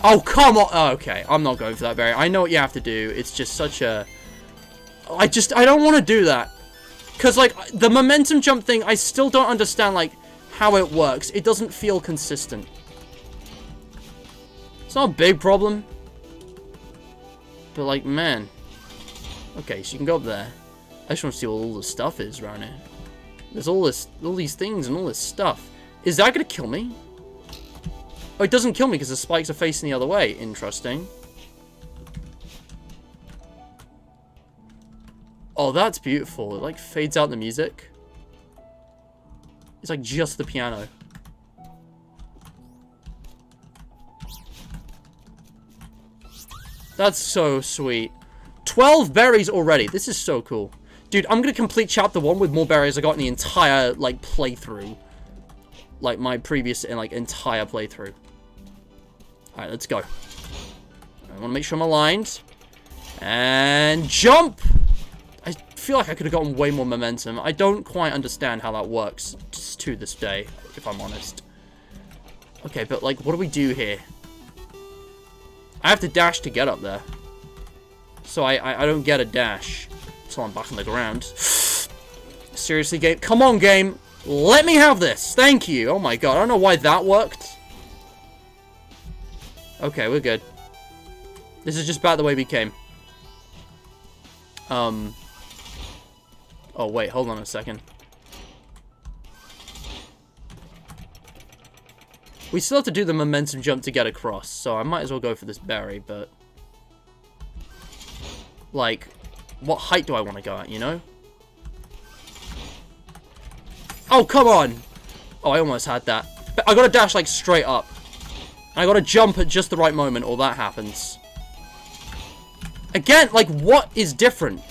Oh, come on. Oh, okay, I'm not going for that berry. I know what you have to do. It's just such a... I don't want to do that. Because, like, the momentum jump thing, I still don't understand, like, how it works. It doesn't feel consistent. It's not a big problem. But, like, man. Okay, so you can go up there. I just want to see what all the stuff is around here. There's all these things and all this stuff. Is that going to kill me? Oh, it doesn't kill me because the spikes are facing the other way. Interesting. Oh, that's beautiful. It, like, fades out the music. It's, like, just the piano. That's so sweet. 12 berries already. This is so cool. Dude, I'm gonna complete chapter 1 with more berries I got in the entire, like, playthrough. Like, my previous, like, entire playthrough. Alright, let's go. I want to make sure I'm aligned. And jump! I feel like I could have gotten way more momentum. I don't quite understand how that works just to this day, if I'm honest. Okay, but, like, what do we do here? I have to dash to get up there. So I don't get a dash until I'm back on the ground. Seriously, game? Come on, game! Let me have this! Thank you! Oh my god, I don't know why that worked. Okay, we're good. This is just about the way we came. Oh, wait, hold on a second. We still have to do the momentum jump to get across, so I might as well go for this berry, but... like, what height do I want to go at, you know? Oh, come on! Oh, I almost had that. But I gotta dash, like, straight up. And I gotta jump at just the right moment, or that happens. Again, like, what is different?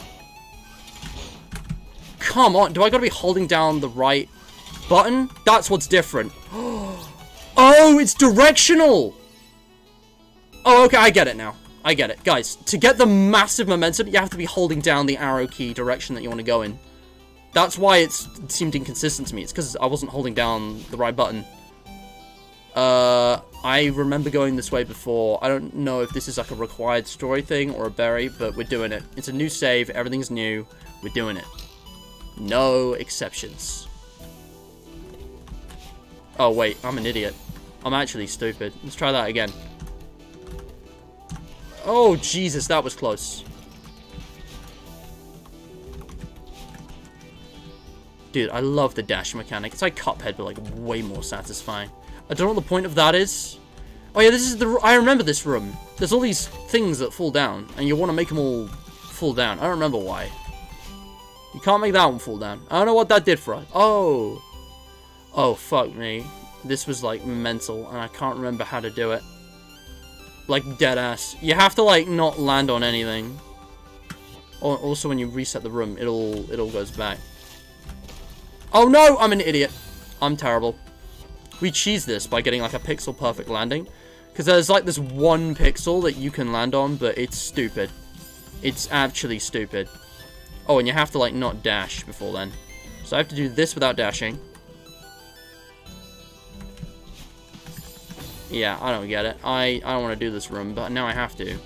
Come on, do I gotta be holding down the right button? That's what's different. Oh, it's directional! Oh, okay, I get it now. I get it. Guys, to get the massive momentum, you have to be holding down the arrow key direction that you want to go in. That's why it seemed inconsistent to me. It's because I wasn't holding down the right button. I remember going this way before. I don't know if this is like a required story thing or a berry, but we're doing it. It's a new save. Everything's new. We're doing it. No exceptions. Oh, wait. I'm an idiot. I'm actually stupid. Let's try that again. Oh, Jesus. That was close. Dude, I love the dash mechanic. It's like Cuphead, but like way more satisfying. I don't know what the point of that is. Oh yeah, this is the... I remember this room. There's all these things that fall down, and you want to make them all fall down. I don't remember why. You can't make that one fall down. I don't know what that did for us. Oh. Oh, fuck me. This was like mental, and I can't remember how to do it. Like, dead ass. You have to like not land on anything. Also, when you reset the room, it all goes back. Oh no, I'm an idiot. I'm terrible. We cheese this by getting like a pixel perfect landing. Because there's like this one pixel that you can land on, but it's stupid. It's actually stupid. Oh, and you have to like not dash before then. So I have to do this without dashing. Yeah, I don't get it. I don't want to do this room, but now I have to.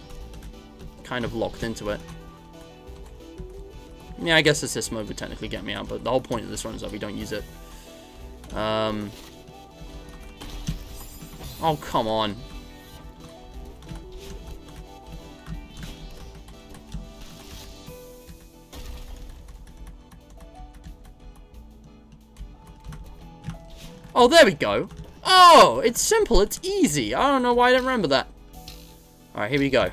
Kind of locked into it. Yeah, I guess assist mode would technically get me out, but the whole point of this run is that we don't use it. Oh, come on. Oh, there we go. Oh, it's simple. It's easy. I don't know why I didn't remember that. Alright, here we go.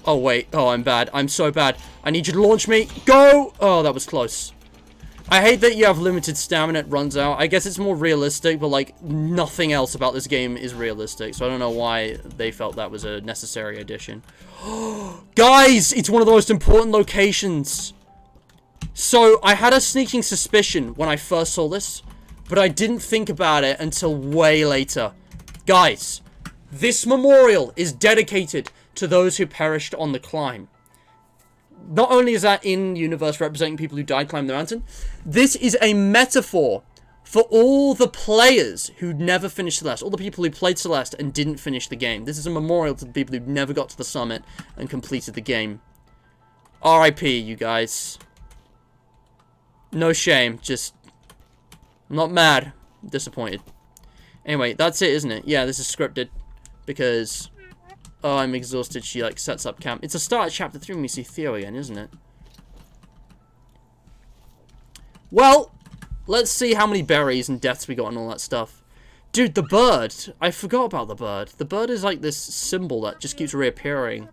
Oh, wait. Oh, I'm bad. I'm so bad. I need you to launch me. Go! Oh, that was close. I hate that you have limited stamina. It runs out. I guess it's more realistic, but, like, nothing else about this game is realistic. So I don't know why they felt that was a necessary addition. Guys! It's one of the most important locations. So, I had a sneaking suspicion when I first saw this, but I didn't think about it until way later. Guys, this memorial is dedicated to those who perished on the climb. Not only is that in-universe representing people who died climbing the mountain, this is a metaphor for all the players who never finished Celeste, all the people who played Celeste and didn't finish the game. This is a memorial to the people who never got to the summit and completed the game. R.I.P. you guys. No shame, just... I'm not mad. I'm disappointed. Anyway, that's it, isn't it? Yeah, this is scripted. Because... Oh, I'm exhausted. She, like, sets up camp. It's a start of chapter 3 when we see Theo again, isn't it? Well, let's see how many berries and deaths we got and all that stuff. Dude, the bird. I forgot about the bird. The bird is, like, this symbol that just keeps reappearing.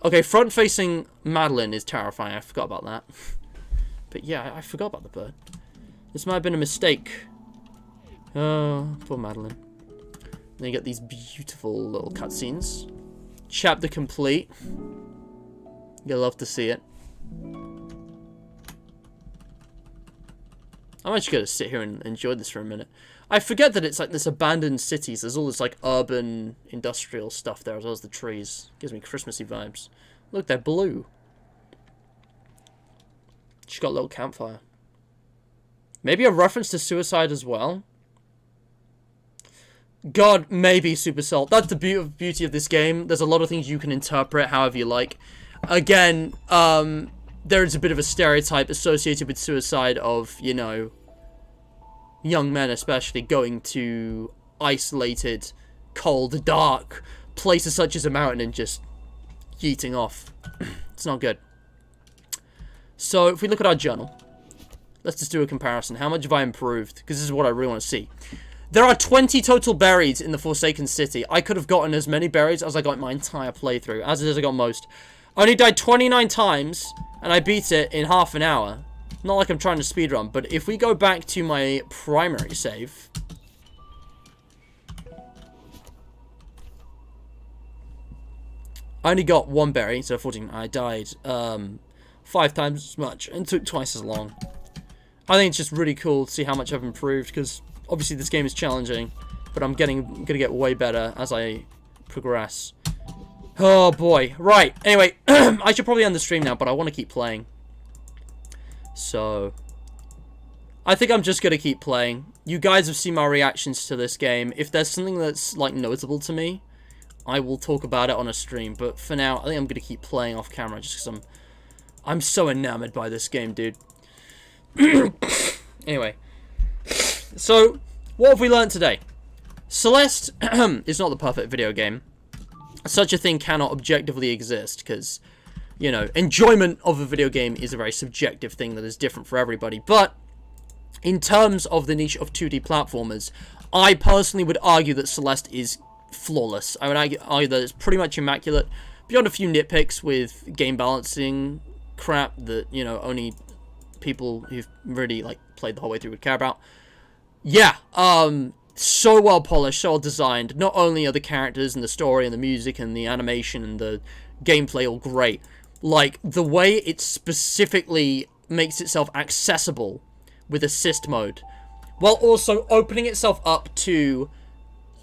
Okay, front-facing Madeline is terrifying. I forgot about that. But yeah, I forgot about the bird. This might have been a mistake. Oh, poor Madeline. Then you get these beautiful little cutscenes. Chapter complete. You'll love to see it. I'm actually going to sit here and enjoy this for a minute. I forget that it's like this abandoned cities. There's all this like urban industrial stuff there as well as the trees. Gives me Christmassy vibes. Look, they're blue. She's got a little campfire. Maybe a reference to suicide as well. God, maybe Supercell. That's the beauty of this game. There's a lot of things you can interpret however you like. Again, there is a bit of a stereotype associated with suicide of, you know, young men especially going to isolated, cold, dark places such as a mountain and just yeeting off. It's not good. So, if we look at our journal, let's just do a comparison. How much have I improved? Because this is what I really want to see. There are 20 total berries in the Forsaken City. I could have gotten as many berries as I got in my entire playthrough. As it is, I got most. I only died 29 times, and I beat it in half an hour. Not like I'm trying to speedrun, but if we go back to my primary save... I only got one berry, so 14. I died 5 times as much and took twice as long. I think it's just really cool to see how much I've improved, because obviously this game is challenging, but I'm gonna get way better as I progress. Oh boy. Right, anyway, I should probably end the stream now, but I want to keep playing. So, I think I'm just gonna keep playing. You guys have seen my reactions to this game. If there's something that's, like, notable to me, I will talk about it on a stream, but for now, I think I'm gonna keep playing off camera, just because I'm so enamored by this game, dude. Anyway, so what have we learned today? Celeste is not the perfect video game. Such a thing cannot objectively exist because, you know, enjoyment of a video game is a very subjective thing that is different for everybody. But in terms of the niche of 2D platformers, I personally would argue that Celeste is flawless. I would argue that it's pretty much immaculate, beyond a few nitpicks with game balancing crap that, you know, only people who've really, like, played the whole way through would care about. Yeah, so well polished, so well designed. Not only are the characters and the story and the music and the animation and the gameplay all great, like, the way it specifically makes itself accessible with assist mode, while also opening itself up to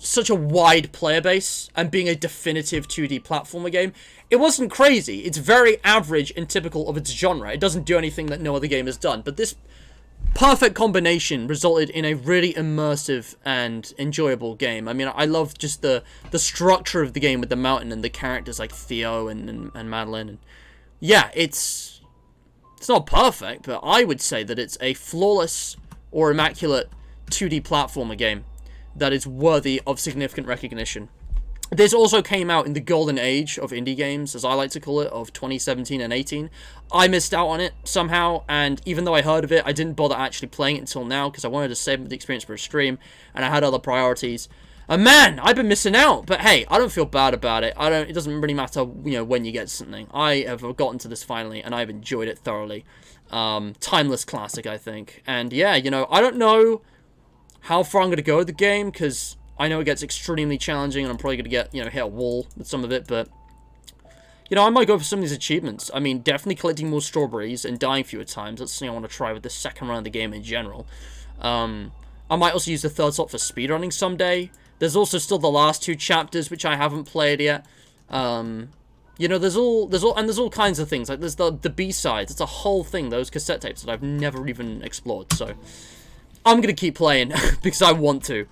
such a wide player base and being a definitive 2D platformer game, it wasn't crazy. It's very average and typical of its genre. It doesn't do anything that no other game has done. But this perfect combination resulted in a really immersive and enjoyable game. I mean, I love just the structure of the game with the mountain and the characters like Theo and Madeline. And yeah, it's not perfect, but I would say that it's a flawless or immaculate 2D platformer game that is worthy of significant recognition. This also came out in the golden age of indie games, as I like to call it, of 2017 and 18. I missed out on it somehow, and even though I heard of it, I didn't bother actually playing it until now, because I wanted to save the experience for a stream, and I had other priorities. And man, I've been missing out, but hey, I don't feel bad about it. It doesn't really matter, when you get something. I have gotten to this finally, and I've enjoyed it thoroughly. Timeless classic, I think. And yeah, I don't know how far I'm going to go with the game, because I know it gets extremely challenging, and I'm probably going to get, hit a wall with some of it, but, I might go for some of these achievements. I mean, definitely collecting more strawberries and dying fewer times. That's something I want to try with the second run of the game in general. I might also use the third slot for speedrunning someday. There's also still the last 2 chapters, which I haven't played yet. There's all kinds of things. Like, there's the B-sides. It's a whole thing, those cassette tapes that I've never even explored, so I'm going to keep playing because I want to.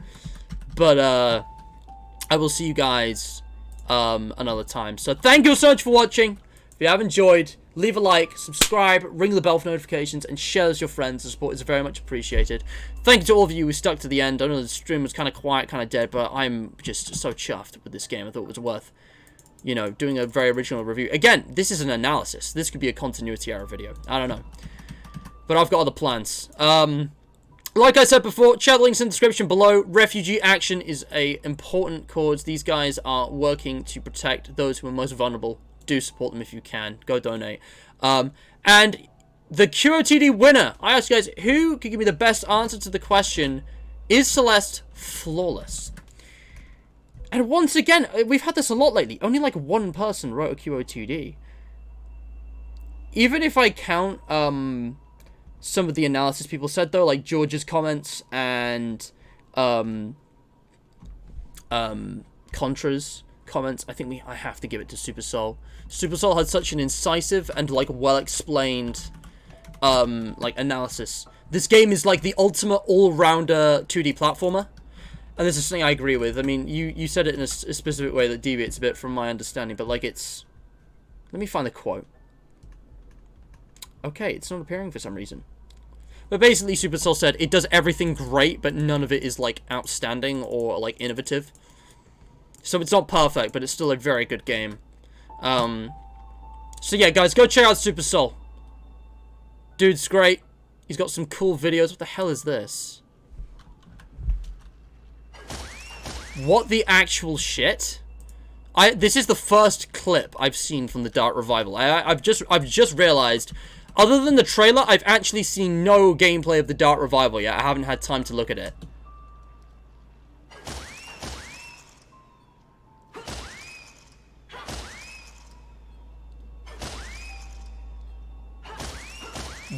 But, I will see you guys, another time. So, thank you so much for watching. If you have enjoyed, leave a like, subscribe, ring the bell for notifications, and share this with your friends. The support is very much appreciated. Thank you to all of you who stuck to the end. I know the stream was kind of quiet, kind of dead, but I'm just so chuffed with this game. I thought it was worth, doing a very original review. Again, this is an analysis. This could be a continuity error video. I don't know. But I've got other plans. Like I said before, chat links in the description below. Refugee action is a important cause. These guys are working to protect those who are most vulnerable. Do support them if you can. Go donate. And the QOTD winner. I asked you guys, who could give me the best answer to the question, is Celeste flawless? And once again, we've had this a lot lately. Only like one person wrote a QOTD. Even if I count, some of the analysis people said, though, like George's comments and Contra's comments, I think I have to give it to Super Soul. Super Soul had such an incisive and like well explained like analysis. This game is like the ultimate all-rounder 2D platformer, and this is something I agree with. I mean, you said it in a specific way that deviates a bit from my understanding, but like it's, let me find the quote. Okay, it's not appearing for some reason. But basically, Super Soul said, it does everything great, but none of it is, like, outstanding or, like, innovative. So it's not perfect, but it's still a very good game. So yeah, guys, go check out Super Soul. Dude's great. He's got some cool videos. What the hell is this? What the actual shit? This is the first clip I've seen from the Dark Revival. I've just realized, other than the trailer, I've actually seen no gameplay of the Dark Revival yet. I haven't had time to look at it.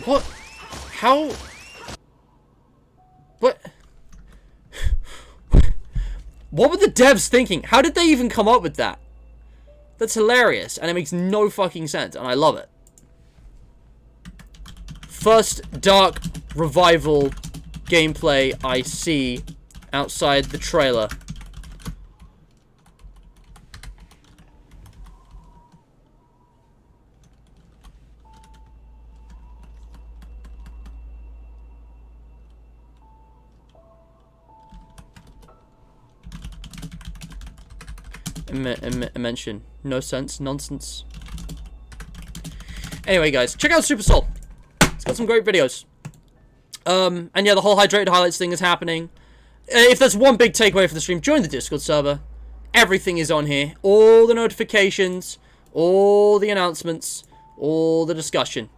What? How? What? What were the devs thinking? How did they even come up with that? That's hilarious, and it makes no fucking sense, and I love it. First Dark Revival gameplay I see outside the trailer. Mention. No sense. Nonsense. Anyway, guys, check out Super Soul. It's got some great videos. And yeah, the whole hydrated highlights thing is happening. If there's one big takeaway for the stream, join the Discord server. Everything is on here. All the notifications, all the announcements, all the discussion.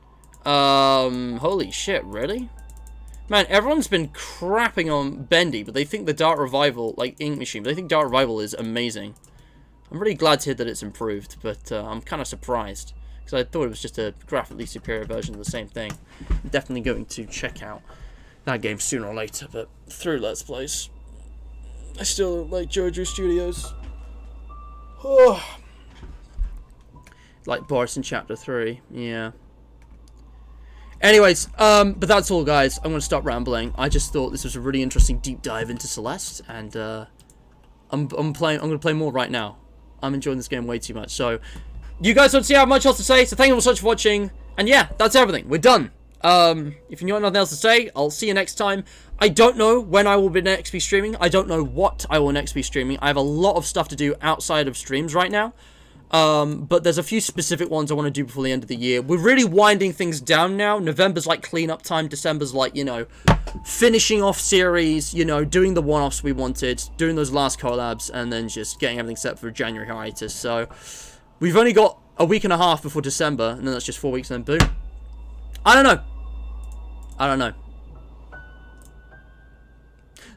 Holy shit, really? Man, everyone's been crapping on Bendy, but they think the Dark Revival, like Ink Machine, but they think Dark Revival is amazing. I'm really glad to hear that it's improved, but I'm kind of surprised, because I thought it was just a graphically superior version of the same thing. I'm definitely going to check out that game sooner or later, but through Let's Plays. I still don't like JoJo Studios. Oh. Like Boris in Chapter 3, yeah. Anyways, but that's all, guys. I'm gonna stop rambling. I just thought this was a really interesting deep dive into Celeste, and I'm gonna play more right now. I'm enjoying this game way too much. So, you guys don't see how much else to say. So thank you so much for watching, and yeah, that's everything. We're done. If you got nothing else to say, I'll see you next time. I don't know when I will next be streaming. I don't know what I will next be streaming. I have a lot of stuff to do outside of streams right now. But there's a few specific ones I want to do before the end of the year. We're really winding things down now. November's like cleanup time. December's like, you know, finishing off series, you know, doing the one-offs we wanted, doing those last collabs, and then just getting everything set for a January hiatus. So, we've only got a week and a half before December, and then that's just 4 weeks, and then boom. I don't know.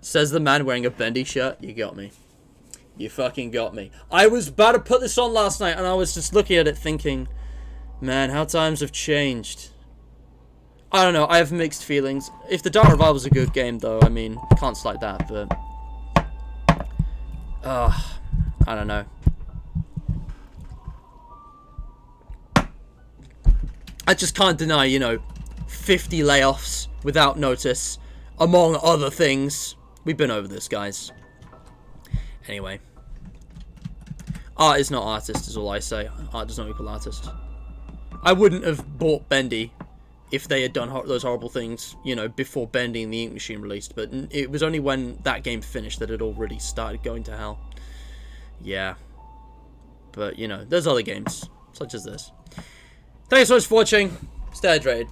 Says the man wearing a bendy shirt. You got me. You fucking got me. I was about to put this on last night, and I was just looking at it thinking, man, how times have changed. I don't know, I have mixed feelings. If the Dark Revival's a good game, though, I mean, can't slight that, but... I don't know. I just can't deny, you know, 50 layoffs without notice, among other things. We've been over this, guys. Anyway. Art is not artist, is all I say. Art does not equal artist. I wouldn't have bought Bendy if they had done those horrible things, you know, before Bendy and the Ink Machine released. But it was only when that game finished that it all really started going to hell. Yeah. But, you know, there's other games, such as this. Thanks so much for watching. Stay hydrated.